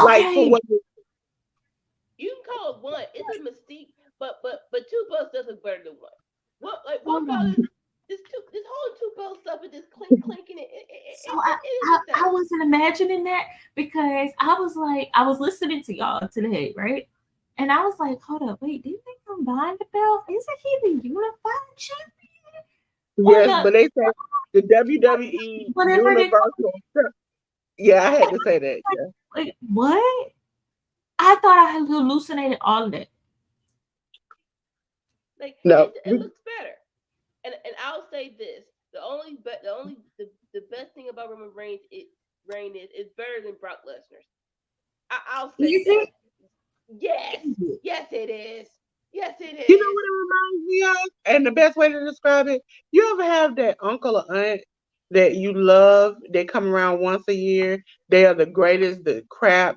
Like for Okay, what? you can call it one. It's a mystique, but two belts does look better than one. What like one hold belt on. is this whole two belt stuff and this clinking So I, it is I the I same. wasn't imagining that because I was like, I was listening to y'all today, right? And I was like, hold up, wait, didn't they combine the belts? Isn't he the unified champion? Or Yes, the but they say the WWE whatever they call Universal. Yeah, I had to say that. it? Yeah. Like, what? I thought I had hallucinated all of that. Like No. it looks better. And I'll say this: the best thing about Roman Reigns is better than Brock Lesnar's. I'll say Is that. it? Yes, Is it? yes it is. Yes it You know is. what it reminds me of? And the best way to describe it, you ever have that uncle or aunt that you love? They come around once a year. They are the greatest, the crap,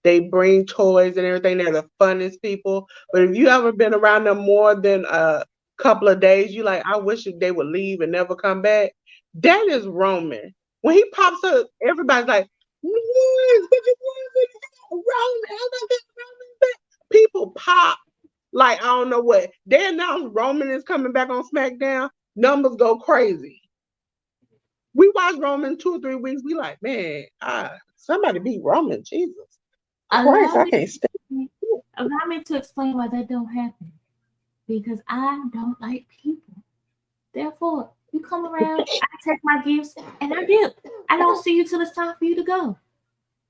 they bring toys and everything. They're the funnest people. But if you ever been around them more than a couple of days, you like, I wish they would leave and never come back. That is Roman. When he pops up, everybody's like, "What? What you want? Roman, I'm not getting Roman back." People pop like I don't know what. They announced Roman is coming back on SmackDown. Numbers go crazy. We watch Roman 2 or 3 weeks. We like, man, somebody beat Roman. Jesus Christ, Allow I me, can't stand it. allow me to explain why that don't happen. Because I don't like people. Therefore, you come around, I take my gifts, and I dip. I don't see you till it's time for you to go.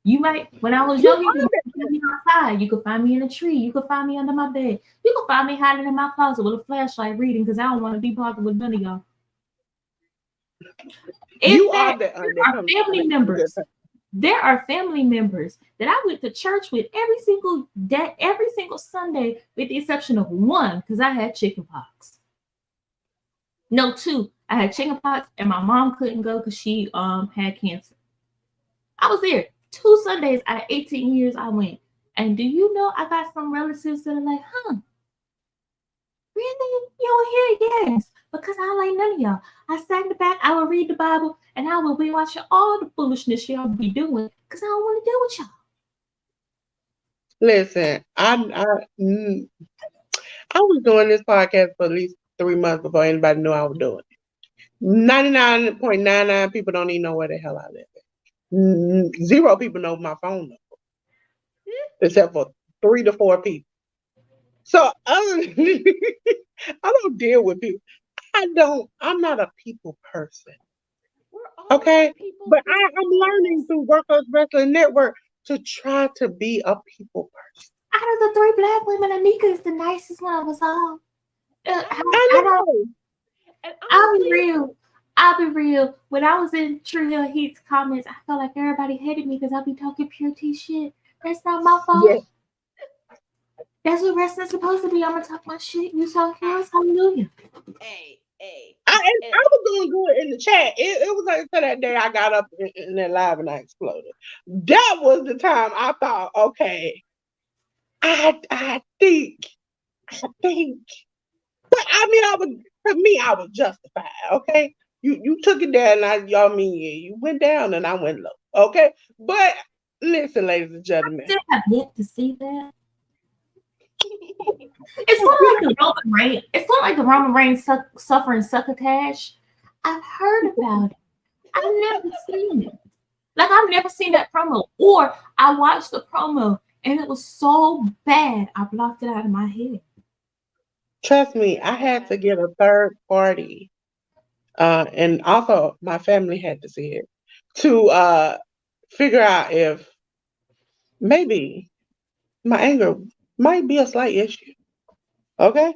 You might, when I was You younger, you are might find me outside. You could find me in a tree. You could find me under my bed. You could find me hiding in my closet with a flashlight reading because I don't want to be bothered with none of y'all. In you are fact, the there that are comes to family make a good members. person. There are family members that I went to church with every single day, every single Sunday, with the exception of one, because I had chicken pox. No, two. I had chicken pox, and my mom couldn't go because she had cancer. I was there 2 Sundays out of 18 years. I went, and do you know I got some relatives that are like, huh? Really? You don't hear? Yes, because I don't like none of y'all. I sat in the back. I would read the Bible, and I would be watching all the foolishness y'all be doing because I don't want to deal with y'all. Listen, mm, I was doing this podcast for at least 3 months before anybody knew I was doing it. 99.99 people don't even know where the hell I live. Zero people know my phone number, except for 3 to 4 people. So other than, I don't deal with people. I'm not a people person. We're all Okay. not people But I'm learning people. through Workers Wrestling Network to try to be a people person. Out of the three black women, Anika is the nicest one of us all. I I Honestly, don't. know. and I'll be honestly, real. I'll be real. When I was in True Hill Heat's comments, I felt like everybody hated me because I be talking pure T shit. That's not my Yes. fault. That's what wrestling's supposed to be. I'm gonna talk my shit. You talk yours. Hallelujah. hey, and I was doing good in the chat. It was like until that day I got up in that live and I exploded. That was the time I thought, okay, I think. But I mean, for me, I was justified. Okay, you took it down, and y'all mean you went down, and I went low. Okay, but listen, ladies and gentlemen, Still have yet to see that. It's sort of like the Roman Reigns. It's sort of like the Roman Reigns suffering succotash. I've heard about it. I've never seen it. Like I've never seen that promo, or I watched the promo and it was so bad I blocked it out of my head. trust me, I had to get a third party, and also my family had to see it to figure out if maybe my anger might be a slight issue. Okay,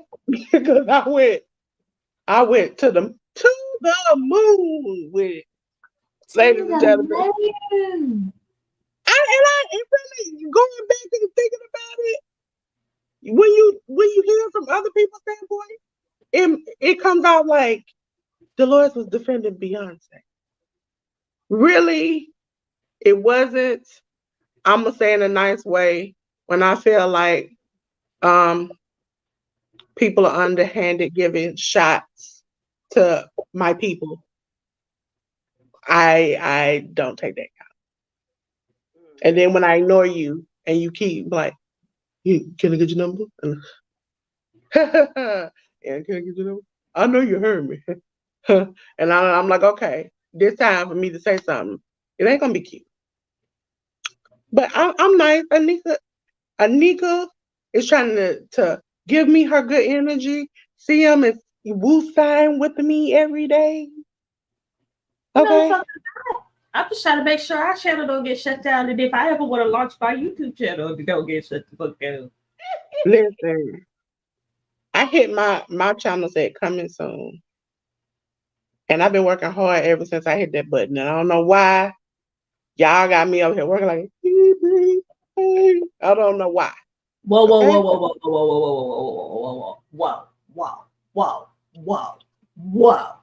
because I went to the moon with it, To ladies and the gentlemen. moon. And really going back and thinking about it, when you hear from other people's standpoint, it comes out like Dolores was defending Beyonce. Really, it wasn't. I'm gonna say in a nice way when I feel like um people are underhanded giving shots to my people. I don't take that. And then when I ignore you and you keep like, can I get your number? Yeah, can I get your number? I know you heard me. And I'm like, okay, this time for me to say something. It ain't gonna be cute. But I'm nice. Anika is trying to give me her good energy. CM is woo sign with me every day. You know the Okay. fuck. I'm just trying to make sure our channel don't get shut down, and if I ever want to launch my YouTube channel, it don't get shut the fuck down. Listen, I hit my channel said coming soon. And I've been working hard ever since I hit that button. And I don't know why y'all got me up here working like I don't know why. Whoa, whoa, Okay. whoa, whoa, whoa, whoa, whoa, whoa, whoa, whoa, whoa, whoa, whoa, whoa.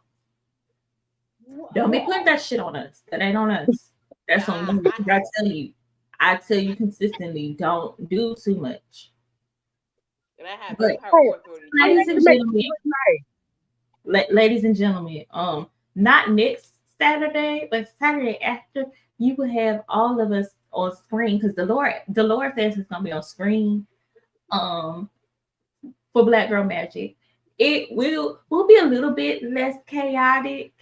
Don't be putting that shit on us. That ain't on us. That's on you. I tell you consistently, don't do too much. And I have no But power or authority to ladies do and that. gentlemen, ladies and gentlemen, not next Saturday, but Saturday after, you will have all of us on screen because Dolores Dance is gonna be on screen. For Black Girl Magic, it will be a little bit less chaotic,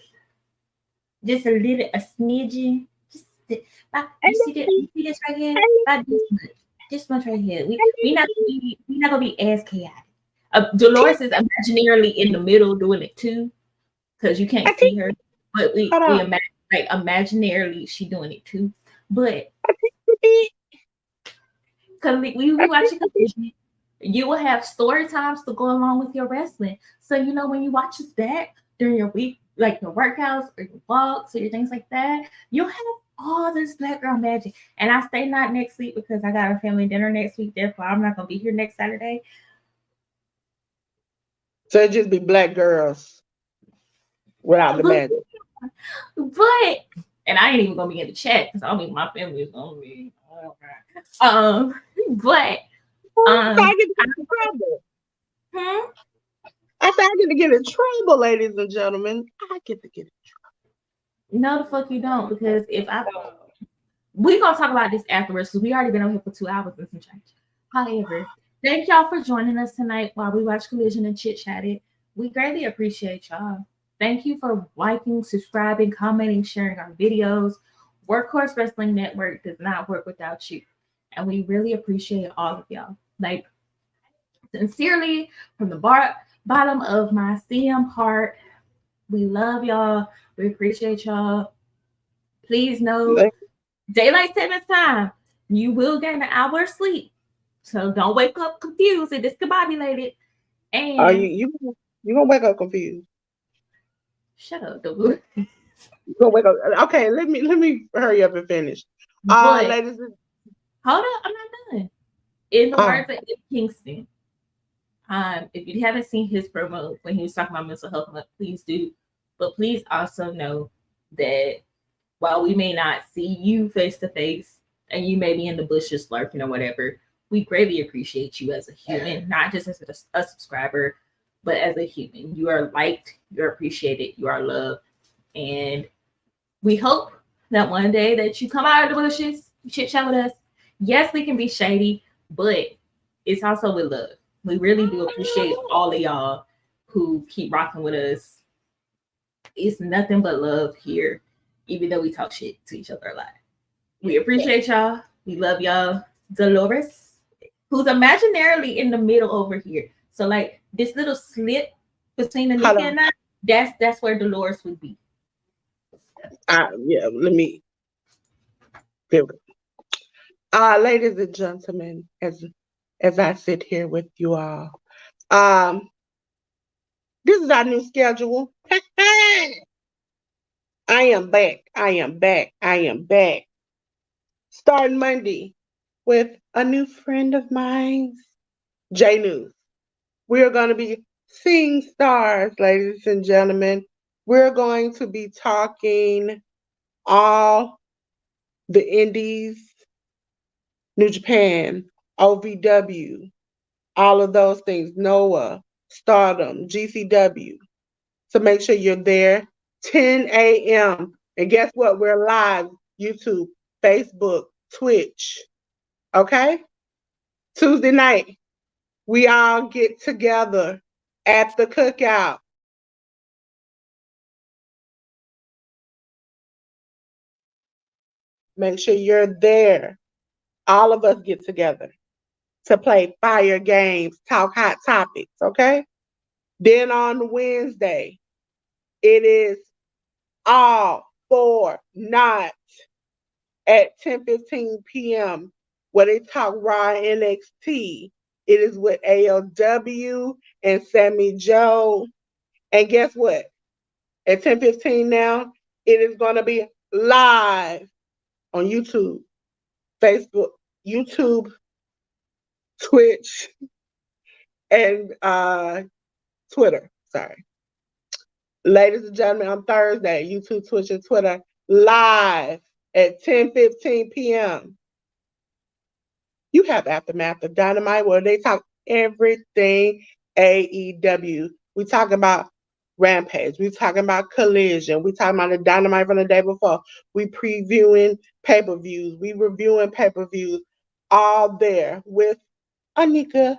just a smidgen. You see this right here? About this much right here. We not gonna be as chaotic. Dolores is imaginarily in the middle doing it too, because you can't see her, but we imagine like imaginarily she doing it too. But because we watching Collision, you will have story times to go along with your wrestling. So you know when you watch us back during your week, like your workouts or your walks or your things like that, you'll have all this Black Girl Magic. And I stay not next week because I got a family dinner next week. Therefore, I'm not gonna be here next Saturday. So it just be black girls without the magic. But and I ain't even gonna be in the chat because I don't think my family is gonna be. But I get to get in trouble. I said I get to get in trouble, ladies and gentlemen. I get to get in trouble. No, the fuck you don't, because we gonna talk about this afterwards because we already been on here for 2 hours and some change. However, thank y'all for joining us tonight while we watch Collision and chit chatted. We greatly appreciate y'all. Thank you for liking, subscribing, commenting, sharing our videos. Workhorse Wrestling Network does not work without you, and we really appreciate all of y'all. Like, sincerely, from the bottom of my CM heart, we love y'all. We appreciate y'all. Please know, daylight savings time, you will gain an hour of sleep. So don't wake up confused and discombobulated. And you gonna wake up confused? shut up, dude. You gonna wake up? Okay, let me hurry up and finish. Ladies, hold up, I'm not done. In the words of Ed Kingston, if you haven't seen his promo when he was talking about mental health, please do. But please also know that while we may not see you face to face and you may be in the bushes lurking or whatever, we greatly appreciate you as a human, not just as a subscriber, but as a human. You are liked, you're appreciated, you are loved. And we hope that one day that you come out of the bushes, you chit chat with us. Yes, we can be shady, but it's also with love. We really do appreciate all of y'all who keep rocking with us. It's nothing but love here, even though we talk shit to each other a lot. We appreciate y'all. We love y'all. Dolores, who's imaginarily in the middle over here. So like this little slit between the Nika and I, that's where Dolores would be. Yeah, let me. Ladies and gentlemen, as I sit here with you all, this is our new schedule. I am back. I am back. I am back. Starting Monday with a new friend of mine, J News. We are going to be Seeing stars, ladies and gentlemen. We're going to be talking all the indies, New Japan, OVW, all of those things, Noah, Stardom, GCW. So make sure you're there 10 a.m. And guess what? We're live YouTube, Facebook, Twitch. Okay? Tuesday night, we all get together at the cookout. Make sure you're there. All of us get together to play fire games, talk hot topics, okay? Then on Wednesday, it is all for naught at 10:15 p.m. where they talk Raw and NXT. It is with AEW and Sammy Joe. And guess what? At 10:15 now, it is going to be live on YouTube, Facebook, YouTube, Twitch, and Twitter. Sorry. Ladies and gentlemen, on Thursday, YouTube, Twitch, and Twitter, live at 10:15 p.m. You have Aftermath of Dynamite where they talk everything AEW. We talk about Rampage. We talking about Collision. We talking about the Dynamite from the day before. We previewing pay-per-views. We reviewing pay-per-views. All there with Anika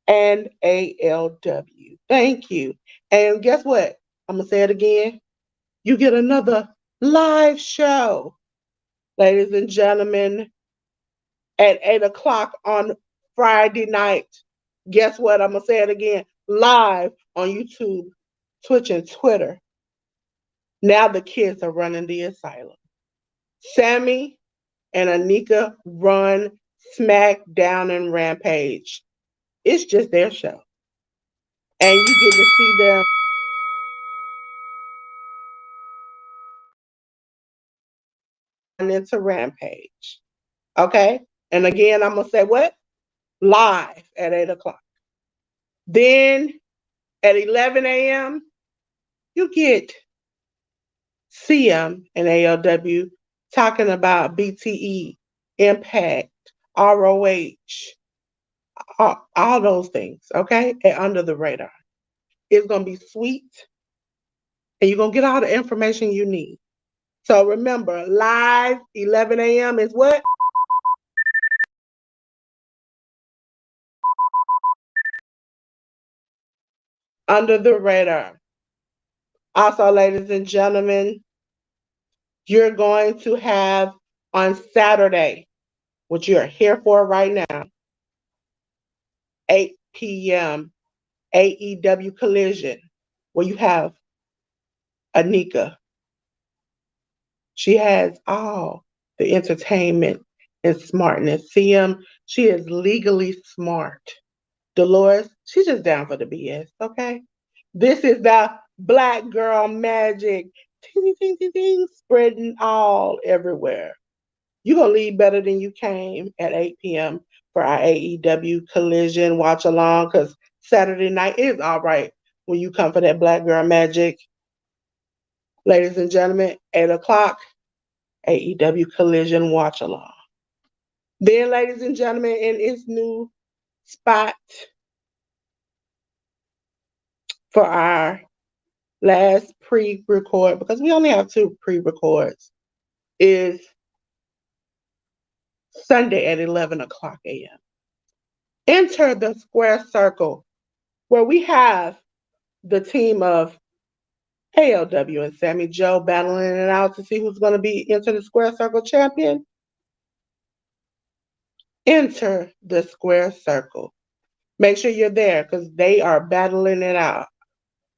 and ALW. Thank you. And guess what? I'm going to say it again. You get another live show, ladies and gentlemen, at 8 o'clock on Friday night. Guess what? I'm going to say it again. Live on YouTube, Twitch, and Twitter. Now the kids are running the asylum. Sammy and Anika run SmackDown and Rampage. It's just their show. And you get to see them into Rampage. Okay? And again, I'm going to say what? Live at 8 o'clock. Then at 11 a.m., you get CM and ALW talking about BTE, Impact, ROH, all those things, okay? And under the radar. It's going to be sweet, and you're going to get all the information you need. So remember, live 11 a.m. is what? Under the radar. Also, ladies and gentlemen, you're going to have on Saturday, which you're here for right now, 8 p.m., AEW Collision, where you have Anika. She has all the entertainment and smartness. CM, she is legally smart. Dolores, she's just down for the BS, okay? This is the Black Girl Magic. Ting, ting, ting, ting, spreading all everywhere. You're going to leave better than you came at 8 p.m. for our AEW Collision watch along because Saturday night is all right when you come for that Black Girl Magic. Ladies and gentlemen, 8 o'clock, AEW Collision watch along. Then, ladies and gentlemen, in its new spot for our last pre-record, because we only have 2 pre-records, is Sunday at 11 o'clock a.m. Enter the square circle where we have the team of ALW and Sammy Joe battling it out to see who's going to be Enter the Square Circle champion. Enter the square circle. Make sure you're there because they are battling it out.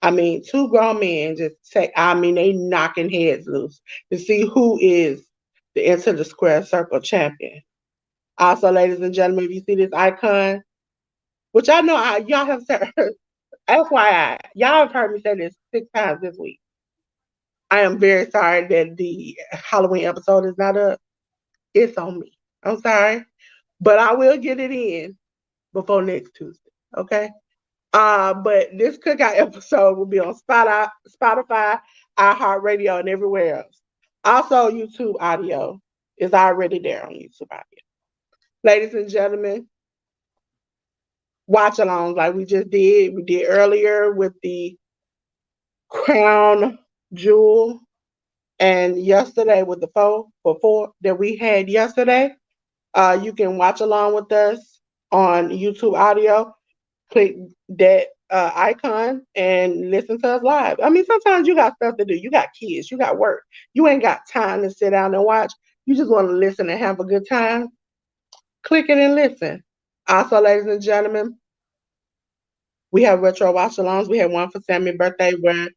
I mean, 2 grown men just say, they knocking heads loose to see who is the Enter the Square Circle champion. Also, ladies and gentlemen, if you see this icon, which I know y'all have heard, FYI, y'all have heard me say this 6 times this week. I am very sorry that the Halloween episode is not up. It's on me. I'm sorry. But I will get it in before next Tuesday. Okay? But this cookout episode will be on Spotify, iHeartRadio, and everywhere else. Also, YouTube audio is already there on YouTube audio. Ladies and gentlemen, watch alongs like we just did. We did earlier with the crown jewel, and yesterday with the four that we had yesterday. You can watch along with us on YouTube audio. Click that icon and listen to us live. I mean, sometimes you got stuff to do. You got kids, you got work. You ain't got time to sit down and watch. You just want to listen and have a good time. Click it and listen. Also, ladies and gentlemen, we have retro watch alongs. We had one for Sammy's birthday where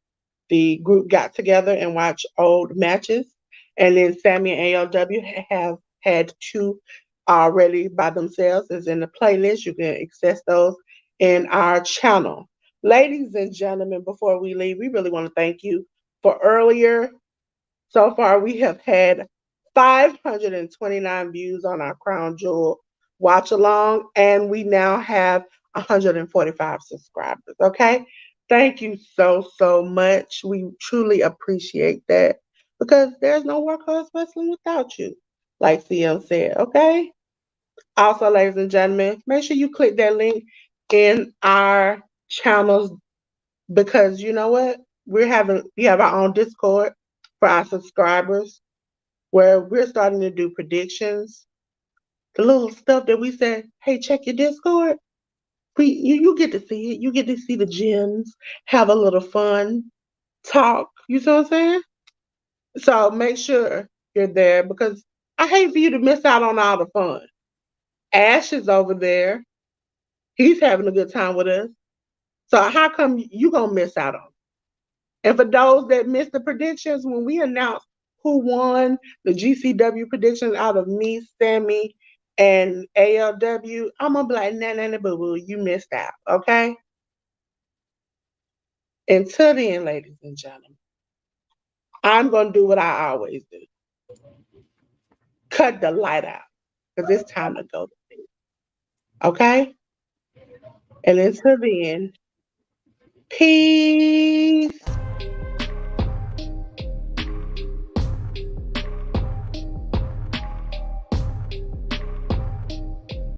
the group got together and watched old matches. And then Sammy and ALW have had two already by themselves. It's in the playlist. You can access those in our channel. Ladies and gentlemen, before we leave, we really want to thank you for earlier. So far, we have had 529 views on our Crown Jewel watch along, and we now have 145 subscribers. Okay. Thank you so, so much. We truly appreciate that because there's no workhorse wrestling without you, like CM said. Okay. Also, ladies and gentlemen, make sure you click that link in our channels because you know what? We have our own Discord for our subscribers where we're starting to do predictions. The little stuff that we said, hey, check your Discord. You get to see it. You get to see the gems, have a little fun, talk. You see what I'm saying? So make sure you're there because I hate for you to miss out on all the fun. Ash is over there. He's having a good time with us. So how come you gonna miss out on? And for those that missed the predictions, when we announced who won the GCW predictions out of me, Sammy, and ALW, I'm gonna be like, nah, boo boo, you missed out. Okay. Until then, ladies and gentlemen, I'm gonna do what I always do: cut the light out because it's time to go to bed. Okay. And until then, peace.